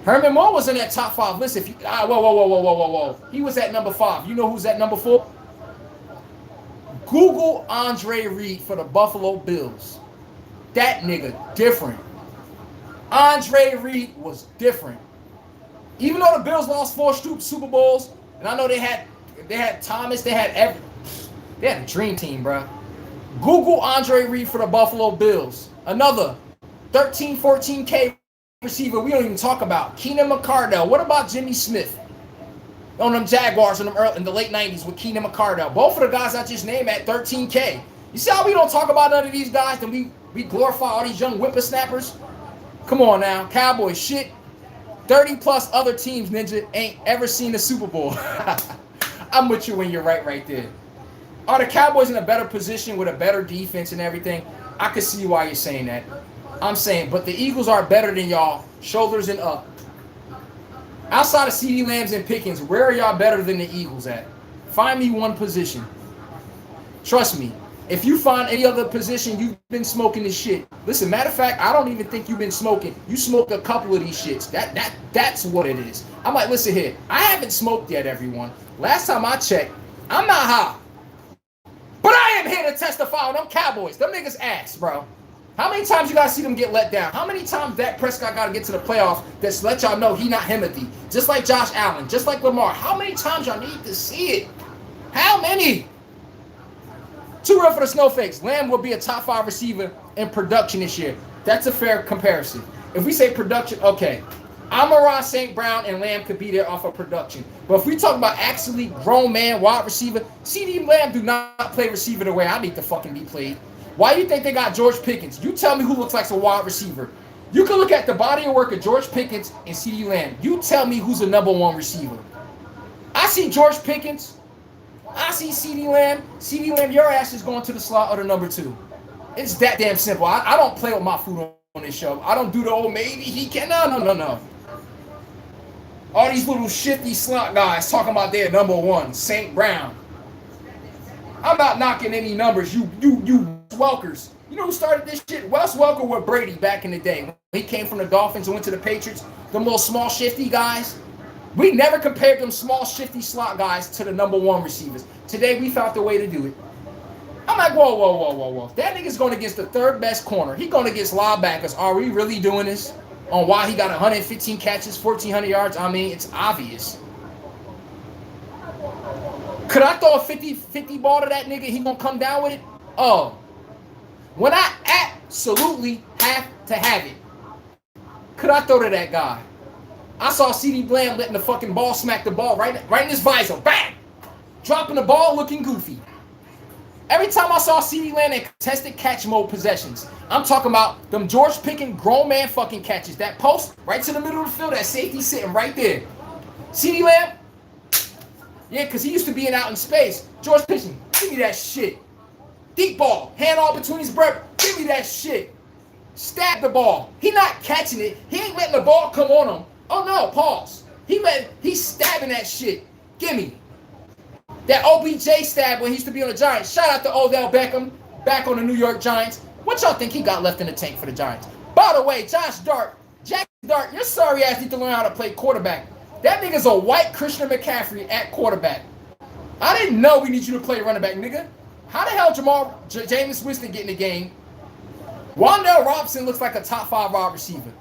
Herman Moore was in that top 5 list. If you, whoa. He was at number 5. You know who's at number 4? Google Andre Reed for the Buffalo Bills. That nigga different. Andre Reed was different. Even though the Bills lost 4 Super Bowls, and I know they had Thomas, they had a dream team, bro. Google Andre Reed for the Buffalo Bills. Another 13, 14K receiver we don't even talk about. Keenan McCardell. What about Jimmy Smith? On them Jaguars in the late 90s with Keenan McCardell. Both of the guys I just named at 13K. You see how we don't talk about none of these guys and we glorify all these young whippersnappers? Come on now. Cowboys shit. 30 plus other teams, Ninja, ain't ever seen a Super Bowl. I'm with you when you're right there. Are the Cowboys in a better position with a better defense and everything? I can see why you're saying that. I'm saying, but the Eagles are better than y'all, shoulders and up. Outside of CeeDee Lambs and Pickens, where are y'all better than the Eagles at? Find me one position. Trust me. If you find any other position, you've been smoking this shit. Listen, matter of fact, I don't even think you've been smoking. You smoked a couple of these shits. That's what it is. I'm like, listen here. I haven't smoked yet, everyone. Last time I checked, I'm not high. But I am here to testify on them Cowboys. Them niggas ass, bro. How many times you guys see them get let down? How many times Dak Prescott got to get to the playoffs that's let y'all know he not Himothy? Just like Josh Allen, just like Lamar. How many times y'all need to see it? How many? Too real for the snowflakes. Lamb will be a top 5 receiver in production this year. That's a fair comparison. If we say production, okay. Amon-Ra St. Brown and Lamb could be there off of production. But if we talk about actually grown man wide receiver, CeeDee Lamb do not play receiver the way I need to fucking be played. Why do you think they got George Pickens? You tell me who looks like a wide receiver. You can look at the body of work of George Pickens and CeeDee Lamb. You tell me who's the number one receiver. I see George Pickens. I see CeeDee Lamb. CeeDee Lamb, your ass is going to the slot or the number 2. It's that damn simple. I don't play with my food on this show. I don't do the old maybe he can. No. All these little shifty slot guys talking about their number 1, St. Brown. I'm not knocking any numbers. You Welkers. You know who started this shit? Wes Welker with Brady back in the day. When he came from the Dolphins and went to the Patriots, them little small shifty guys. We never compared them small shifty slot guys to the number 1 receivers. Today we found the way to do it. I'm like, whoa. That nigga's going against the 3rd best corner. He going against linebackers. Are we really doing this? On why he got 115 catches, 1,400 yards? I mean, it's obvious. Could I throw a 50-50 ball to that nigga? He gonna come down with it? Oh. When I absolutely have to have it, could I throw to that guy? I saw CeeDee Lamb letting the fucking ball smack the ball right in his visor. Bang! Dropping the ball looking goofy. Every time I saw CeeDee Lamb in contested catch mode possessions, I'm talking about them George Pickens grown man fucking catches. That post right to the middle of the field, that safety sitting right there. CeeDee Lamb? Yeah, because he used to be out in space. George Pickens, give me that shit. Deep ball, hand all between his breath. Give me that shit. Stab the ball. He not catching it. He ain't letting the ball come on him. Oh no, pause. He's stabbing that shit. Gimme. That OBJ stab when he used to be on the Giants. Shout out to Odell Beckham, back on the New York Giants. What y'all think he got left in the tank for the Giants? By the way, Jack Dart, your sorry ass need to learn how to play quarterback. That nigga's a white Christian McCaffrey at quarterback. I didn't know we need you to play running back, nigga. How the hell Jameis Winston get in the game? Wan'Dale Robinson looks like a top 5 wide receiver.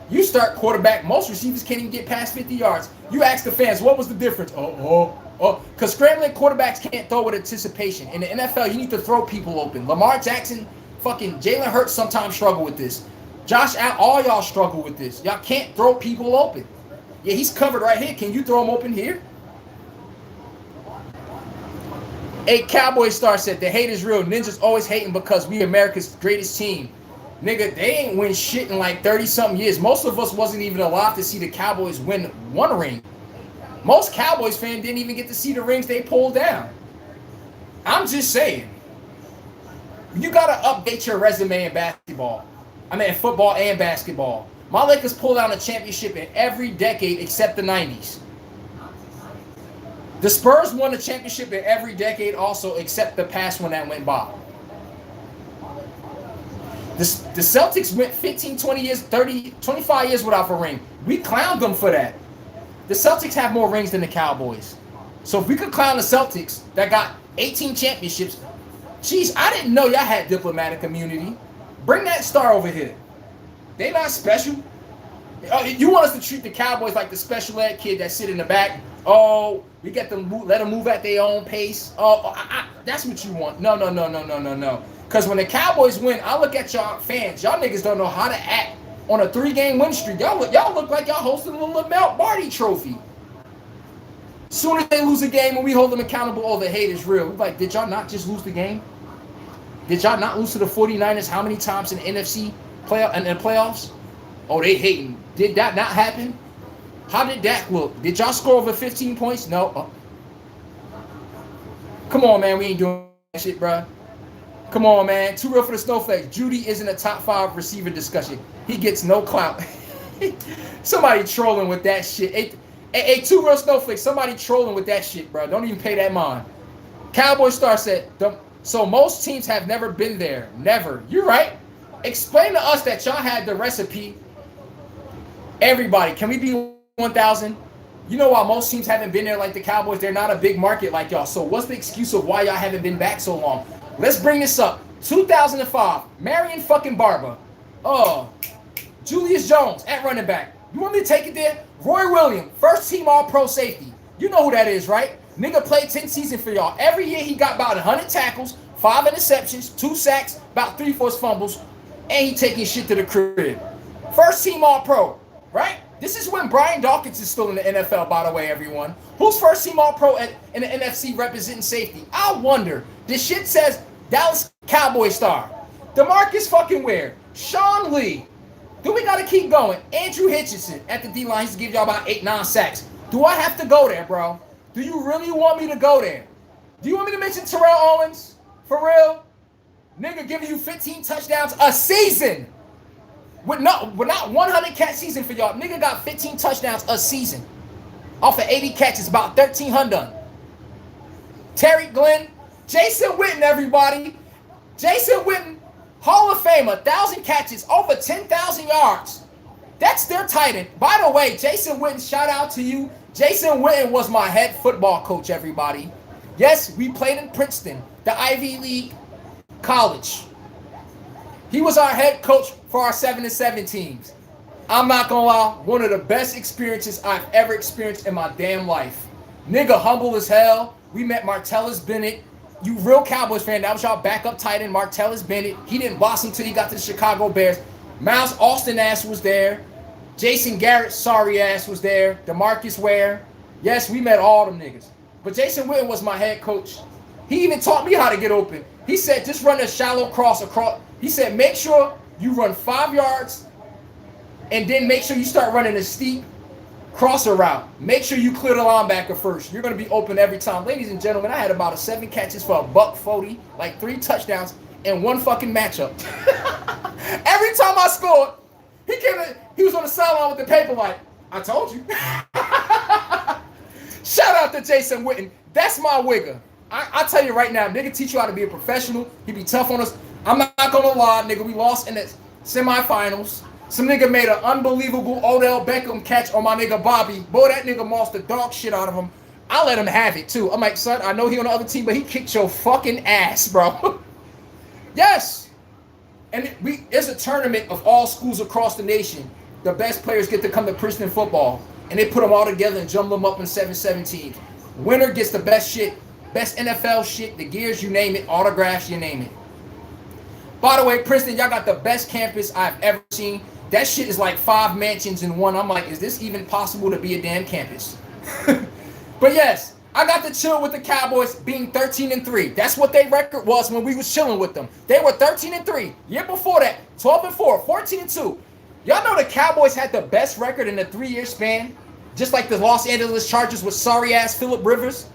You start quarterback, most receivers can't even get past 50 yards. You ask the fans, what was the difference? Because scrambling quarterbacks can't throw with anticipation. In the NFL, you need to throw people open. Lamar Jackson, fucking Jalen Hurts sometimes struggle with this. Josh Allen, all y'all struggle with this. Y'all can't throw people open. Yeah, he's covered right here. Can you throw him open here? A Cowboy star said, the hate is real. Ninjas always hating because we America's greatest team. Nigga, they ain't win shit in like 30-something years. Most of us wasn't even alive to see the Cowboys win 1 ring. Most Cowboys fans didn't even get to see the rings they pulled down. I'm just saying. You got to update your resume in basketball. I mean, football and basketball. My Lakers pulled out a championship in every decade except the 90s. The Spurs won a championship in every decade also except the past one that went by. The Celtics went 15, 20 years, 30, 25 years without a ring. We clowned them for that. The Celtics have more rings than the Cowboys. So if we could clown the Celtics that got 18 championships, geez, I didn't know y'all had diplomatic immunity. Bring that star over here. They not special. You want us to treat the Cowboys like the special ed kid that sit in the back? Oh, we get them, let them move at their own pace. That's what you want. No. Because when the Cowboys win, I look at y'all fans. Y'all niggas don't know how to act on a 3-game win streak. Y'all look like y'all hosting a little Barty trophy. Soon as they lose a game and we hold them accountable, the hate is real. We're like, did y'all not just lose the game? Did y'all not lose to the 49ers how many times in the NFC playoffs? Oh, they hating. Did that not happen? How did Dak look? Did y'all score over 15 points? No. Come on, man. We ain't doing that shit, bro. Come on, man. Too real for the snowflakes. Judy isn't a top 5 receiver discussion. He gets no clout. Somebody trolling with that shit. Hey, too real snowflakes. Somebody trolling with that shit, bro. Don't even pay that mind. Cowboy Star said, so most teams have never been there. Never. You're right. Explain to us that y'all had the recipe. Everybody, can we be 1,000? You know why most teams haven't been there like the Cowboys? They're not a big market like y'all. So what's the excuse of why y'all haven't been back so long? Let's bring this up. 2005, Marion fucking Barber. Julius Jones at running back. You want me to take it there? Roy Williams, first team All-Pro safety. You know who that is, right? Nigga played 10 seasons for y'all. Every year he got about 100 tackles, 5 interceptions, 2 sacks, about 3 forced fumbles, and he taking shit to the crib. First team All-Pro, right? This is when Brian Dawkins is still in the NFL, by the way, everyone. Who's first team All-Pro in the NFC representing safety? I wonder. This shit says Dallas Cowboy star. DeMarcus fucking Ware. Sean Lee. Do we got to keep going? Andrew Hitchison at the D-line used to give y'all about 8-9 sacks. Do I have to go there, bro? Do you really want me to go there? Do you want me to mention Terrell Owens? For real? Nigga giving you 15 touchdowns a season. With not 100 catch season for y'all. Nigga got 15 touchdowns a season. Off of 80 catches, about 1,300. Terry Glenn, Jason Witten, everybody. Jason Witten, Hall of Fame, 1,000 catches, over 10,000 yards. That's their tight end. By the way, Jason Witten, shout out to you. Jason Witten was my head football coach, everybody. Yes, we played in Princeton, the Ivy League college. He was our head coach for our 7-7 teams. I'm not gonna lie, one of the best experiences I've ever experienced in my damn life. Nigga humble as hell. We met Martellus Bennett. You real Cowboys fan, that was y'all backup tight end, Martellus Bennett. He didn't blossom until he got to the Chicago Bears. Miles Austin ass was there. Jason Garrett, sorry ass, was there. DeMarcus Ware. Yes, we met all them niggas. But Jason Witten was my head coach. He even taught me how to get open. He said, just run a shallow cross across. He said, make sure you run 5 yards and then make sure you start running a steep crosser route. Make sure you clear the linebacker first. You're going to be open every time. Ladies and gentlemen, I had about 7 catches for $140, like 3 touchdowns in one fucking matchup. Every time I scored, he was on the sideline with the paper like, I told you. Shout out to Jason Witten. That's my wigger. I tell you right now, nigga teach you how to be a professional. He be tough on us. I'm not gonna lie, nigga. We lost in the semifinals. Some nigga made an unbelievable Odell Beckham catch on my nigga Bobby. Boy, that nigga lost the dog shit out of him. I let him have it too. I'm like, son, I know he on the other team, but he kicked your fucking ass, bro. Yes. And it's a tournament of all schools across the nation. The best players get to come to Princeton football. And they put them all together and jumble them up in 7-7 teams. Winner gets the best shit. Best NFL shit, the gears, you name it, autographs, you name it. By the way, Princeton, y'all got the best campus I've ever seen. That shit is like 5 mansions in one. I'm like, is this even possible to be a damn campus? But yes, I got to chill with the Cowboys being 13-3. That's what their record was when we was chilling with them. They were 13-3. Year before that, 12-4, 14-2. Y'all know the Cowboys had the best record in a 3-year span, just like the Los Angeles Chargers with sorry-ass Phillip Rivers.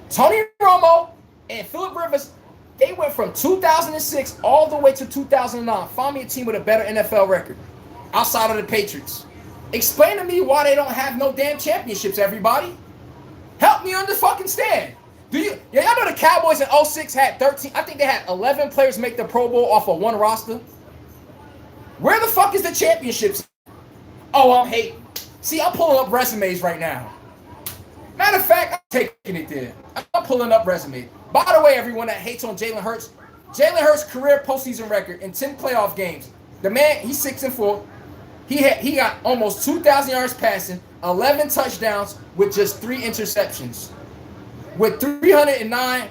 Tony Romo and Phillip Rivers, they went from 2006 all the way to 2009. Find me a team with a better NFL record outside of the Patriots. Explain to me why they don't have no damn championships, everybody. Help me understand. Y'all know the Cowboys in 06 had 13, I think they had 11 players make the Pro Bowl off of one roster. Where the fuck is the championships? Oh, I'm hating. See, I'm pulling up resumes right now. Matter of fact, I'm taking it there. I'm pulling up resumes. By the way, everyone that hates on Jalen Hurts career postseason record in 10 playoff games. The man, he's 6-4. He got almost 2,000 yards passing, 11 touchdowns with just 3 interceptions. With 309,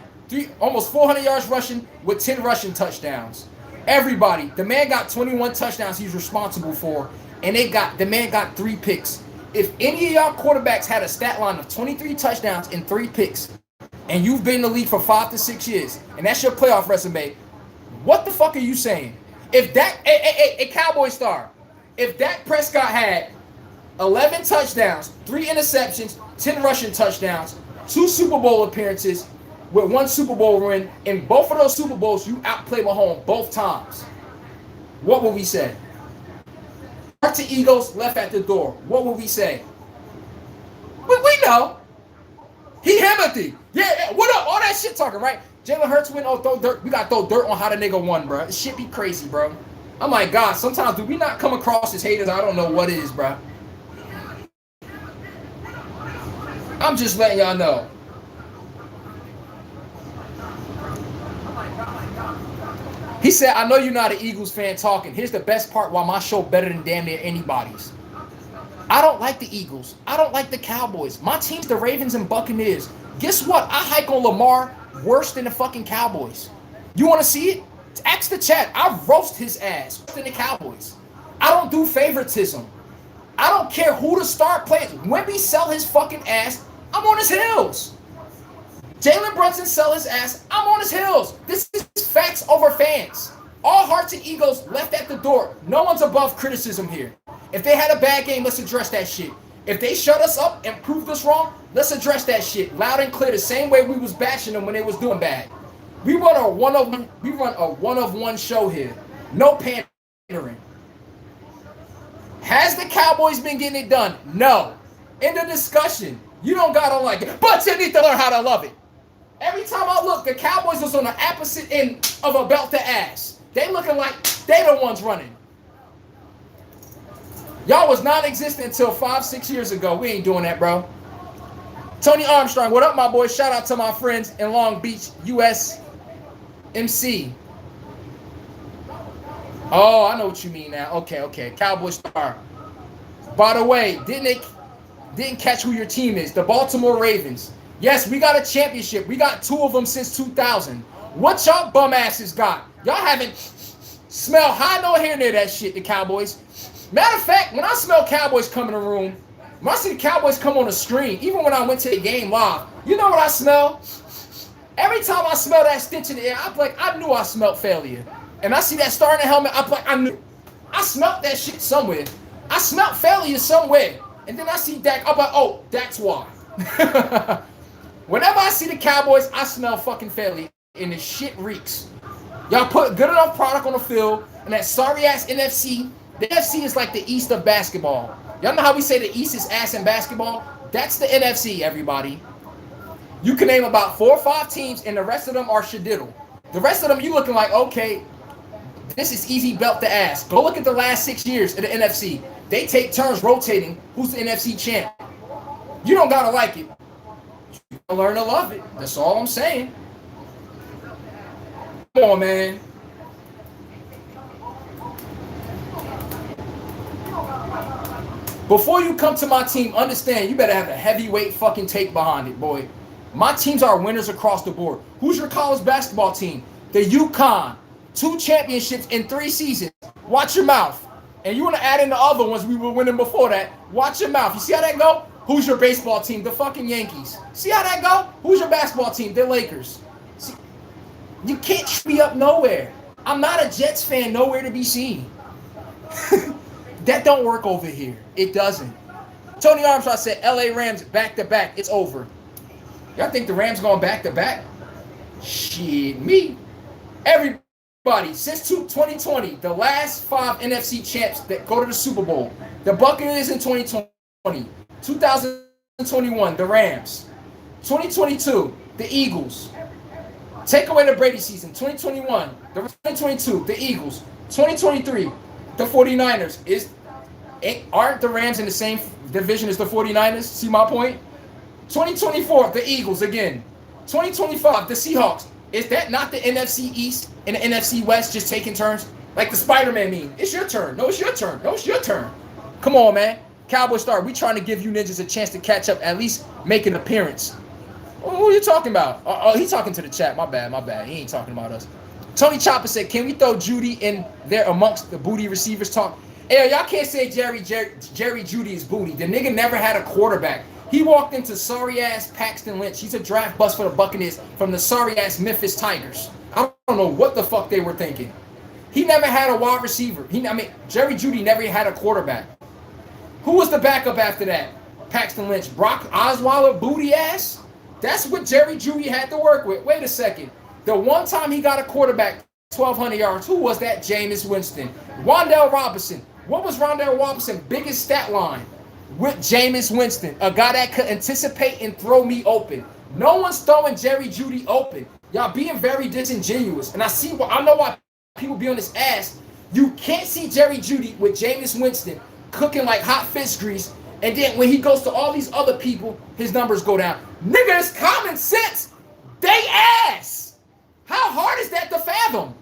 almost 400 yards rushing with 10 rushing touchdowns. Everybody, the man got 21 touchdowns he's responsible for, and the man got 3 picks. If any of y'all quarterbacks had a stat line of 23 touchdowns and 3 picks, and you've been in the league for 5 to 6 years, and that's your playoff resume, what the fuck are you saying? If that, a Cowboy star, if Dak Prescott had 11 touchdowns, 3 interceptions, 10 rushing touchdowns, 2 Super Bowl appearances, with 1 Super Bowl win, in both of those Super Bowls, you outplayed Mahomes both times, what would we say? To Eagles left at the door. What would we say? We know. He Himothy. Yeah, what up? All that shit talking, right? Jalen Hurts win, throw dirt. We got to throw dirt on how the nigga won, bro. This shit be crazy, bro. I'm like, God, sometimes do we not come across as haters? I don't know what it is, bro. I'm just letting y'all know. He said, I know you're not an Eagles fan talking. Here's the best part why my show better than damn near anybody's. I don't like the Eagles. I don't like the Cowboys. My team's the Ravens and Buccaneers. Guess what? I hike on Lamar worse than the fucking Cowboys. You want to see it? Ask the chat. I roast his ass worse than the Cowboys. I don't do favoritism. I don't care who the star plays. Wemby sell his fucking ass. I'm on his heels. Jalen Brunson sell his ass. I'm on his heels. This is facts over fans. All hearts and egos left at the door. No one's above criticism here. If they had a bad game, let's address that shit. If they shut us up and proved us wrong, let's address that shit loud and clear, the same way we was bashing them when they was doing bad. We run a one-of-one show here. No pandering. Has the Cowboys been getting it done? No. End of discussion. You don't gotta like it, but you need to learn how to love it. Every time I look, the Cowboys was on the opposite end of a belt to ass. They looking like they the ones running. Y'all was non-existent until 5-6 years ago. We ain't doing that, bro. Tony Armstrong, what up, my boy? Shout out to my friends in Long Beach, USMC. Oh, I know what you mean now. Okay. Cowboy star. By the way, didn't catch who your team is. The Baltimore Ravens. Yes, we got a championship. We got 2 of them since 2000. What y'all bum asses got? Y'all haven't smelled high no hair near that shit, the Cowboys. Matter of fact, when I smell Cowboys come in the room, when I see the Cowboys come on the screen, even when I went to the game live, you know what I smell? Every time I smell that stench in the air, I'm like, I knew I smelled failure. And I see that star in the helmet, I'm like, I knew. I smelled that shit somewhere. I smelled failure somewhere. And then I see Dak, I'm like, oh, that's why. Whenever I see the Cowboys, I smell fucking failure. And the shit reeks. Y'all put good enough product on the field, and that sorry-ass NFC, the NFC is like the East of basketball. Y'all know how we say the East is ass in basketball? That's the NFC, everybody. You can name about 4 or 5 teams, and the rest of them are shadiddle. The rest of them, you looking like, okay, this is easy belt to ass. Go look at the last 6 years of the NFC. They take turns rotating who's the NFC champ. You don't gotta like it. You gotta learn to love it. That's all I'm saying. Come on, man. Before you come to my team, understand you better have a heavyweight fucking take behind it, boy. My teams are winners across the board. Who's your college basketball team? The UConn. 2 championships in 3 seasons. Watch your mouth. And you want to add in the other ones we were winning before that. Watch your mouth. You see how that go? Who's your baseball team? The fucking Yankees. See how that go? Who's your basketball team? The Lakers. See, you can't tree up nowhere. I'm not a Jets fan, nowhere to be seen. That don't work over here. It doesn't. Tony Armstrong said LA Rams back-to-back. It's over. Y'all think the Rams going back-to-back? Shit, me. Everybody, since 2020, the last 5 NFC champs that go to the Super Bowl. The Buccaneers in 2020. 2021, the Rams. 2022, the Eagles. Take away the Brady season. 2021, the 2022, the Eagles. 2023, the 49ers. Aren't the Rams in the same division as the 49ers? See my point? 2024, the Eagles again. 2025, the Seahawks. Is that not the NFC East and the NFC West just taking turns? Like the Spider-Man meme. It's your turn. No, it's your turn. No, it's your turn. Come on, man. Cowboy Star, we trying to give you ninjas a chance to catch up, at least make an appearance. Who are you talking about? Oh, he's talking to the chat. My bad. He ain't talking about us. Tony Chopper said, can we throw Judy in there amongst the booty receivers talk? Hey, y'all can't say Jerry Judy is booty. The nigga never had a quarterback. He walked into sorry-ass Paxton Lynch. He's a draft bust for the Buccaneers from the sorry-ass Memphis Tigers. I don't know what the fuck they were thinking. He never had a wide receiver. Jerry Judy never had a quarterback. Who was the backup after that? Paxton Lynch. Brock Osweiler, booty ass? That's what Jerry Judy had to work with. Wait a second. The one time he got a quarterback, 1,200 yards, who was that? Jameis Winston. Wan'Dale Robinson. What was Wan'Dale Robinson's biggest stat line? With Jameis Winston, a guy that could anticipate and throw me open. No one's throwing Jerry Judy open. Y'all being very disingenuous. And I know why people be on this ass. You can't see Jerry Judy with Jameis Winston cooking like hot fish grease. And then when he goes to all these other people, his numbers go down. Nigga, it's common sense. They ass. How hard is that to fathom?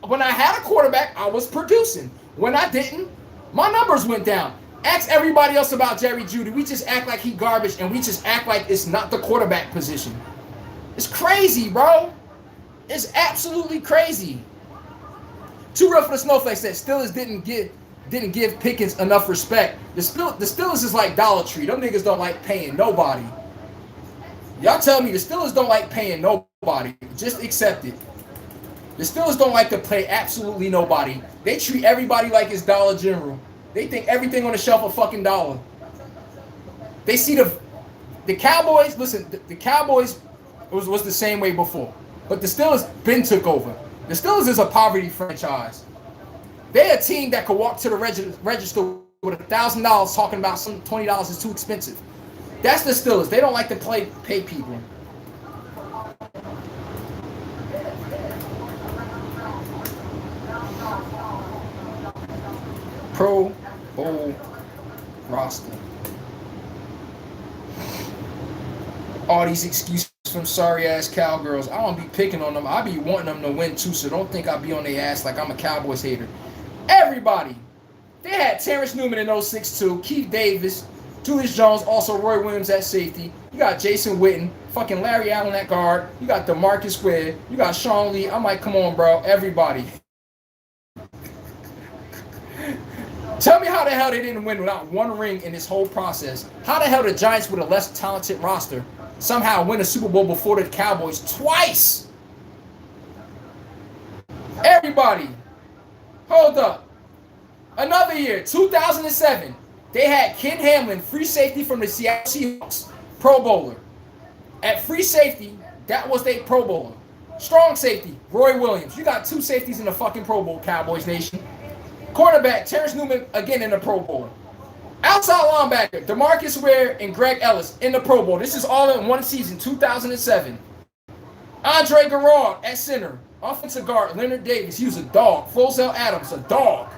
When I had a quarterback, I was producing. When I didn't, my numbers went down. Ask everybody else about Jerry Judy. We just act like he garbage, and we just act like it's not the quarterback position. It's crazy, bro. It's absolutely crazy. Too rough for the snowflakes said Steelers didn't give Pickens enough respect. The Steelers is like Dollar Tree. Them niggas don't like paying nobody. Y'all tell me the Steelers don't like paying nobody. Just accept it. The Steelers don't like to play absolutely nobody. They treat everybody like it's Dollar General. They think everything on the shelf a fucking dollar. They see the Cowboys. Listen, the Cowboys was the same way before, but the Steelers been took over. The Steelers is a poverty franchise. They're a team that could walk to the register with $1,000 talking about some $20 is too expensive. That's the Steelers. They don't like to pay people. Pro Bowl roster. All these excuses from sorry ass Cowgirls. I don't be picking on them. I be wanting them to win too, so don't think I be on their ass like I'm a Cowboys hater. Everybody. They had Terrence Newman in 06-2, Keith Davis, Julius Jones, also Roy Williams at safety. You got Jason Witten, fucking Larry Allen at guard. You got DeMarcus Ware. You got Sean Lee. I'm like, come on, bro. Everybody. Tell me how the hell they didn't win without one ring in this whole process. How the hell the Giants with a less talented roster somehow win a Super Bowl before the Cowboys twice? Everybody. Hold up. Another year, 2007. They had Ken Hamlin, free safety from the Seattle Seahawks, Pro Bowler. At free safety, that was their Pro Bowler. Strong safety, Roy Williams. You got two safeties in the fucking Pro Bowl, Cowboys Nation. Cornerback, Terrence Newman, again in the Pro Bowl. Outside linebacker, DeMarcus Ware and Greg Ellis in the Pro Bowl. This is all in one season, 2007. Andre Garrard at center. Offensive guard, Leonard Davis. He was a dog. Flozell Adams, a dog.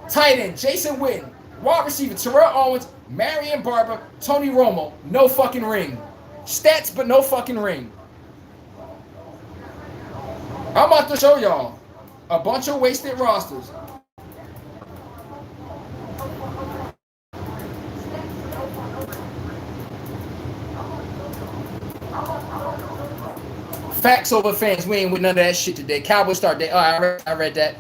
Tight end, Jason Witten. Wide receiver, Terrell Owens, Marion Barber, Tony Romo. No fucking ring. Stats, but no fucking ring. I'm about to show y'all a bunch of wasted rosters. Facts over fans. We ain't with none of that shit today. Cowboys start day. Oh, I read that.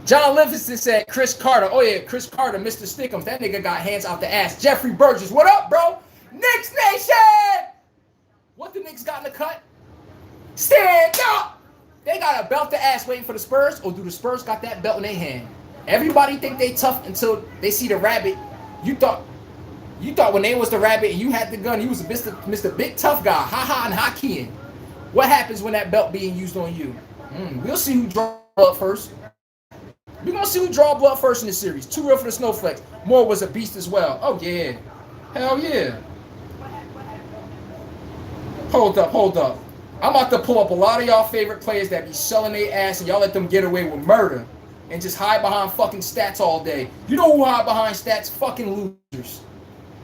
John Livingston said Chris Carter. Oh, yeah, Chris Carter, Mr. Stickums. That nigga got hands out the ass. Jeffrey Burgess. What up, bro? Knicks Nation! What the Knicks got in the cut? Stand up! They got a belt the ass waiting for the Spurs, or do the Spurs got that belt in their hand? Everybody think they tough until they see the rabbit. You thought when they was the rabbit and you had the gun, you was Mr. Big Tough Guy. Ha-ha and Hakeem. What happens when that belt being used on you? We'll see who draw blood first. We're going to see who draw blood first in this series. Too real for the Snowflakes. Moore was a beast as well. Oh, yeah. Hell yeah. Hold up. I'm about to pull up a lot of y'all favorite players that be selling their ass and y'all let them get away with murder and just hide behind fucking stats all day. You know who hide behind stats? Fucking losers.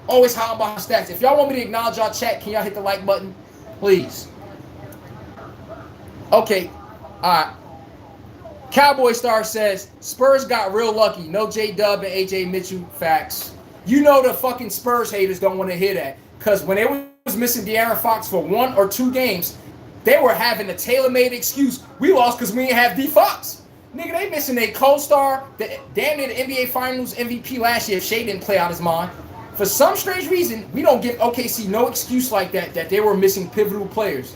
Always hide behind stats. If y'all want me to acknowledge y'all chat, can y'all hit the like button? Please. Okay. All right. Cowboy Star says, Spurs got real lucky. No J-Dub and A.J. Mitchell. Facts. You know the fucking Spurs haters don't want to hear that. Because when they was missing De'Aaron Fox for 1 or 2 games, they were having a tailor-made excuse. We lost because we didn't have D. Fox. Nigga, they missing a co-star, damn near the NBA Finals MVP last year if Shea didn't play out his mind. For some strange reason, we don't give OKC no excuse like that they were missing pivotal players.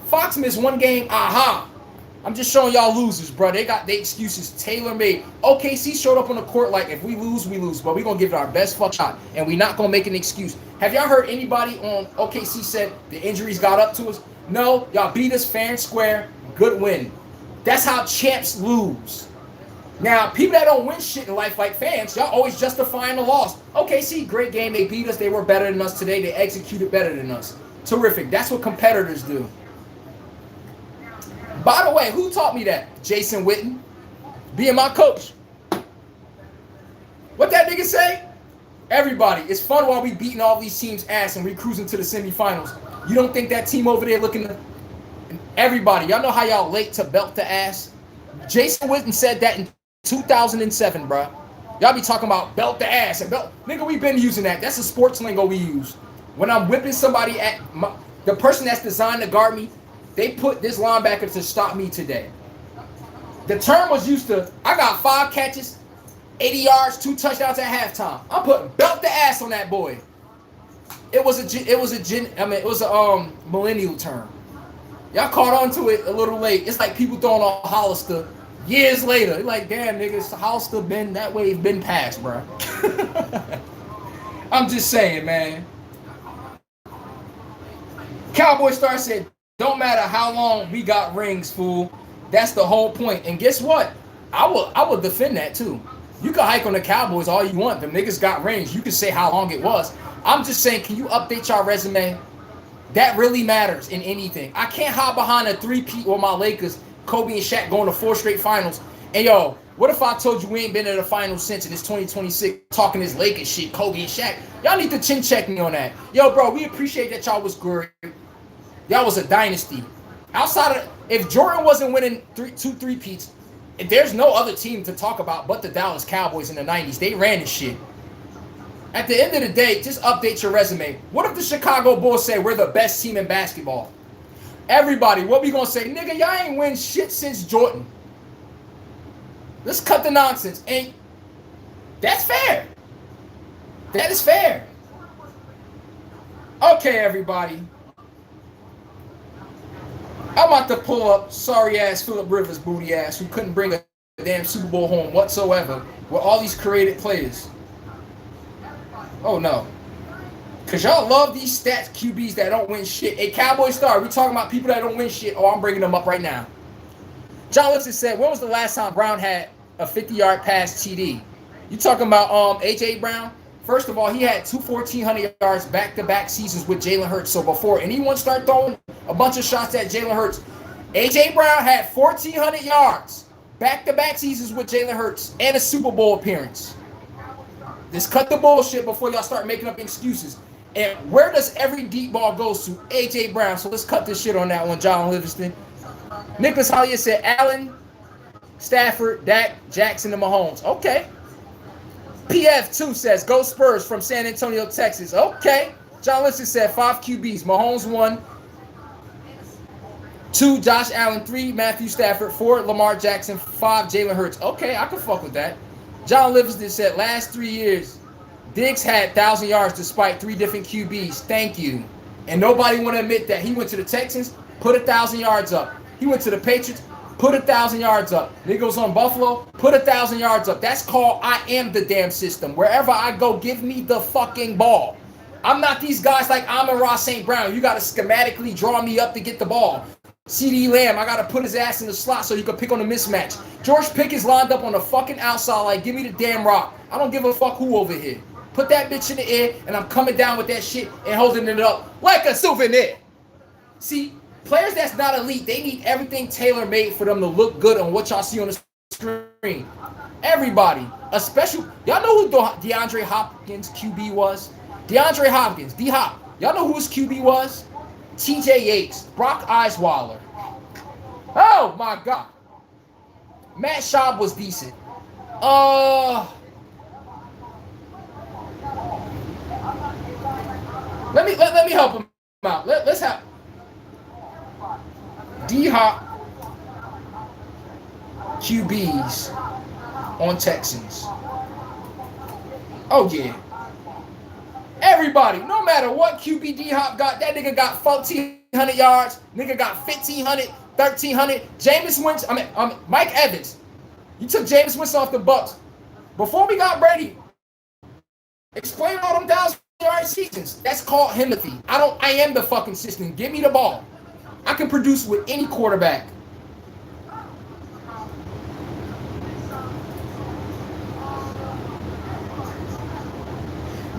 Fox missed 1 game, aha. I'm just showing y'all losers, bro. They got their excuses tailor-made. OKC showed up on the court like, if we lose, we lose. But we're going to give it our best fuck shot. And we're not going to make an excuse. Have y'all heard anybody on OKC said the injuries got up to us? No. Y'all beat us fair and square. Good win. That's how champs lose. Now, people that don't win shit in life like fans, y'all always justifying the loss. OKC, great game. They beat us. They were better than us today. They executed better than us. Terrific. That's what competitors do. By the way, who taught me that? Jason Witten, being my coach. What that nigga say? Everybody, it's fun while we beating all these teams' ass and we cruising to the semifinals. You don't think that team over there looking to... Everybody, y'all know how y'all late to belt the ass? Jason Witten said that in 2007, bro. Y'all be talking about belt the ass and belt... Nigga, we been using that. That's a sports lingo we use. When I'm whipping somebody at... the person that's designed to guard me, they put this linebacker to stop me today. The term was used to, I got 5 catches, 80 yards, 2 touchdowns at halftime. I'm putting belt the ass on that boy. It was a millennial term. Y'all caught on to it a little late. It's like people throwing on Hollister years later. They're like, damn, niggas, Hollister been that wave been passed, bro. I'm just saying, man. Cowboy Star said, don't matter how long we got rings, fool. That's the whole point. And guess what? I will defend that too. You can hike on the Cowboys all you want. The niggas got rings. You can say how long it was. I'm just saying, can you update your resume? That really matters in anything. I can't hide behind a three-peat with my Lakers, Kobe and Shaq going to 4 straight finals. And yo, what if I told you we ain't been in the finals since and it's 2026 talking this Lakers shit, Kobe and Shaq? Y'all need to chin check me on that. Yo, bro, we appreciate that y'all was great. Y'all was a dynasty. Outside of, if Jordan wasn't winning two three-peats, there's no other team to talk about but the Dallas Cowboys in the 90s. They ran this shit. At the end of the day, just update your resume. What if the Chicago Bulls say we're the best team in basketball? Everybody, what we gonna say? Nigga, y'all ain't win shit since Jordan. Let's cut the nonsense. And that's fair. That is fair. Okay, everybody. I'm about to pull up sorry-ass Phillip Rivers booty ass who couldn't bring a damn Super Bowl home whatsoever with all these created players. Oh, no. Because y'all love these stats QBs that don't win shit. A Cowboy Star, we talking about people that don't win shit. Oh, I'm bringing them up right now. John Lipson said, when was the last time Brown had a 50-yard pass TD? You talking about A.J. Brown? First of all, he had 1,400 yards back-to-back seasons with Jalen Hurts. So before anyone start throwing a bunch of shots at Jalen Hurts, A.J. Brown had 1,400 yards back-to-back seasons with Jalen Hurts and a Super Bowl appearance. Just cut the bullshit before y'all start making up excuses. And where does every deep ball go to? A.J. Brown. So let's cut this shit on that one, John Livingston. Nicholas Hollier said Allen, Stafford, Dak, Jackson, and Mahomes. Okay. PF2 says, go Spurs from San Antonio, Texas. Okay. John Livingston said 5 QBs. Mahomes 1. 2, Josh Allen. 3, Matthew Stafford. 4, Lamar Jackson. 5, Jalen Hurts. Okay, I can fuck with that. John Livingston said, last 3 years, Diggs had 1,000 yards despite 3 different QBs. Thank you. And nobody want to admit that. He went to the Texans, put 1,000 yards up. He went to the Patriots, put 1,000 yards up. Niggas on Buffalo, put 1,000 yards up. That's called I am the damn system. Wherever I go, give me the fucking ball. I'm not these guys like Amon-Ra St. Brown. You got to schematically draw me up to get the ball. CeeDee Lamb, I got to put his ass in the slot so he can pick on the mismatch. George Pickens lined up on the fucking outside like, give me the damn rock. I don't give a fuck who over here. Put that bitch in the air, and I'm coming down with that shit and holding it up like a souvenir. See, players that's not elite, they need everything tailor-made for them to look good on what y'all see on the screen. Everybody, especially, y'all know who DeAndre Hopkins' QB was? DeAndre Hopkins, D-Hop. Y'all know who his QB was? T.J. Yates, Brock Osweiler. Oh, my God. Matt Schaub was decent. Let me help him out. Let's have D-Hop QBs on Texans. Oh, yeah. Everybody, no matter what QB D-Hop got, that nigga got 1,400 yards. Nigga got 1,500, 1,300. Jameis Winston, Mike Evans. You took Jameis Winston off the Bucks. Before we got Brady, explain all them 1,000-yard seasons. That's called Himothy. I am the fucking system. Give me the ball. I can produce with any quarterback.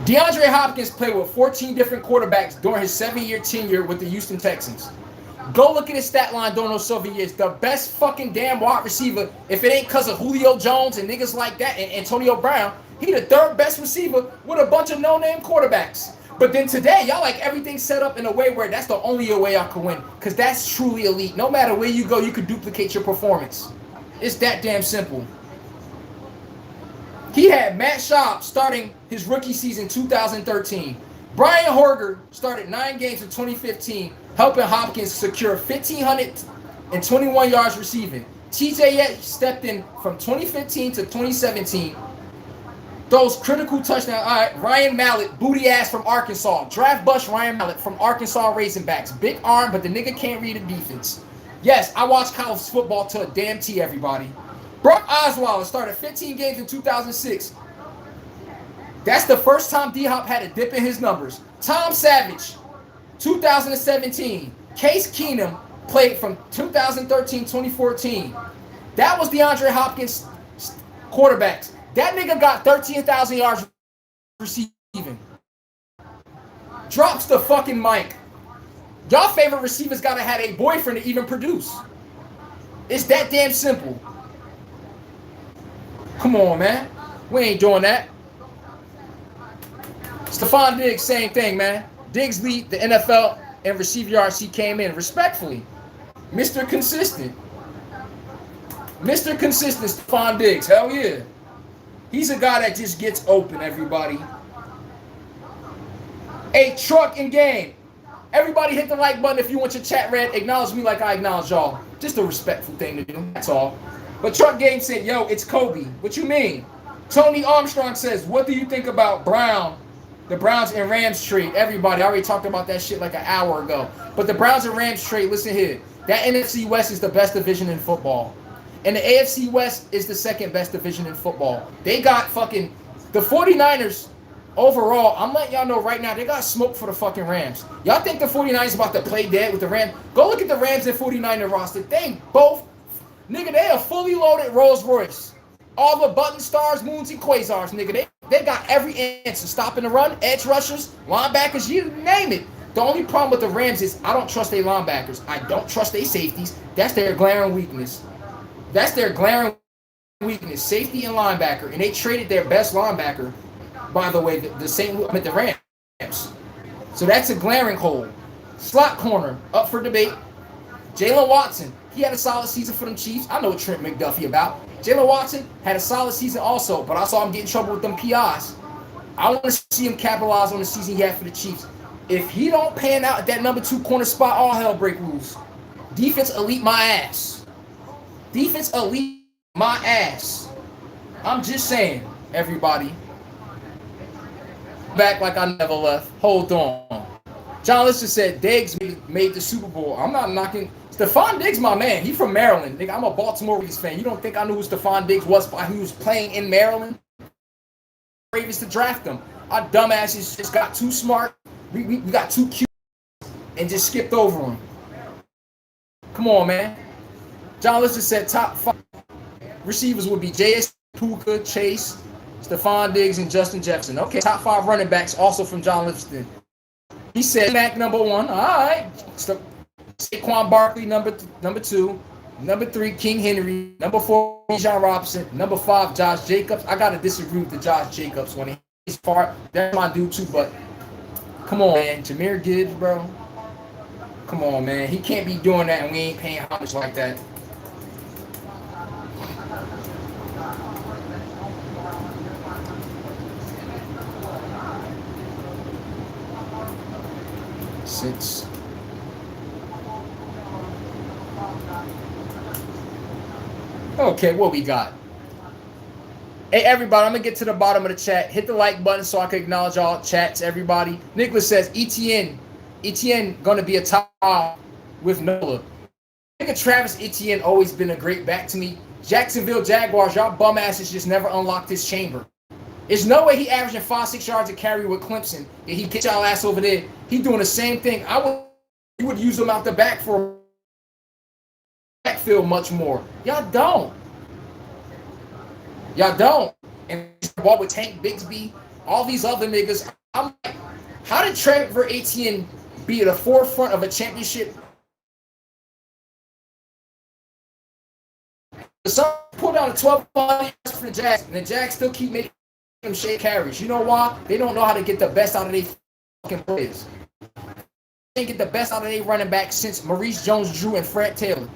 DeAndre Hopkins played with 14 different quarterbacks during his 7-year tenure with the Houston Texans. Go look at his stat line during those 7 years. The best fucking damn wide receiver, if it ain't because of Julio Jones and niggas like that and Antonio Brown, he the 3rd best receiver with a bunch of no-name quarterbacks. But then today, y'all like everything set up in a way where that's the only way y'all can win. Because that's truly elite. No matter where you go, you can duplicate your performance. It's that damn simple. He had Matt Schaub starting his rookie season 2013. Brian Horger started 9 games in 2015, helping Hopkins secure 1,521 yards receiving. TJ Yates stepped in from 2015 to 2017 Those critical touchdowns. All right, Ryan Mallett, booty ass from Arkansas. Draft bust Ryan Mallett from Arkansas Razorbacks. Big arm, but the nigga can't read a defense. Yes, I watch college football to a damn T, everybody. Brock Osweiler started 15 games in 2006. That's the first time D-Hop had a dip in his numbers. Tom Savage, 2017. Case Keenum played from 2013-2014. That was DeAndre Hopkins' quarterbacks. That nigga got 13,000 yards receiving. Drops the fucking mic. Y'all favorite receivers gotta have a boyfriend to even produce. It's that damn simple. Come on, man. We ain't doing that. Stephon Diggs, same thing, man. Diggs lead the NFL in receiver yards. He came in respectfully. Mr. Consistent. Mr. Consistent, Stephon Diggs. Hell yeah. He's a guy that just gets open, everybody. A truck in game. Everybody hit the like button if you want your chat read. Acknowledge me like I acknowledge y'all. Just a respectful thing to do. That's all. But Truck Game said, yo, it's Kobe. What you mean? Tony Armstrong says, what do you think about the Browns and Rams trade? Everybody, I already talked about that shit like an hour ago. But the Browns and Rams trade, listen here. That NFC West is the best division in football. And the AFC West is the second best division in football. They got fucking, the 49ers, overall, I'm letting y'all know right now, they got smoke for the fucking Rams. Y'all think the 49ers about to play dead with the Rams? Go look at the Rams and 49er roster. They both, nigga, they a fully loaded Rolls Royce. All the button stars, moons, and quasars, nigga. They got every answer. Stopping the run, edge rushers, linebackers, you name it. The only problem with the Rams is I don't trust their linebackers. I don't trust their safeties. That's their glaring weakness. That's their glaring weakness, safety and linebacker. And they traded their best linebacker, by the way, the Rams. So that's a glaring hole. Slot corner, up for debate. Jalen Watson, he had a solid season for them Chiefs. I know what Trent McDuffie about. Jalen Watson had a solid season also, but I saw him get in trouble with them PIs. I want to see him capitalize on the season he had for the Chiefs. If he don't pan out at that number 2 corner spot, all hell break loose. Defense elite my ass. Defense elite my ass. I'm just saying, everybody. Back like I never left. Hold on. John Lister said Diggs made the Super Bowl. I'm not knocking. Stephon Diggs, my man. He from Maryland. Nigga, I'm a Baltimore Ravens fan. You don't think I knew who Stephon Diggs was while he was playing in Maryland? Ravens to draft him. Our dumbasses just got too smart. We got too cute and just skipped over him. Come on, man. John Lister said top 5 receivers would be J.S. Puka, Chase, Stephon Diggs, and Justin Jefferson. Okay, top 5 running backs also from John Livingston. He said Mac number 1. All right. Saquon Barkley number 2. Number 3, King Henry. Number 4, Bijan Robinson. Number 5, Josh Jacobs. I gotta disagree with the Josh Jacobs one. He's part. That's my dude too. But come on, man. Jahmyr Gibbs, bro. Come on, man. He can't be doing that, and we ain't paying homage like that. Six. Okay, what we got? Hey, everybody, I'm going to get to the bottom of the chat. Hit the like button so I can acknowledge all chats, everybody. Nicholas says, Etienne going to be a top with Nola. I think Travis Etienne always been a great back to me. Jacksonville Jaguars, y'all bum asses just never unlocked his chamber. There's no way he averaging 5-6 yards a carry with Clemson. And he get y'all ass over there. He doing the same thing. You would use him out the back for backfield much more. Y'all don't. Y'all don't. And ball with Tank Bigsby, all these other niggas. I'm like, how did Trevor Etienne be at the forefront of a championship? Some pulled down a 12 yards for the Jags, and the Jags still keep making them shake carries. You know why? They don't know how to get the best out of their fucking players. They get the best out of their running back since Maurice Jones-Drew and Fred Taylor.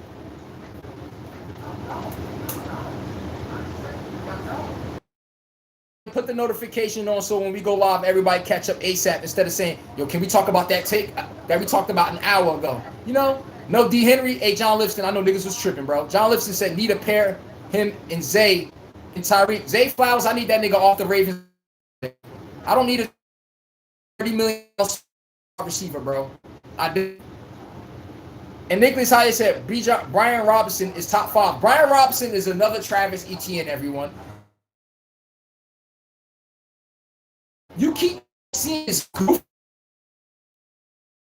Put the notification on so when we go live, everybody catch up ASAP instead of saying, yo, can we talk about that take that we talked about an hour ago? You know? No D. Henry. Hey, John Livingston, I know niggas was tripping, bro. John Livingston said, need to pair him and Zay And Tyreek, Zay Flowers, I need that nigga off the Ravens. I don't need a $30 million receiver, bro. I do. And Nicholas Hyatt said, Brian Robinson is top 5. Brian Robinson is another Travis Etienne, everyone. You keep seeing this goof.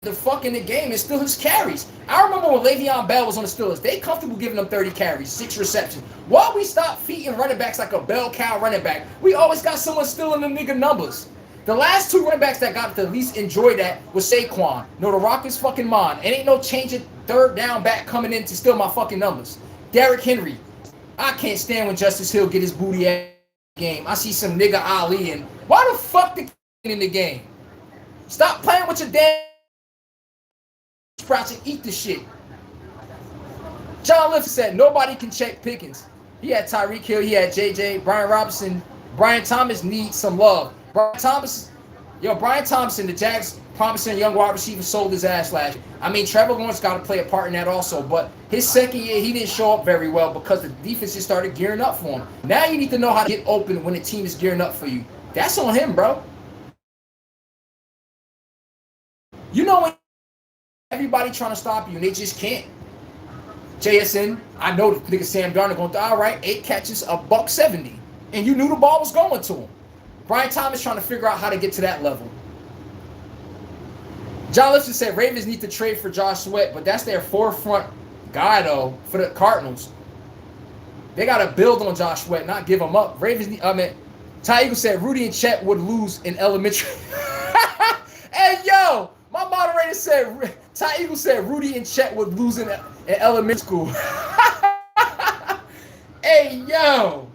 The fucking the game is still his carries. I remember when Le'Veon Bell was on the Steelers, they comfortable giving him 30 carries, 6 receptions. Why we stop feeding running backs like a bell cow running back? We always got someone stealing the nigga numbers. The last 2 running backs that got to at least enjoy that was Saquon. No, the rock is fucking mine. It ain't no changing third down back coming in to steal my fucking numbers. Derrick Henry. I can't stand when Justice Hill get his booty at the game. I see some nigga Ali and why the fuck the in the game? Stop playing with your damn sprouts and eat the shit. John Lifford said nobody can check Pickens. He had Tyreek Hill, he had JJ, Brian Robinson, Brian Thomas needs some love. Brian Thomas, the Jags promising young wide receiver sold his ass last year. I mean, Trevor Lawrence got to play a part in that also, but his second year, he didn't show up very well because the defense just started gearing up for him. Now you need to know how to get open when the team is gearing up for you. That's on him, bro. You know when everybody trying to stop you and they just can't. JSN, I know the nigga Sam Darnold going to, all right, 8 catches, $170. And you knew the ball was going to him. Brian Thomas trying to figure out how to get to that level. John Lipson said Ravens need to trade for Josh Sweat, but that's their forefront guy, though, for the Cardinals. They got to build on Josh Sweat, not give him up. Ty Eagle said Rudy and Chet would lose in elementary. Hey, yo, my moderator said, Ty Eagle said Rudy and Chet would lose in elementary school. Hey, yo,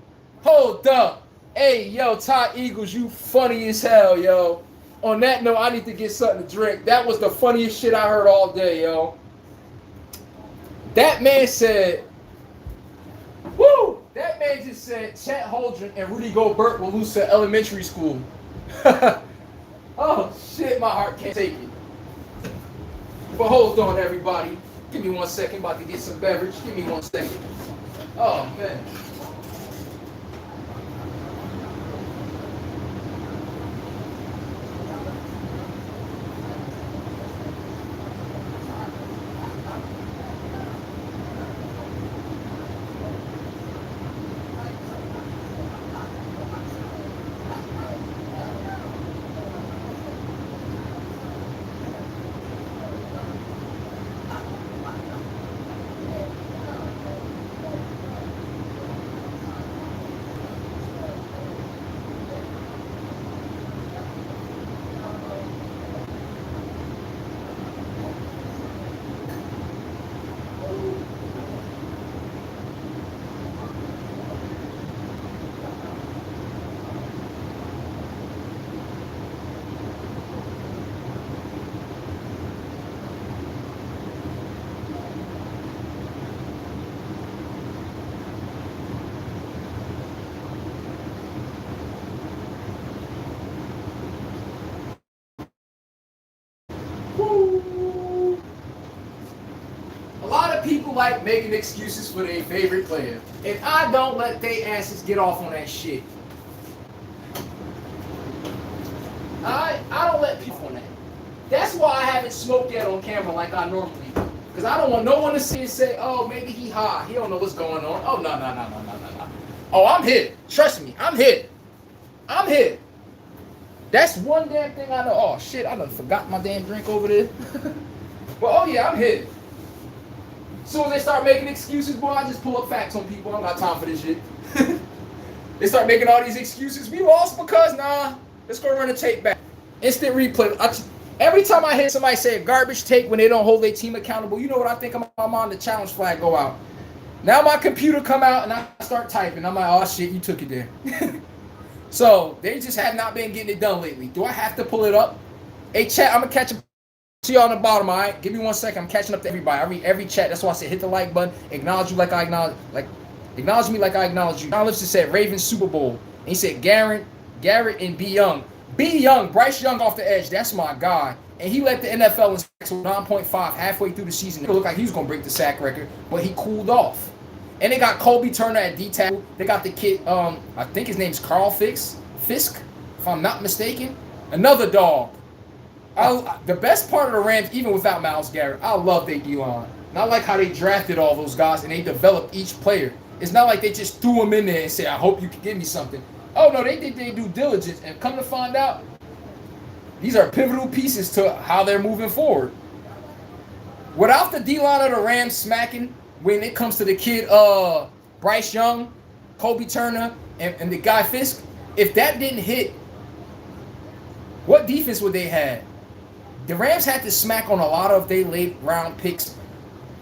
hold up. Hey, yo, Ty Eagles, you funny as hell, yo. On that note, I need to get something to drink. That was the funniest shit I heard all day, yo. That man said, woo! That man just said Chet Holdren and Rudy Gobert will lose to elementary school. Oh, shit, my heart can't take it. But hold on, everybody. Give me 1 second. About to get some beverage. Give me 1 second. Oh, man. People like making excuses for their favorite player. And I don't let they asses get off on that shit. I don't let people on that. That's why I haven't smoked yet on camera like I normally do. Because I don't want no one to see and say, oh, maybe he high. He don't know what's going on. Oh, no. Oh, I'm hit. Trust me, I'm hit. I'm hit. That's one damn thing I know. Oh, shit, I done forgot my damn drink over there. But, oh, yeah, I'm hit. As soon as they start making excuses, boy, I just pull up facts on people. I don't got time for this shit. They start making all these excuses. We lost because, nah, let's go run the tape back. Instant replay. Every time I hear somebody say a garbage take when they don't hold their team accountable, you know what I think? I'm on the challenge flag go out. Now my computer come out and I start typing. I'm like, oh, shit, you took it there. So they just have not been getting it done lately. Do I have to pull it up? Hey, chat, I'm going to catch a... See you on the bottom, all right? Give me 1 second. I'm catching up to everybody. I read every chat. That's why I said hit the like button. Acknowledge you like I acknowledge, acknowledge me like I acknowledge you. John Lipson said Ravens Super Bowl. And he said Garrett and B. Young. B. Young, Bryce Young off the edge. That's my guy. And he led the NFL in sacks with 9.5 halfway through the season. It looked like he was going to break the sack record, but he cooled off. And they got Kobe Turner at D tackle. They got the kid, I think his name's Carl Fisk, if I'm not mistaken. Another dog. The best part of the Rams, even without Myles Garrett, I love their D-line. And I like how they drafted all those guys and they developed each player. It's not like they just threw them in there and said, I hope you can give me something. Oh, no, they did their due diligence. And come to find out, these are pivotal pieces to how they're moving forward. Without the D-line of the Rams smacking, when it comes to the kid Bryce Young, Kobe Turner, and the guy Fisk, if that didn't hit, what defense would they have? The Rams had to smack on a lot of their late round picks,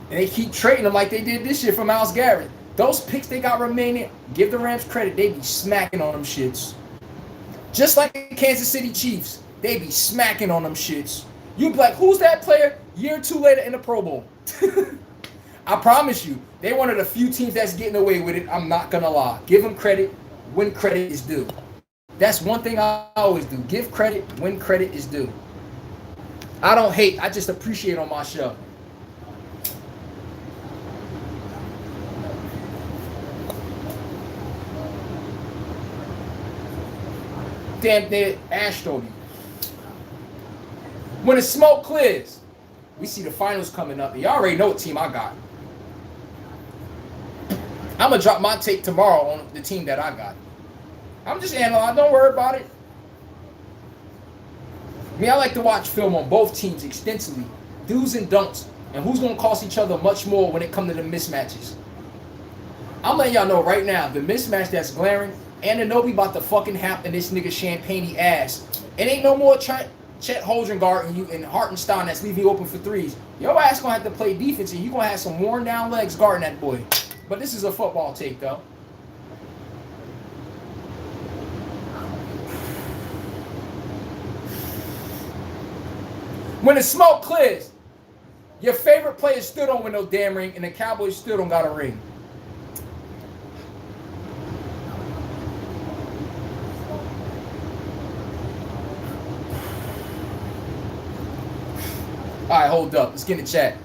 and they keep trading them like they did this year for Myles Garrett. Those picks they got remaining, give the Rams credit, they be smacking on them shits. Just like the Kansas City Chiefs, they be smacking on them shits. You be like, who's that player? Year or two later in the Pro Bowl. I promise you, they're one of the few teams that's getting away with it. I'm not going to lie. Give them credit when credit is due. That's one thing I always do. Give credit when credit is due. I don't hate. I just appreciate on my show. Damn near Ashton. When the smoke clears, we see the finals coming up. Y'all already know what team I got. I'm going to drop my take tomorrow on the team that I got. I'm just analyzing. Don't worry about it. I mean, I like to watch film on both teams extensively. Do's and don'ts. And who's going to cost each other much more when it comes to the mismatches. I'm letting y'all know right now, the mismatch that's glaring, Anunoby about to fucking happen this nigga Champagne ass. It ain't no more Chet Holmgren and you and Hartenstein that's leaving you open for threes. Your ass going to have to play defense, and you're going to have some worn down legs guarding that boy. But this is a football take, though. When the smoke clears, your favorite player still don't win no damn ring, and the Cowboys still don't got a ring. All right, hold up. Let's get in the chat.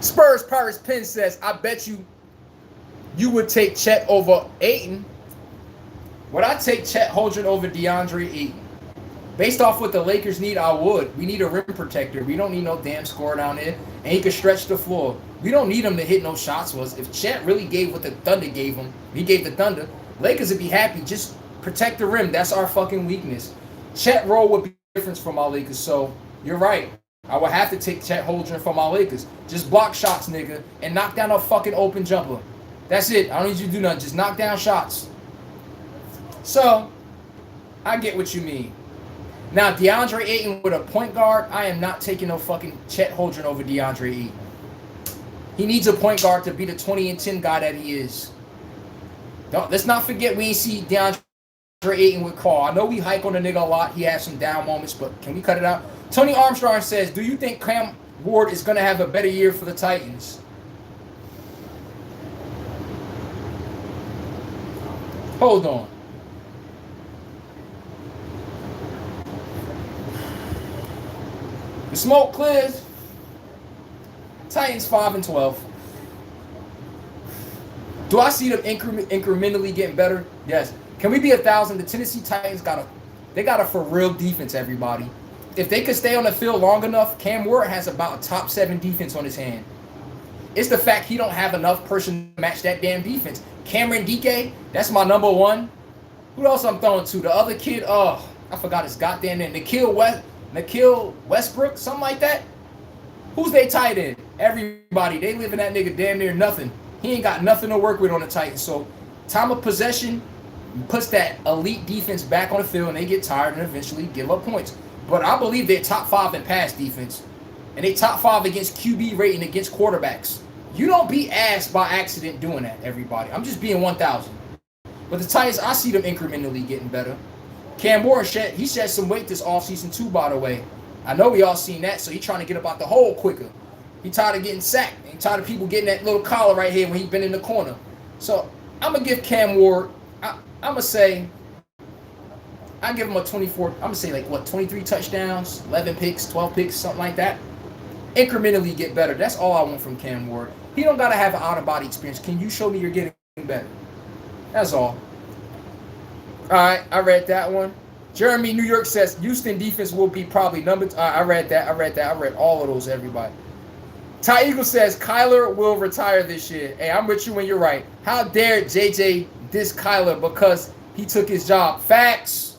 Spurs Pirates Pin says, I bet you would take Chet over Ayton. Would I take Chet Holmgren over DeAndre Ayton? Based off what the Lakers need, I would. We need a rim protector. We don't need no damn scorer down there. And he can stretch the floor. We don't need him to hit no shots for us. If Chet really gave what the Thunder gave him, he gave the Thunder, Lakers would be happy. Just protect the rim. That's our fucking weakness. Chet role would be the difference for my Lakers. So, you're right. I would have to take Chet Holmgren for my Lakers. Just block shots, nigga, and knock down a fucking open jumper. That's it. I don't need you to do nothing. Just knock down shots. So, I get what you mean. Now, DeAndre Ayton with a point guard, I am not taking no fucking Chet Holmgren over DeAndre Ayton. He needs a point guard to be the 20-10 guy that he is. Let's not forget we ain't see DeAndre Ayton with Carl. I know we hike on the nigga a lot. He has some down moments, but can we cut it out? Tony Armstrong says, do you think Cam Ward is going to have a better year for the Titans? Hold on. The smoke clears. Titans 5-12. Do I see them incrementally getting better? Yes. Can we be 1,000? The Tennessee Titans got a for real defense, everybody. If they could stay on the field long enough, Cam Ward has about a top 7 defense on his hand. It's the fact he don't have enough person to match that damn defense. Cameron Dike, that's my number one. Who else I'm throwing to? The other kid, I forgot his goddamn name. Nikhil Westbrook, something like that. Who's they tight end? Everybody. They living that nigga damn near nothing. He ain't got nothing to work with on the Titans. So, time of possession puts that elite defense back on the field, and they get tired and eventually give up points. But I believe they're top 5 in pass defense. And they top 5 against QB rating against quarterbacks. You don't beat ass by accident doing that, everybody. I'm just being 1,000. But the Titans, I see them incrementally getting better. Cam Ward shed some weight this offseason too, by the way. I know we all seen that, so he's trying to get up out the hole quicker. He tired of getting sacked. He tired of people getting that little collar right here when he been in the corner. So I'm going to give Cam Ward, I'm going to say, I give him a 24, I'm going to say 23 touchdowns, 11 picks, 12 picks, something like that. Incrementally get better. That's all I want from Cam Ward. He don't gotta have an out-of-body experience. Can you show me you're getting better? That's all. All right, I read that one. Jeremy, New York says Houston defense will be probably number. I read that. I read all of those. Everybody. Ty Eagle says Kyler will retire this year. Hey, I'm with you when you're right. How dare JJ diss Kyler because he took his job? Facts.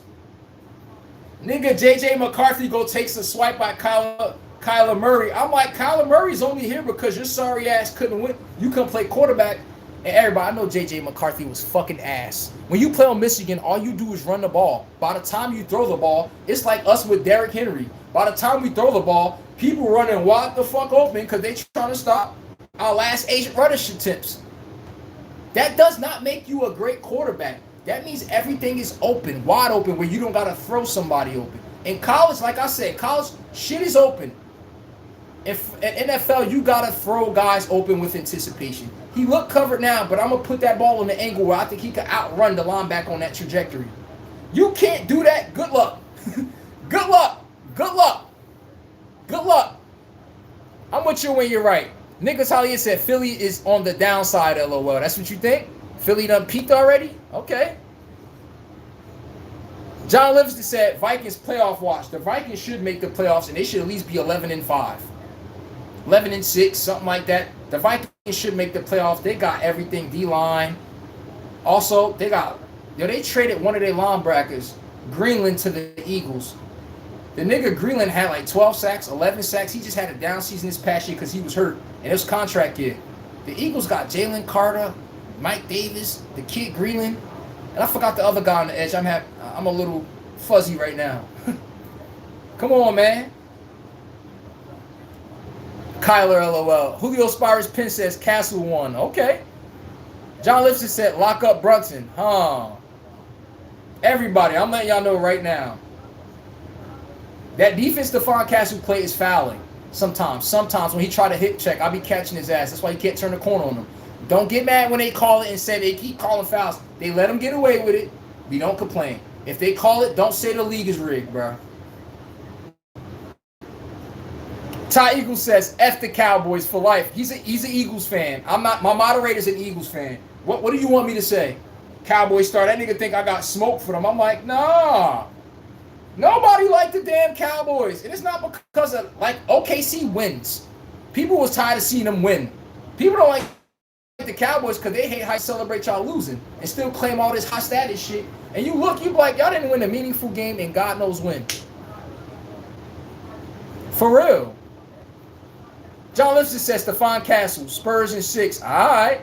Nigga, JJ McCarthy go takes a swipe at Kyler Murray. I'm like, Kyler Murray's only here because your sorry ass couldn't win. You couldn't play quarterback. And everybody, I know JJ McCarthy was fucking ass. When you play on Michigan, all you do is run the ball. By the time you throw the ball, it's like us with Derrick Henry. By the time we throw the ball, people running wide the fuck open because they trying to stop our last 8 rush attempts. That does not make you a great quarterback. That means everything is open, wide open, where you don't got to throw somebody open. In college, like I said, college, shit is open. In NFL, you got to throw guys open with anticipation. He looked covered now, but I'm going to put that ball in the angle where I think he could outrun the linebacker on that trajectory. You can't do that. Good luck. Good luck. Good luck. Good luck. I'm with you when you're right. Nicholas Hollier said Philly is on the downside, LOL. That's what you think? Philly done peaked already? Okay. John Livingston said Vikings playoff watch. The Vikings should make the playoffs, and they should at least be 11-5. 11-6, something like that. The Vikings should make the playoffs. They got everything, D-line. Also, they traded one of their linebackers, Greenland, to the Eagles. The nigga Greenland had like 12 sacks, 11 sacks. He just had a down season this past year because he was hurt. And it was contract year. The Eagles got Jalen Carter, Mike Davis, the kid Greenland. And I forgot the other guy on the edge. I'm a little fuzzy right now. Come on, man. Kyler, LOL. Julio Spires Pin says Castle won. Okay. John Lipson said lock up Brunson. Everybody, I'm letting y'all know right now. That defense Stephon Castle play is fouling. Sometimes when he try to hit check, I'll be catching his ass. That's why you can't turn the corner on him. Don't get mad when they call it and say they keep calling fouls. They let him get away with it. We don't complain. If they call it, don't say the league is rigged, bro. Ty Eagles says F the Cowboys for life. He's an Eagles fan. I'm not. My moderator's an Eagles fan. What do you want me to say? Cowboys star. That nigga think I got smoke for them. I'm like, nah. Nobody liked the damn Cowboys. And it's not because of, like, OKC wins. People was tired of seeing them win. People don't like the Cowboys because they hate how you celebrate y'all losing and still claim all this high status shit. And you be like, y'all didn't win a meaningful game and God knows when. For real. John Lipson says Stephon Castle, Spurs in 6. All right.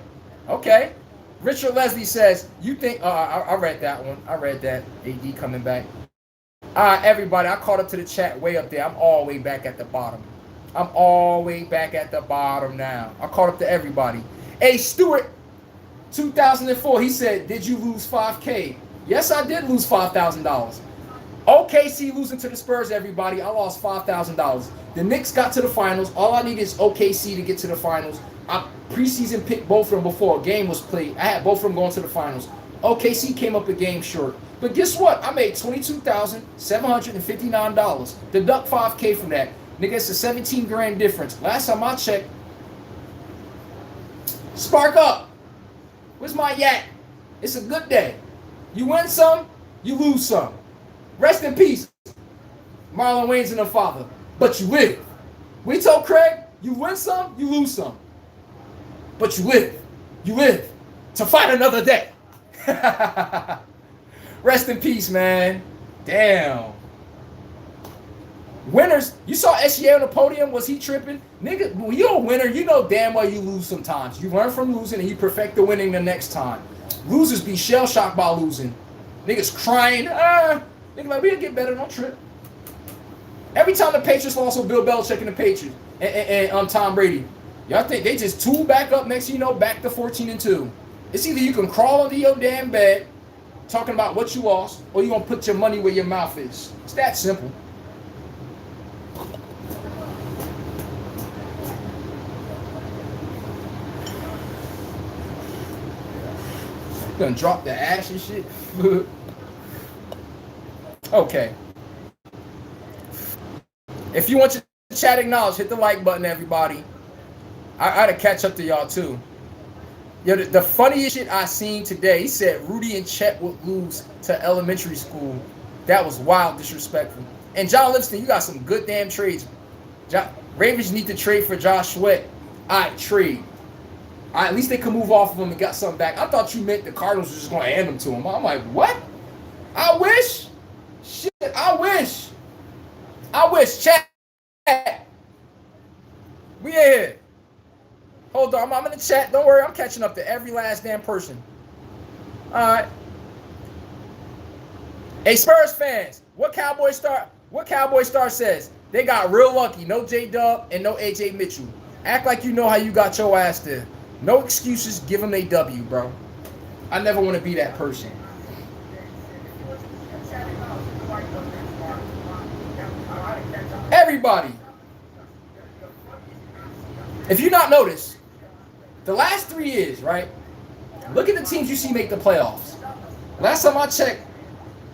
Okay. Richard Leslie says, you think, I read that one. I read that. AD coming back. All right, everybody, I caught up to the chat way up there. I'm all the way back at the bottom. I'm all the way back at the bottom now. I caught up to everybody. Hey, Stewart, 2004, he said, did you lose $5K? Yes, I did lose $5,000. OKC losing to the Spurs, everybody. I lost $5,000. The Knicks got to the finals. All I need is OKC to get to the finals. I preseason picked both of them before a game was played. I had both of them going to the finals. OKC came up a game short. But guess what? I made $22,759. Deduct $5K from that. Nigga, it's a 17 grand difference. Last time I checked, spark up. Where's my yak? It's a good day. You win some, you lose some. Rest in peace, Marlon Wayans and her father. But you live. We told Craig, you win some, you lose some. But you live. You live to fight another day. Rest in peace, man. Damn. Winners. You saw SGA on the podium. Was he tripping? Nigga, when you're a winner, you know damn well you lose sometimes. You learn from losing and you perfect the winning the next time. Losers be shell-shocked by losing. Niggas crying. Nigga like, we'll get better. Don't trip. Every time the Patriots lost with Bill Belichick and the Patriots and Tom Brady, y'all think they just tool back up next, back to 14-2. It's either you can crawl under your damn bed talking about what you lost, or you gonna put your money where your mouth is. It's that simple. Gonna drop the ash and shit. Okay. If you want your chat acknowledged, hit the like button, everybody. I gotta catch up to y'all too. Yo, the funniest shit I seen today, he said Rudy and Chet would lose to elementary school. That was wild, disrespectful. And John Livingston, you got some good damn trades. Ravens need to trade for Josh Sweat. All right, trade. All right, at least they can move off of him and got something back. I thought you meant the Cardinals were just going to hand them to him. I'm like, what? I wish. Shit, I wish. I wish. Chat. We in here. Hold on, I'm in the chat. Don't worry, I'm catching up to every last damn person. All right. Hey, Spurs fans, what Cowboy Star says? They got real lucky. No J-Dub and no AJ Mitchell. Act like you know how you got your ass there. No excuses. Give them a W, bro. I never want to be that person. Everybody. If you not noticed, the last 3 years, right? Look at the teams you see make the playoffs. Last time I checked,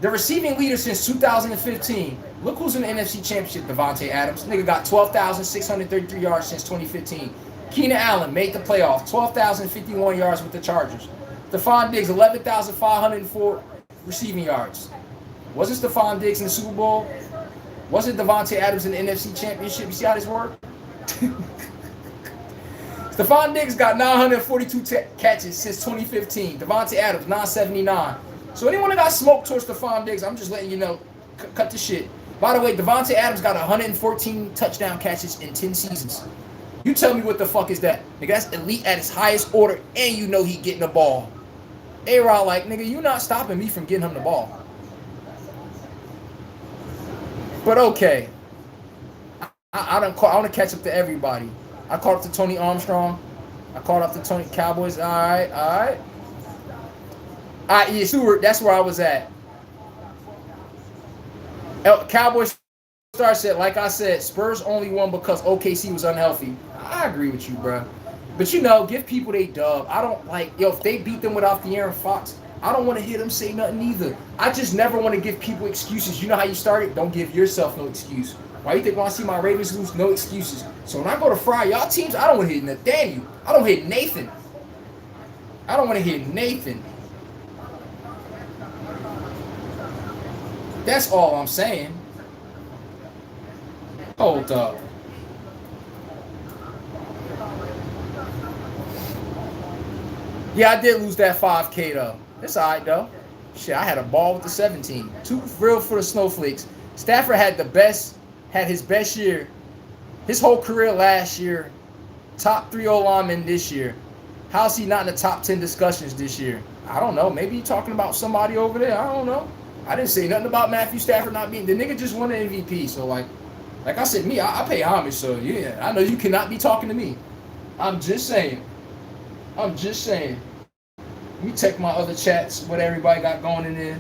the receiving leader since 2015. Look who's in the NFC Championship, Devontae Adams. Nigga got 12,633 yards since 2015. Keenan Allen made the playoffs, 12,051 yards with the Chargers. Stephon Diggs, 11,504 receiving yards. Wasn't Stephon Diggs in the Super Bowl? Wasn't Devontae Adams in the NFC Championship? You see how this works? Stephon Diggs got 942 catches since 2015. Devontae Adams, 979. So anyone that got smoked towards Stephon Diggs, I'm just letting you know, cut the shit. By the way, Devontae Adams got 114 touchdown catches in 10 seasons. You tell me what the fuck is that? Nigga, that's elite at its highest order, and you know he getting the ball. A-Rod like, nigga, you not stopping me from getting him the ball. But okay. I want to catch up to everybody. I caught up to Tony Armstrong. I caught up to Tony Cowboys. All right. Yeah, Stewart, that's where I was at. Cowboys Star said, like I said, Spurs only won because OKC was unhealthy. I agree with you, bro. But, you know, give people they dub. I don't like, if they beat them without the Aaron Fox, I don't want to hear them say nothing either. I just never want to give people excuses. You know how you started? Don't give yourself no excuse. Why you think when I see my Ravens lose, no excuses? So when I go to fry y'all teams, I don't want to hear Nathaniel. I don't hear Nathan. I don't want to hear Nathan. That's all I'm saying. Hold up. Yeah, I did lose that 5K though. It's all right though. Shit, I had a ball with the 17. 2 real for the snowflakes. Stafford had his best year, his whole career last year. Top 3 O-lineman this year. How's he not in the top 10 discussions this year? I don't know. Maybe you're talking about somebody over there. I don't know. I didn't say nothing about Matthew Stafford not being. The nigga just won the MVP. So like I said, I pay homage. So yeah, I know you cannot be talking to me. I'm just saying. Let me check my other chats, what everybody got going in there.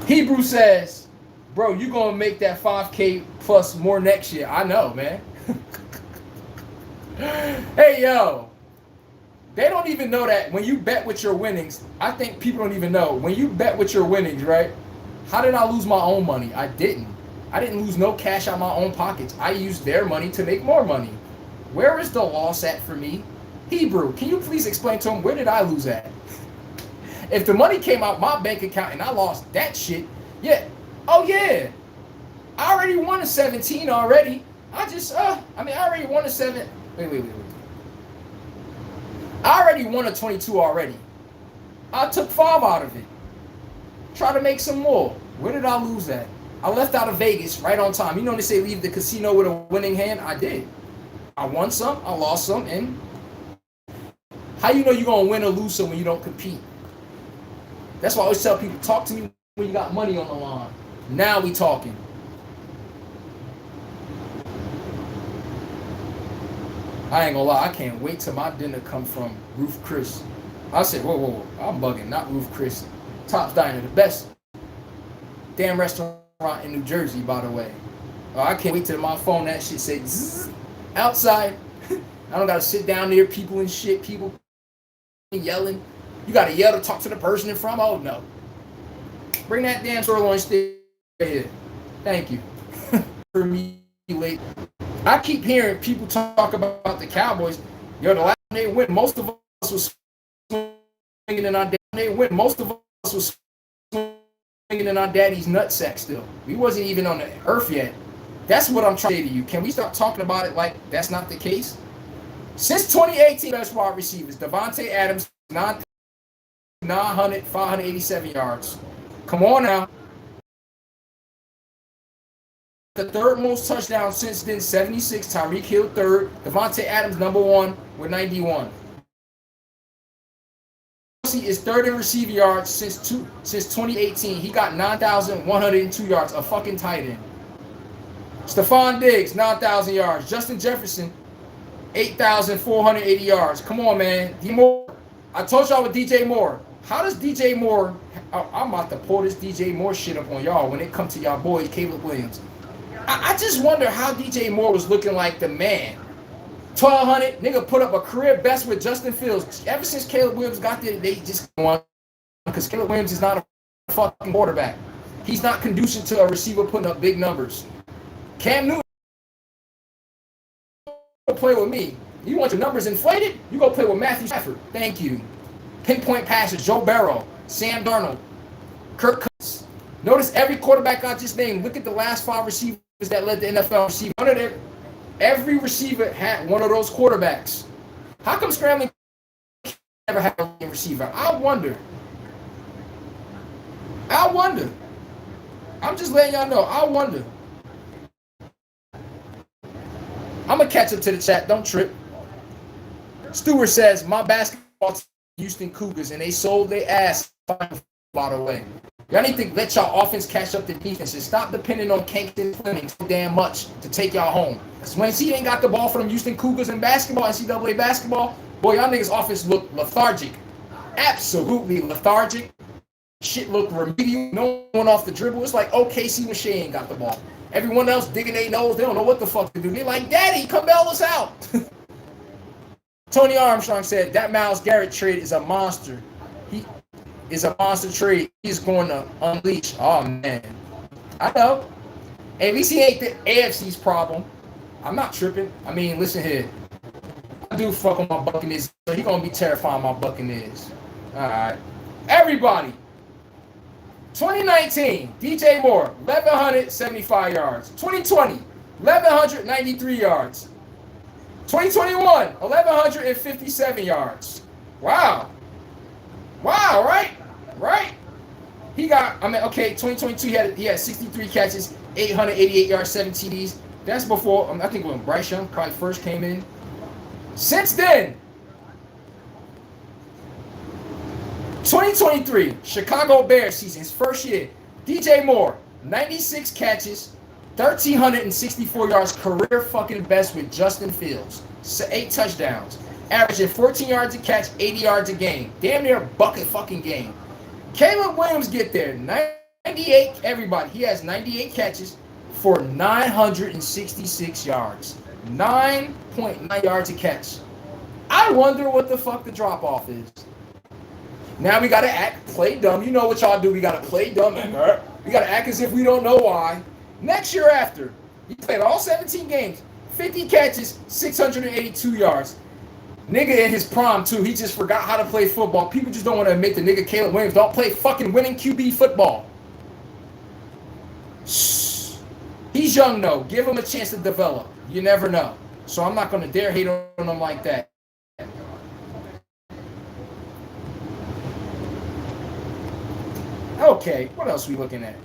Hebrew says, bro, you gonna make that 5K plus more next year. I know, man. Hey, yo. They don't even know that when you bet with your winnings, I think people don't even know. When you bet with your winnings, right? How did I lose my own money? I didn't. I didn't lose no cash out of my own pockets. I used their money to make more money. Where is the loss at for me? Hebrew, can you please explain to him where did I lose at? If the money came out my bank account and I lost that shit, yeah. Oh, yeah. I already won a 17 already. I already won a 7. Wait. I already won a 22 already. I took 5 out of it. Try to make some more. Where did I lose at? I left out of Vegas right on time. You know when they say leave the casino with a winning hand? I did. I won some, I lost some, and how you know you're going to win or lose some when you don't compete? That's why I always tell people, talk to me when you got money on the line. Now we talking. I ain't gonna lie, I can't wait till my dinner come from Roof Chris. I said, whoa, I'm bugging, not Roof Chris. Top's Diner, the best damn restaurant in New Jersey, by the way. I can't wait till my phone, that shit say zzz, outside. I don't gotta sit down near people and shit, people yelling. You gotta yell to talk to the person in front. Oh no. Bring that damn sirloin steak right here. Thank you. For me late. I keep hearing people talk about the Cowboys. Yo, the last time they win, most of us was swinging in our they win. Most of us was swinging in our daddy's nutsack still. We wasn't even on the earth yet. That's what I'm trying to say to you. Can we start talking about it like that's not the case? Since 2018, best wide receivers, Devontae Adams, 900, 587 yards. Come on now. The third most touchdowns since then, 76. Tyreek Hill third. Devontae Adams number one with 91. Is third in receiving yards since 2018. He got 9,102 yards, a fucking tight end. Stephon Diggs, 9,000 yards. Justin Jefferson, 8,480 yards. Come on, man. D Moore. I told y'all with DJ Moore. How does DJ Moore? I'm about to pull this DJ Moore shit up on y'all when it comes to y'all boys, Caleb Williams. I just wonder how DJ Moore was looking like the man. 1,200, nigga put up a career best with Justin Fields. Ever since Caleb Williams got there, they just won. Because Caleb Williams is not a fucking quarterback. He's not conducive to a receiver putting up big numbers. Cam Newton, play with me. You want your numbers inflated? You go play with Matthew Stafford. Thank you. Pinpoint passes, Joe Burrow, Sam Darnold, Kirk Cousins. Notice every quarterback I just named. Look at the last 5 receivers that led the NFL receiver. Every receiver had one of those quarterbacks. How come Scrambling never had a receiver? I wonder. I'm just letting y'all know. I wonder. I'm going to catch up to the chat. Don't trip. Stewart says, my basketball team, Houston Cougars, and they sold their ass by the way. Y'all need to let y'all offense catch up to defense and stop depending on Kankton Fleming so damn much to take y'all home. Because when he ain't got the ball for them Houston Cougars in basketball, NCAA basketball, boy, y'all niggas offense look lethargic. Absolutely lethargic. Shit look remedial. No one off the dribble. It's like OKC when she ain't got the ball. Everyone else digging their nose. They don't know what the fuck to do. They're like, Daddy, come bail us out. Tony Armstrong said, that Myles Garrett trade is a monster. He is a monster trade. He's going to unleash. Oh, man. I know. At least he ain't the AFC's problem. I'm not tripping. I mean, listen here. I do fuck with my Buccaneers, so he going to be terrifying my Buccaneers. All right. Everybody. 2019, DJ Moore, 1,175 yards. 2020, 1,193 yards. 2021, 1,157 yards. Wow. Wow, right? Right? He got, 2022, he had 63 catches, 888 yards, 7 TDs. That's before, I think when Bryce Young probably first came in. Since then, 2023, Chicago Bears season, his first year. DJ Moore, 96 catches, 1,364 yards, career fucking best with Justin Fields. 8 touchdowns. Averaging 14 yards a catch, 80 yards a game. Damn near a bucket fucking game. Caleb Williams get there. 98, everybody. He has 98 catches for 966 yards. 9.9 yards a catch. I wonder what the fuck the drop-off is. Now we got to play dumb. You know what y'all do. We got to play dumb. We got to act as if we don't know why. Next year after, he played all 17 games, 50 catches, 682 yards. Nigga in his prime, too. He just forgot how to play football. People just don't want to admit the nigga Caleb Williams don't play fucking winning QB football. Shh. He's young, though. Give him a chance to develop. You never know. So I'm not going to dare hate on him like that. Okay, what else are we looking at?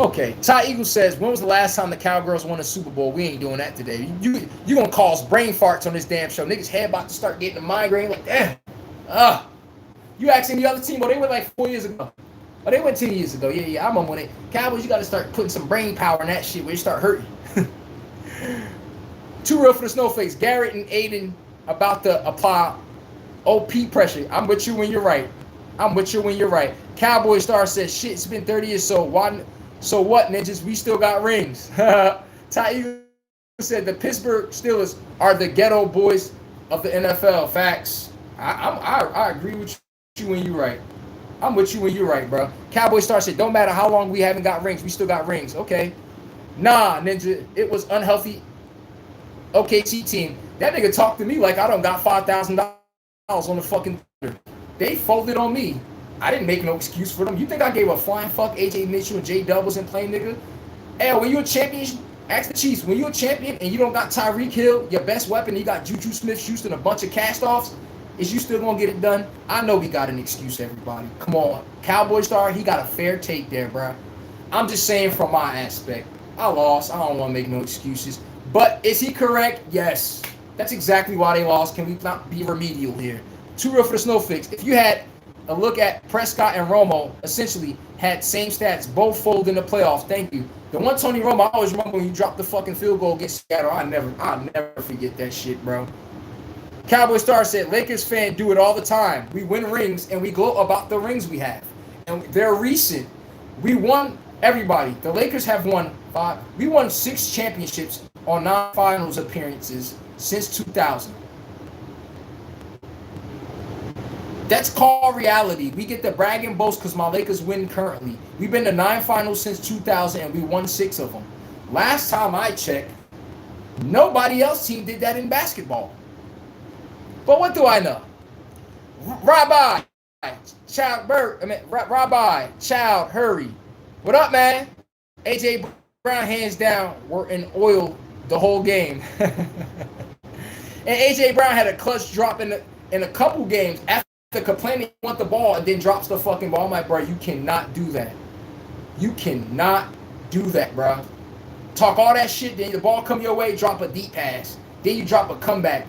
Okay, Ty Eagle says, when was the last time the Cowgirls won a Super Bowl? We ain't doing that today. You gonna cause brain farts on this damn show. Niggas' head about to start getting a migraine like, You asking the other team, they went like 4 years ago. Oh, they went 10 years ago. Yeah, I remember when Cowboys, you got to start putting some brain power in that shit where you start hurting. Too real for the snowflakes. Garrett and Aiden about to apply OP pressure. I'm with you when you're right. Cowboy Star says, shit, it's been 30 years, so what, ninjas? We still got rings. Ty said the Pittsburgh Steelers are the ghetto boys of the NFL. Facts. I agree with you when you're right. I'm with you when you're right, bro. Cowboy Star said, don't matter how long we haven't got rings, we still got rings. Okay. Nah, Ninja, it was unhealthy OKC team. That nigga talked to me like I don't got $5,000 on the fucking Twitter. They folded on me. I didn't make no excuse for them. You think I gave a flying fuck AJ Mitchell and J Dub in playing, nigga? Hey, when you a champion, ask the Chiefs. When you a champion and you don't got Tyreek Hill, your best weapon, you got Juju Smith-Schuster and a bunch of cast-offs, is you still gonna get it done? I know we got an excuse, everybody. Come on. Cowboy Star, he got a fair take there, bro. I'm just saying from my aspect. I lost. I don't want to make no excuses. But is he correct? Yes. That's exactly why they lost. Can we not be remedial here? Too real for the Snowflakes. If you had a look at Prescott and Romo, essentially had same stats, both fold in the playoffs. Thank you. The one Tony Romo, I always remember when you dropped the fucking field goal against Seattle. I'll never forget that shit, bro. Cowboy Star said, Lakers fan do it all the time. We win rings and we gloat about the rings we have. And they're recent. We won everybody. The Lakers have won 5. We won 6 championships on 9 finals appearances since 2000. That's called reality. We get the brag and boast because my Lakers win currently. We've been to 9 finals since 2000 and we won 6 of them. Last time I checked, nobody else team did that in basketball. But what do I know? Rabbi Child Hurry. What up, man? AJ Brown hands down were in oil the whole game. And AJ Brown had a clutch drop in a couple games after complaining he want the ball and then drops the fucking ball. I'm like, bro, you cannot do that. You cannot do that, bro. Talk all that shit, then the ball come your way, drop a deep pass. Then you drop a comeback.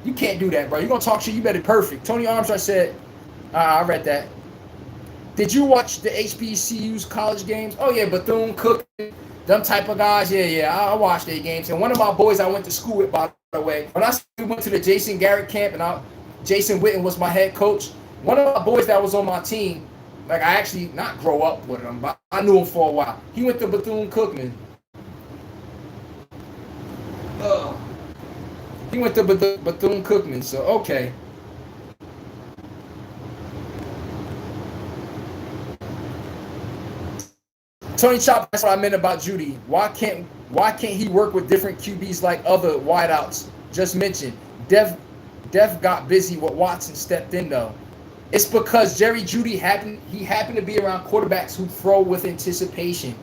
You can't do that, bro. You're going to talk shit, you better perfect. Tony Armstrong said, I read that. Did you watch the HBCU's college games? Oh, yeah, Bethune-Cookman, them type of guys. Yeah, I watched their games. And one of my boys I went to school with, by the way, when I went to the Jason Garrett camp, and Jason Witten was my head coach, one of my boys that was on my team, like I actually not grow up with him, but I knew him for a while. He went to Bethune-Cookman. He went to Bethune-Cookman, so okay. Tony Chop, that's what I meant about Judy. Why can't he work with different QBs like other wideouts just mentioned? Dev got busy with Watson stepped in though. It's because Jerry Judy happened to be around quarterbacks who throw with anticipation.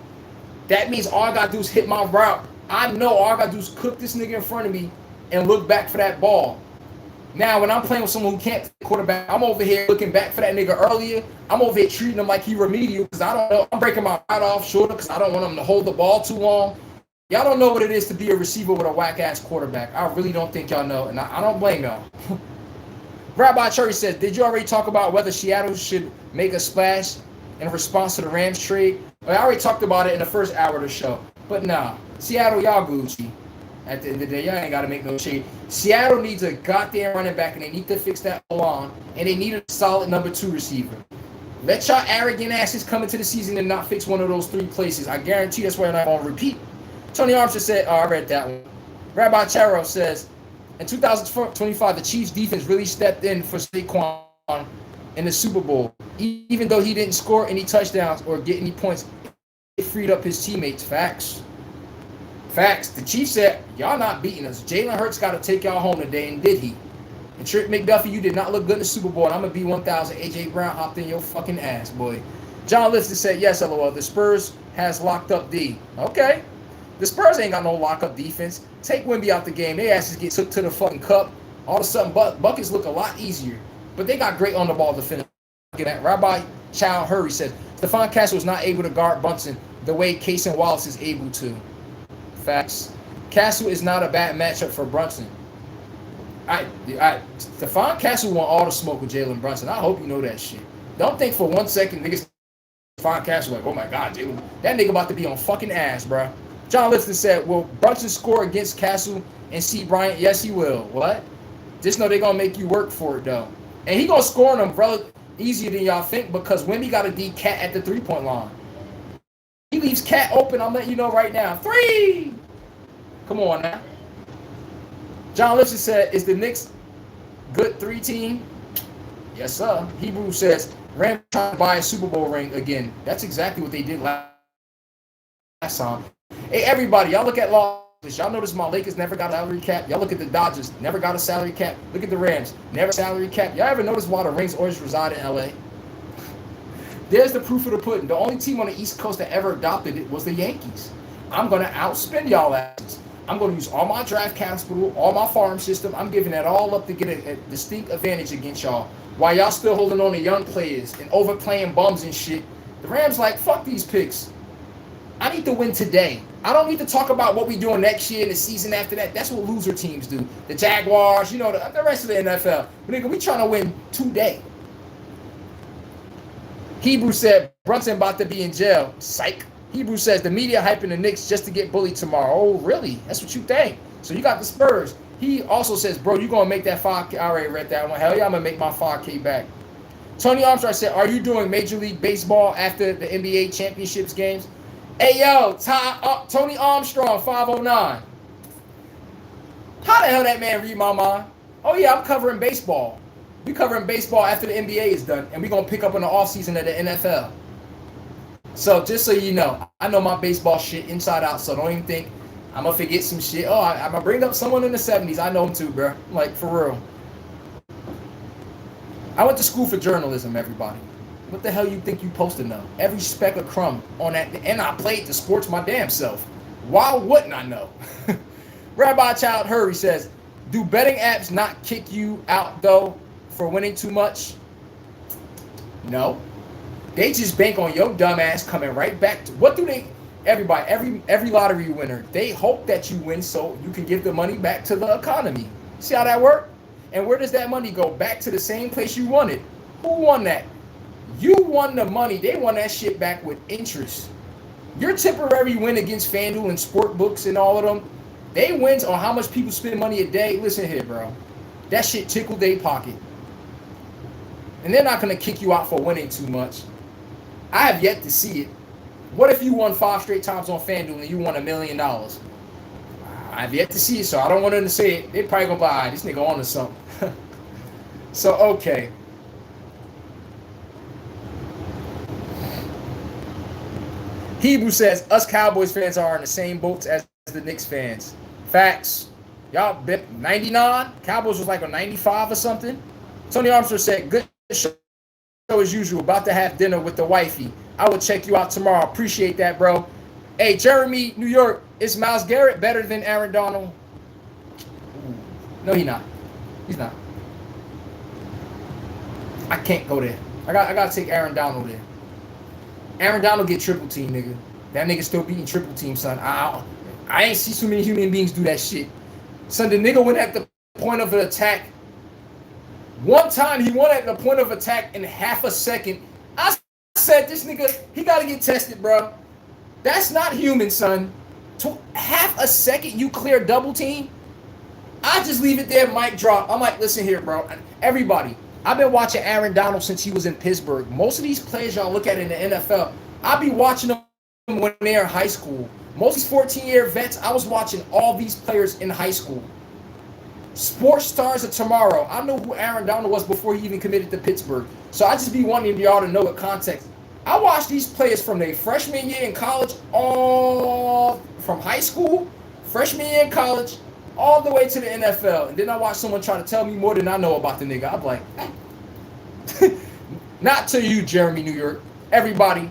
That means all I gotta do is hit my route. I know all I gotta do is cook this nigga in front of me and look back for that ball. Now, when I'm playing with someone who can't quarterback, I'm over here looking back for that nigga earlier. I'm over here treating him like he remedial because I don't know. I'm breaking my right off shorter because I don't want him to hold the ball too long. Y'all don't know what it is to be a receiver with a whack-ass quarterback. I really don't think y'all know, and I don't blame y'all. Rabbi Cherry says, did you already talk about whether Seattle should make a splash in response to the Rams trade? I already talked about it in the first hour of the show. But nah, Seattle, y'all Gucci. At the end of the day, y'all ain't got to make no shade. Seattle needs a goddamn running back, and they need to fix that line, and they need a solid number 2 receiver. Let y'all arrogant asses come into the season and not fix one of those 3 places. I guarantee that's why I'm not going to repeat. Tony Armstrong said, I read that one. Rabbi Charo says, in 2025, the Chiefs defense really stepped in for Saquon in the Super Bowl. Even though he didn't score any touchdowns or get any points, it freed up his teammates. Facts. The Chiefs said, y'all not beating us. Jalen Hurts got to take y'all home today, and did he? And Trick McDuffie, you did not look good in the Super Bowl, and I'm going to be 1,000. AJ Brown hopped in your fucking ass, boy. John Lifton said, yes, LOL. The Spurs has locked up D. Okay. The Spurs ain't got no lock-up defense. Take Wemby out the game. Their asses get took to the fucking cup. All of a sudden, buckets look a lot easier. But they got great on-the-ball defenders. Rabbi Child Hurry says, Stephon Castle is not able to guard Brunson the way Cason Wallace is able to. Facts. Castle is not a bad matchup for Brunson. Stephon Castle want all the smoke with Jalen Brunson. I hope you know that shit. Don't think for 1 second niggas Stephon Castle like, oh my God, Jalen. That nigga about to be on fucking ass, bro. John Lifton said, will Brunson score against Castle and C. Bryant? Yes, he will. What? Just know they're going to make you work for it, though. And he going to score on them easier than y'all think because Wemby got a D cat at the 3-point line. He leaves Cat open. I'm letting you know right now. 3! Come on now. John Lipson said, is the Knicks good 3 team? Yes, sir. Hebrew says, Rams trying to buy a Super Bowl ring again. That's exactly what they did last time. Hey, everybody, y'all look at Los Angeles. Y'all notice my Lakers never got a salary cap. Y'all look at the Dodgers, never got a salary cap. Look at the Rams, never salary cap. Y'all ever notice why the rings always reside in LA? There's the proof of the pudding. The only team on the East Coast that ever adopted it was the Yankees. I'm going to outspend y'all asses. I'm going to use all my draft capital, all my farm system. I'm giving that all up to get a distinct advantage against y'all. While y'all still holding on to young players and overplaying bums and shit, the Rams like, fuck these picks. I need to win today. I don't need to talk about what we doing next year and the season after that. That's what loser teams do. The Jaguars, you know, the rest of the NFL. But nigga, we trying to win today. Hebrew said, Brunson about to be in jail. Psych. Hebrew says, the media hyping the Knicks just to get bullied tomorrow. Oh, really? That's what you think. So you got the Spurs. He also says, bro, you going to make that 5K. I already read that one. Hell yeah, I'm going to make my 5K back. Tony Armstrong said, are you doing Major League Baseball after the NBA championships games? Hey, yo, Tony Armstrong, 509. How the hell that man read my mind? Oh, yeah, I'm covering baseball. We covering baseball after the NBA is done, and we're going to pick up in the offseason of the NFL. So just so you know, I know my baseball shit inside out, so don't even think I'm going to forget some shit. Oh, I'm going to bring up someone in the 70s. I know him too, bro. Like, for real. I went to school for journalism, everybody. What the hell you think you supposed to know? Every speck of crumb on that. And I played the sports my damn self. Why wouldn't I know? Rabbi Child Hurry says, do betting apps not kick you out, though, for winning too much? No. They just bank on your dumb ass coming right back to what do they? Everybody, every lottery winner, they hope that you win so you can give the money back to the economy. See how that works? And where does that money go? Back to the same place you won it. Who won that? You won the money. They won that shit back with interest. Your temporary win against FanDuel and sport books and all of them, they wins on how much people spend money a day. Listen here, bro. That shit tickled their pocket. And they're not going to kick you out for winning too much. I have yet to see it. What if you won 5 straight times on FanDuel and you won $1 million? I have yet to see it, so I don't want them to say it. They probably going to buy this nigga on to something. So, okay. Hebrew says, us Cowboys fans are in the same boats as the Knicks fans. Facts. Y'all bet 99? Cowboys was like a 95 or something. Tony Armstrong said, good show as usual. About to have dinner with the wifey. I will check you out tomorrow. Appreciate that, bro. Hey, Jeremy, New York, is Myles Garrett better than Aaron Donald? Ooh. No, he's not. He's not. I can't go there. I got to take Aaron Donald there. Aaron Donald get triple team, nigga. That nigga still beating triple team, son. I ain't see so many human beings do that shit. Son, the nigga went at the point of an attack. One time he went at the point of attack in half a second. I said, this nigga, he got to get tested, bro. That's not human, son. Half a second you clear double team? I just leave it there, mic drop. I'm like, listen here, bro. Everybody, I've been watching Aaron Donald since he was in Pittsburgh. Most of these players y'all look at in the NFL, I be watching them when they're in high school. Most of these 14-year vets, I was watching all these players in high school. Sports stars of tomorrow. I know who Aaron Donald was before he even committed to Pittsburgh. So I just be wanting y'all to know the context. I watched these players from their freshman year in college, all from high school, freshman year in college, all the way to the NFL. And then I watched someone try to tell me more than I know about the nigga. I'm like, not to you, Jeremy, New York. Everybody,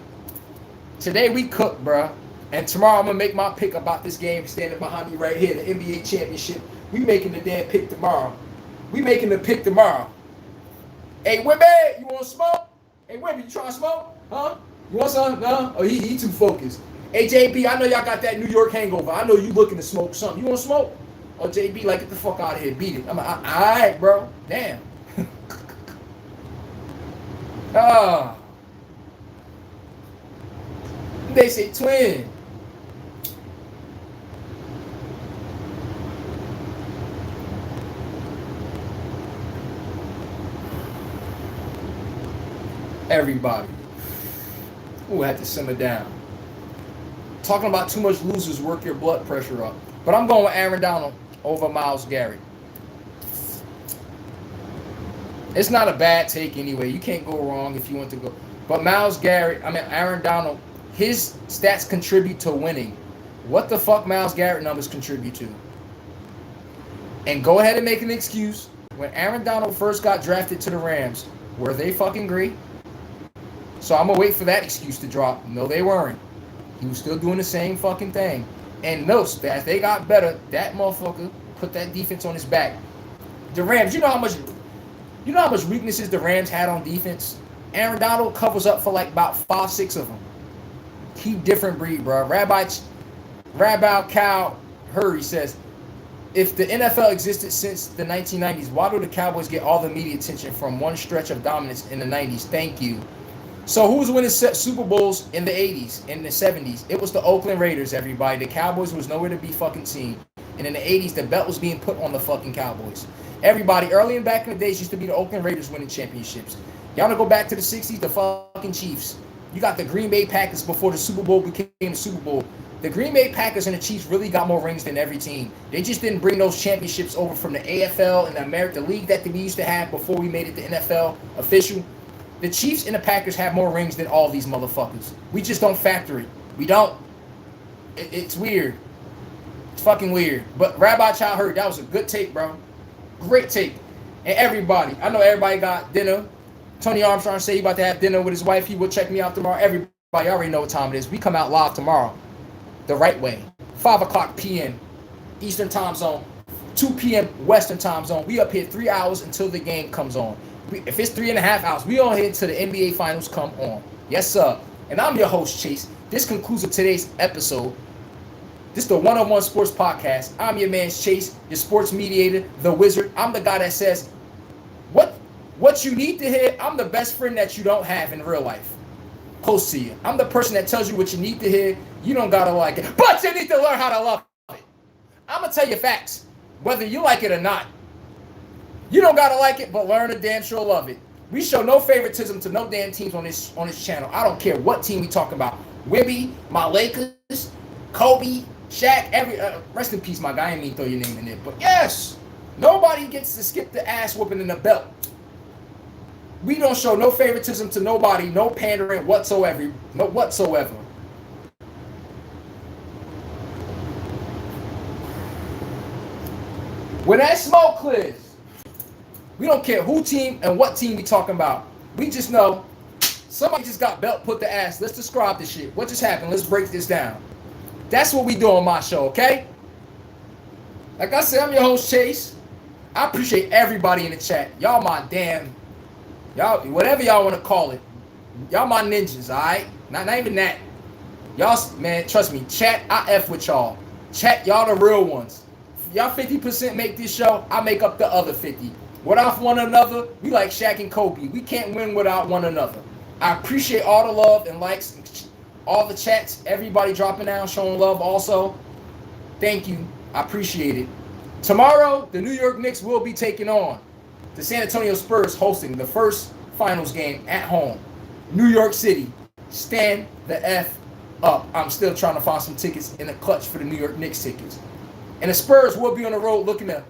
today we cook, bro. And tomorrow I'm going to make my pick about this game standing behind me right here, the NBA championship. We making the damn pick tomorrow. We making the pick tomorrow. Hey, Wimby, you want to smoke? Hey, Wimby, you trying to smoke? Huh? You want some? No? Oh, he too focused. Hey, JB, I know y'all got that New York hangover. I know you looking to smoke something. You want to smoke? Oh, JB, like, get the fuck out of here. Beat it. I'm like, all right, bro. Damn. They say twin. Everybody. Ooh, I had to simmer down. Talking about too much losers work your blood pressure up. But I'm going with Aaron Donald over Myles Garrett. It's not a bad take anyway. You can't go wrong if you want to go. But Aaron Donald, his stats contribute to winning. What the fuck Myles Garrett numbers contribute to? And go ahead and make an excuse. When Aaron Donald first got drafted to the Rams, were they fucking great? So I'm going to wait for that excuse to drop. No, they weren't. He was still doing the same fucking thing. And notice that as they got better, that motherfucker put that defense on his back. The Rams, you know how much weaknesses the Rams had on defense? Aaron Donald covers up for like about 5-6 of them. He different breed, bro. Rabbi Cal Hurry says, if the NFL existed since the 1990s, why do the Cowboys get all the media attention from one stretch of dominance in the 90s? Thank you. So who was winning Super Bowls in the 80s, in the 70s? It was the Oakland Raiders, everybody. The Cowboys was nowhere to be fucking seen. And in the 80s, the belt was being put on the fucking Cowboys. Everybody, early and back in the days, used to be the Oakland Raiders winning championships. Y'all want to go back to the 60s? The fucking Chiefs. You got the Green Bay Packers before the Super Bowl became the Super Bowl. The Green Bay Packers and the Chiefs really got more rings than every team. They just didn't bring those championships over from the AFL and the American League that we used to have before we made it the NFL official. The Chiefs and the Packers have more rings than all these motherfuckers. We just don't factor it. We don't. It's weird. It's fucking weird. But Rabbi Child Hurt, that was a good take, bro. Great take. And everybody, I know everybody got dinner. Tony Armstrong said he about to have dinner with his wife. He will check me out tomorrow. Everybody already know what time it is. We come out live tomorrow. The right way. 5 o'clock p.m. Eastern time zone. 2 p.m. Western time zone. We up here 3 hours until the game comes on. If it's 3.5 hours, we on here until the NBA Finals come on. Yes, sir. And I'm your host, Chase. This concludes today's episode. This is the One-on-One Sports Podcast. I'm your man, Chase, your sports mediator, the wizard. I'm the guy that says, what you need to hear, I'm the best friend that you don't have in real life. Close to you. I'm the person that tells you what you need to hear. You don't got to like it, but you need to learn how to love it. I'm going to tell you facts, whether you like it or not. You don't got to like it, but learn to damn sure love it. We show no favoritism to no damn teams on this channel. I don't care what team we talk about. Wibby, my Lakers, Kobe, Shaq, rest in peace, my guy. I didn't mean to throw your name in there. But yes, nobody gets to skip the ass whooping in the belt. We don't show no favoritism to nobody, no pandering whatsoever. No whatsoever. When that smoke clears, we don't care who team and what team we talking about. We just know somebody just got belt put the ass. Let's describe this shit. What just happened? Let's break this down. That's what we do on my show, okay? Like I said, I'm your host, Chase. I appreciate everybody in the chat. Y'all my damn, y'all, whatever y'all want to call it. Y'all my ninjas, all right? Not even that. Y'all, man, trust me, chat, I F with y'all. Chat, y'all the real ones. Y'all 50% make this show, I make up the other 50. Without one another, we like Shaq and Kobe. We can't win without one another. I appreciate all the love and likes, all the chats, everybody dropping down, showing love also. Thank you. I appreciate it. Tomorrow, the New York Knicks will be taking on the San Antonio Spurs, hosting the first finals game at home. New York City, stand the F up. I'm still trying to find some tickets in the clutch for the New York Knicks tickets. And the Spurs will be on the road looking to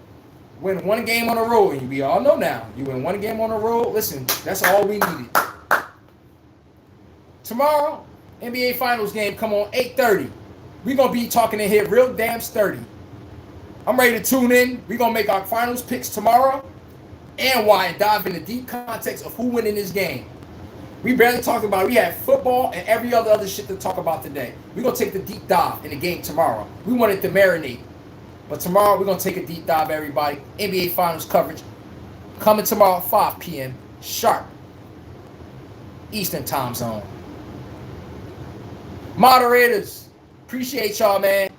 win one game on the road. And we all know now, you win one game on the road, listen, that's all we needed. Tomorrow, NBA Finals game come on 8:30. We're going to be talking in here real damn sturdy. I'm ready to tune in. We're going to make our finals picks tomorrow and why, and dive into deep context of who win in this game. We barely talked about it. We had football and every other shit to talk about today. We're going to take the deep dive in the game tomorrow. We wanted to marinate. But tomorrow, we're going to take a deep dive, everybody. NBA Finals coverage coming tomorrow at 5 p.m. sharp. Eastern time zone. Moderators, appreciate y'all, man.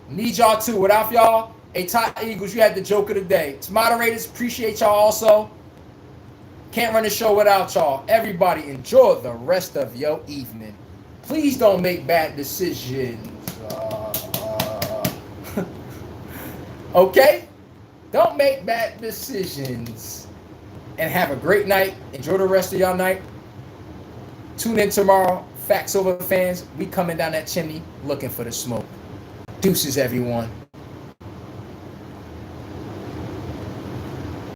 Need y'all too. Without y'all, Top Eagles, you had the joke of the day. To moderators, appreciate y'all also. Can't run the show without y'all. Everybody, enjoy the rest of your evening. Please don't make bad decisions. Okay? Don't make bad decisions. And have a great night. Enjoy the rest of y'all night. Tune in tomorrow. Facts Over fans. We coming down that chimney looking for the smoke. Deuces, everyone.